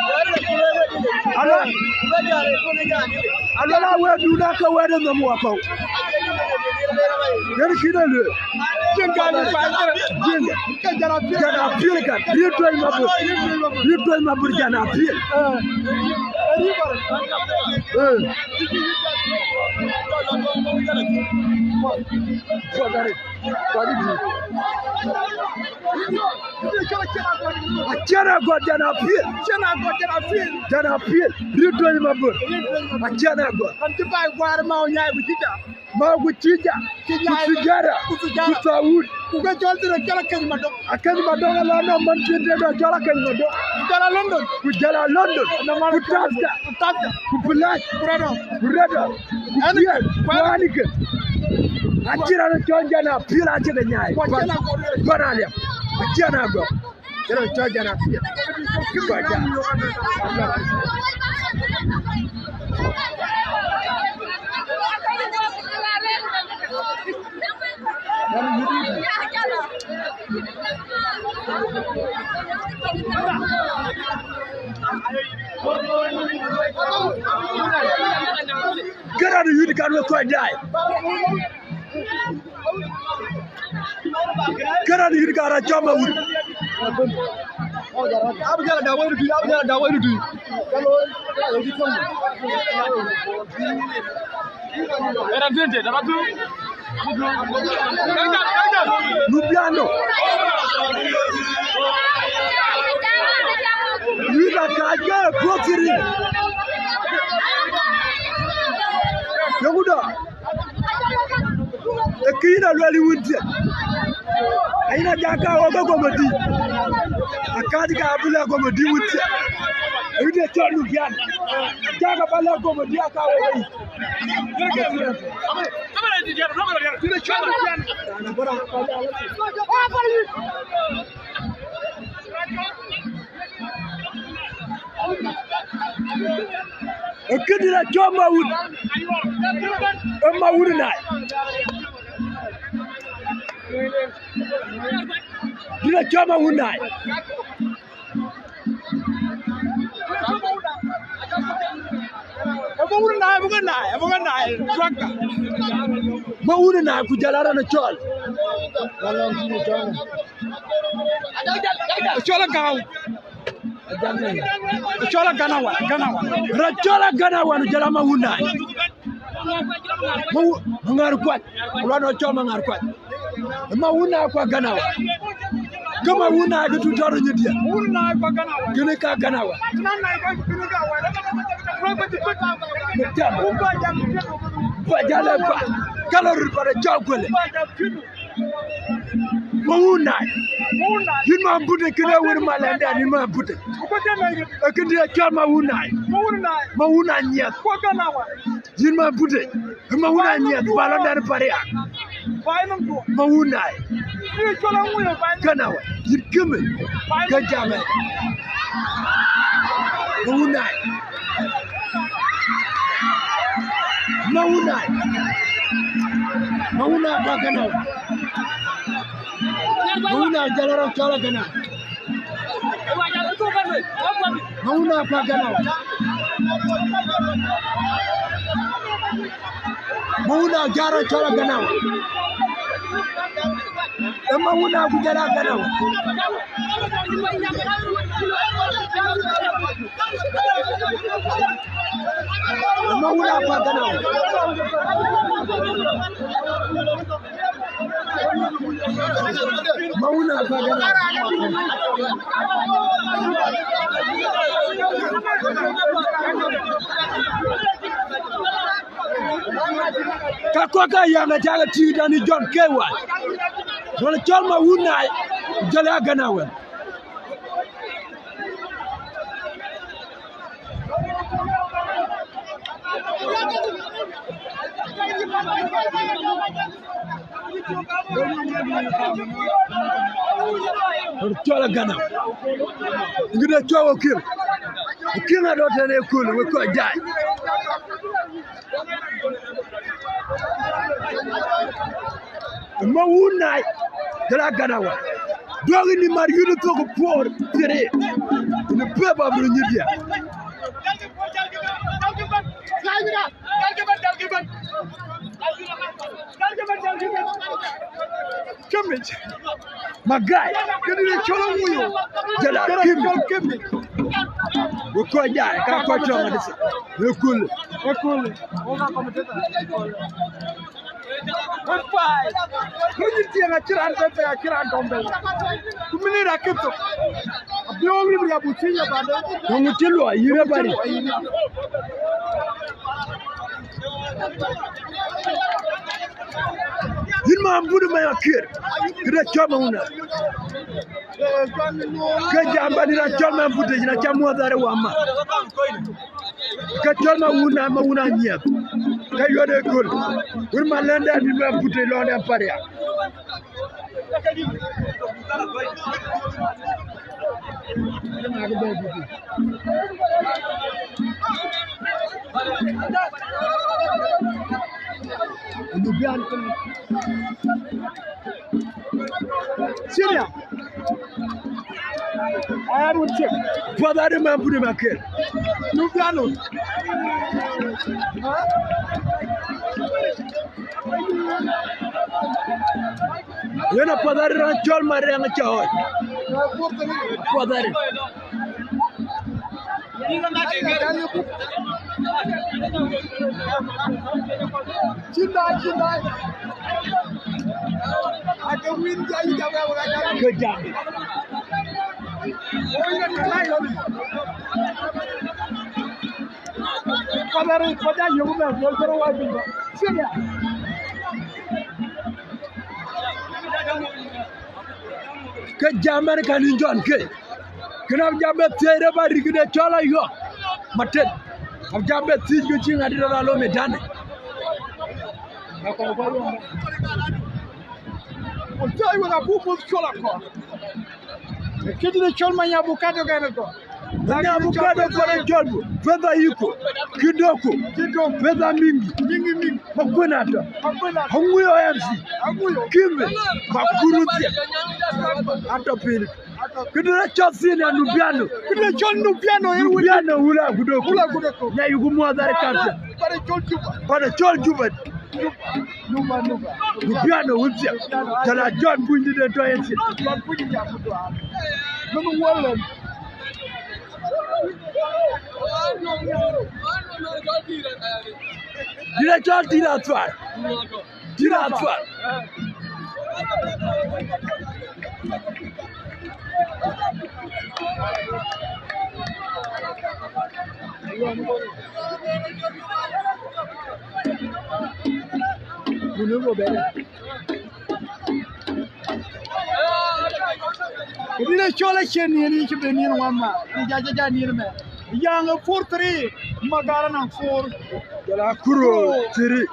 Ada lah we duna ka we da mu akau. Yar kida le. Jenga ni pa jenga. Jana pil kan. Ritoi mabur jana pil. Achana go jana pil. Ritoi mabur. Achana go. Anti bai gwar mau nyai bujita. Mau bujita. Kujara. Kusaud. Kuga joltira kala kan madok. Akan madok la no man tinde do jala kan madok. Kujala London. Kutafta. Kupulak. Kurado. Kudiya. Kwanika. Achira no chonjana pil achega nyai. Banalia. Achana go. Kero chonjana pil. Kubaja. Get out of here, the gun will quite die. Get out of here, the gun, I jump out. Lubiano. Yuda kaja protiri. Yamuda. Ekina lwali wunti. Aina jaka ogo komedi. Akadi ka abula komedi wunti. Yuda chonu kian. Jaka bala komedi akawo yi. Ekidira choma wud. Emma wudina. Dira choma wudina. Bukan ma wudina kujalara na chol. Chola gaw. Chola ganawa. Rachola ganawa no jala ma wudina. Ngar kwat. Wala chol ma ngar kwat. Ma wudina kwa ganawa. Kama wudina ga tutaro nyidia. Wudina kwa ganawa. Gene ka ganawa. Bajala ba kalor para jogole mauna yima bude kina wuri malanda ni ma bude akindi ya chama mauna nya yima bude mauna nya balanda paria mauna kana wa yikime kajame mauna Mauna bagana. Mauna jalara chala gana. Mauna bagana. Mauna jara chala gana. Mauna bujara gana. Mauna bagana. Mauna bagana. Kakoka yanga jaga tida ni John Kewa. Wala chol Mauna jala ganawe. Chola gana. Ngida chowo kil. Kil na do tane kul we ko jaay. Mauna jala gana wa. Dogi ni mar yudu to ko por tere. Ni beba bu nyidia. Kimmich, my guy, get in the Cholomuyo. Kimmich. We're quite young. I can't quite show this. We're cool. We're cool. Commentator. We're fine. Roornyidieng, I can't come. You mean I kept up? I'm the only one who see about it. Don't you know? You're nobody. Yinma ambudu ma kir kida choma una kaja ambani na choma ambudu jina chamwa dare wama ka choma una ma una nyep ka yode kul urma lenda ni ma ambudu lo ne paria Syria. I would check. For that, man, put him a kid. Luciano. You're not for that, John Maria. For that. I can win. Good job. Good job, American John K. Can I jump at the body? Get a chola yo. Matet. I've jumped at the teaching. I didn't allow me done. I'll tell you what a boo chola. The kid in the Cholman Avocado Ganago. Avocado for a job. Feather Yuko. Kidoko. Feather Mingi. Makunata. Aguio MC. Kimmich. Makurutia. Atopil. Could you just see a Nubiano? Could you join Nubiano? Nubiano Hula Gudoko. Yeah, you go more than a country. But a told you, but Nubiano would say, tell a John Bundy the Giants. Number one. Did I just do that one? Did that one? You know better. Ini le chola cheni ni chibeni no mama. Ni jaja ni me. Yang 4-3 magara na 4. Jala Khoro 3.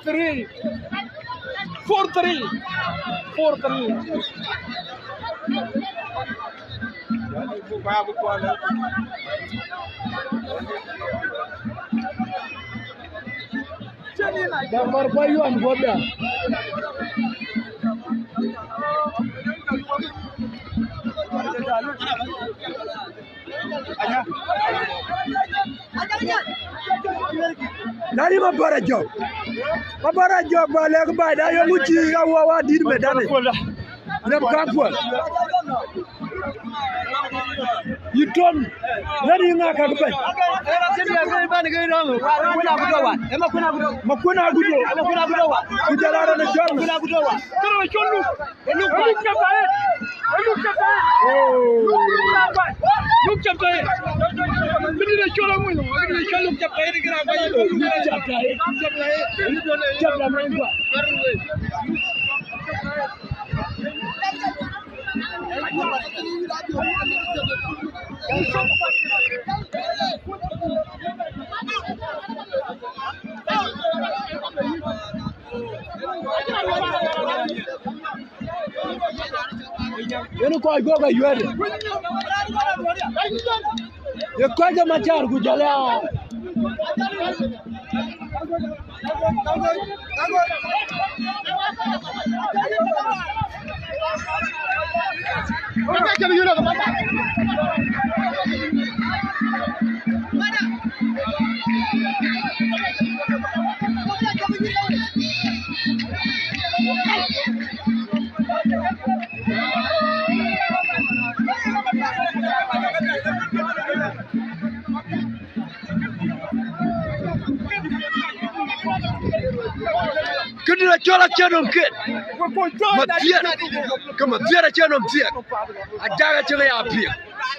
4-3. 4-3. Gambar bayu an goda. Nani mabara job ba leg ba da yo muci ya wa dir me dane nem kampol You don't. Let you not have a pen. Makuna Aguio. Guolyar and the you call Goga, you had it. You quite a machar, Guolyar. Couldn't I tell a channel kid? Come on, Pierre channel, Pierre. I got to lay up here.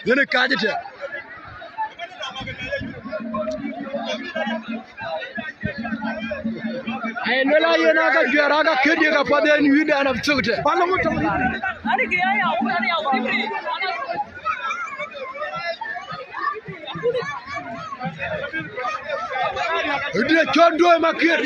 Then a candidate. I know you got your other kid, you got for the new and of children. John do my kid.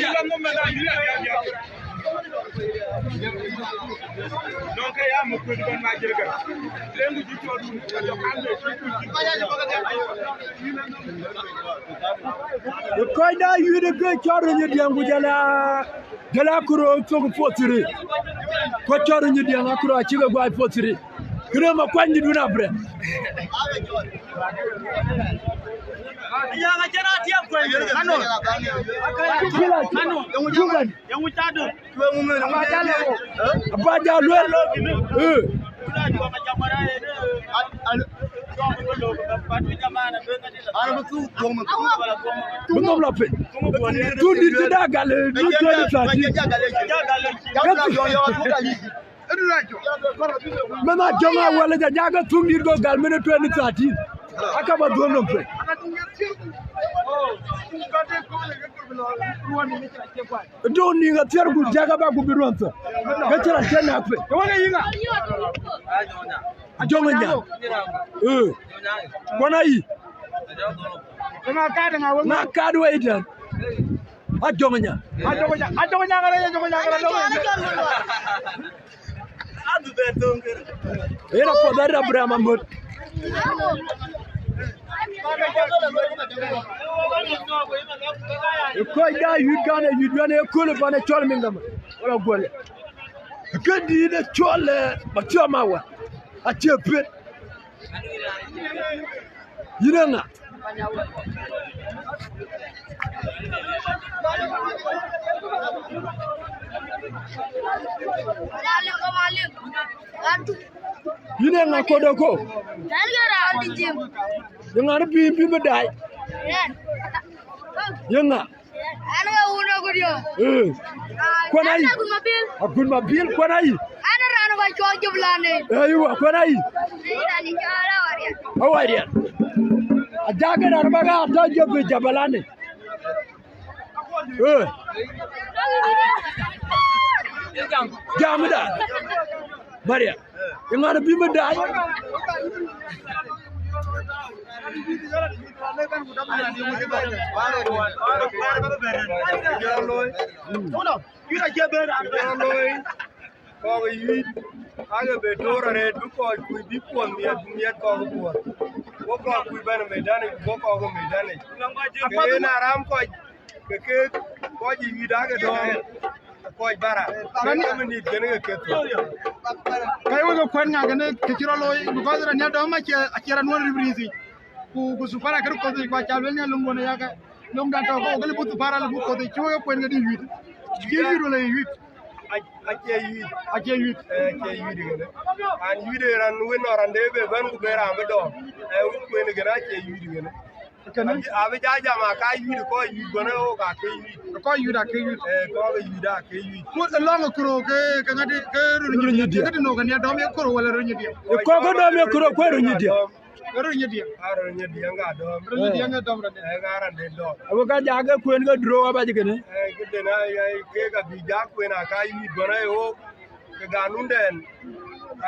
The kind of you the great Roornyidieng Guolyar Khoro took 43. What Roornyidieng Khoro achieve by 43. You know my point you do bread. Mama Joma wala da jaga tungi go gal mena 2013 akaba do no pe do ni ga ter gu jaga ba gu bironta ga tera tena pe wala yinga ajonga nya kona yi na kadu wa idan ajonga nya era poder da brama mot ko da yudana ko le bana chol mingam wala gole kadi de chol ba choma wa a chepet yinanga yinanga kodoko yanga bi medai yanga ana una gudio konai akun mabil konai ana rano ba chojo blane ayu konai ni jara waria awaria ajaga darbaga atajo be jabalane jamda Maria yanga bi medai Kusupara kero kote kwa chalwenya lungone yaka lungda to ko gele butu para lu kote chuo ko en ngadi yit kiru le yit ake yut gane an yude ran wino ran de be ban ku bera am do ku ne gana ake yut gane kan abi jaja ma ka yut ko yut gone o ka ke yut ko yut ake yut ko ga yut ake yut ko long kro ke ngade ke Roornyidieng ke no kan ya do me kro wala Roornyidieng ko do me kro ko Roornyidieng Roornyidieng ga do Roornyidieng ga do ga ran de do abo ka jaga kuen ga dro ba jigene ke de na ke ga bi ja kuen aka yut gone o ke ga nunden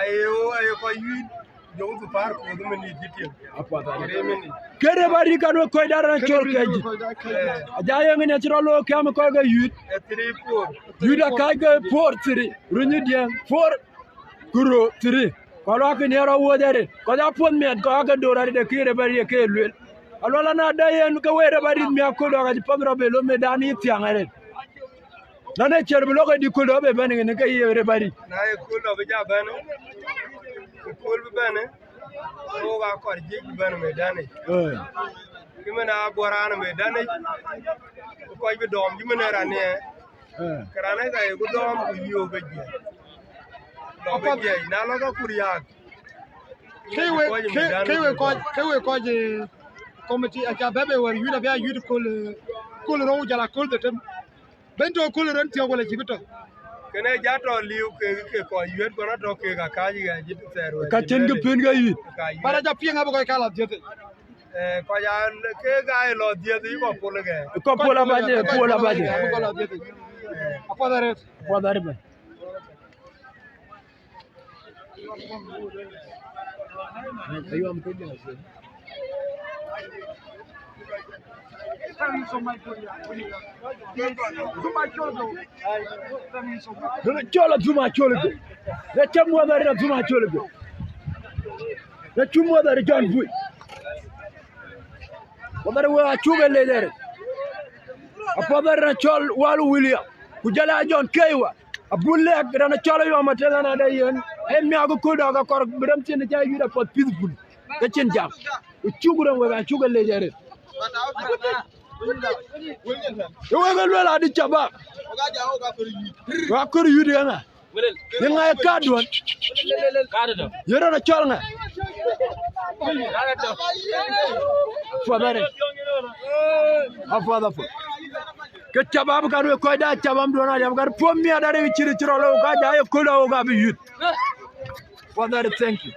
ayo ko yut jong du par ko dum ni jitil apata remeni kere bari kanu ko dara chol keji ajaye ngene tiro lo kam ko ga yut 3 4 yuda ka ga 4 3 Roornyidieng 4 kuro 3 ko lo ke nero wodere ko ja pon met ko ga dora de kere bari ke lwel alola na dayen ko were bari mi akodo ga pamro be lo medani tiangare nane cherblo ko di ko do be bani ne ke yere bari na e ko do be ja bani ko be bani o ga ko je bani medani kimena borana medani ko be dom kimena rane karane ga e ko dom ko yo be je do be je na lo ko kuriya kewe ko je committee aja bebe wer yuda be yuda ko ro jala ko de tem bento ko ron ti wala jibito kene jato liu ke ko yet ko na to ke ga ka ji ga jitu tero ka chen ge pen ga yi para ja pinga bo ko kala diete ko ya ke ga lo diete ko pole ge ko pola ba je ko la diete apa dare ba ayo am ko dia chola zuma chola le chamwa da zuma chola le chumwa da John Bui wadare wa chuga le dere apadare chol walu William kujala John Kaywa abulle grana chola yo matela na da yen e mi ago ko da ga kor bram tin ja yuda pot peaceful da chen jam chugura wa chuga le dere yo ga lola di chaba wa kor yudi nga nga ka don yoro na chol nga fadare afada fo ke chaba bu ka ko da chaba do na jam gar pom mi adare wi chiri chiro lo ka ja ko lo ga bi yut fadare thank you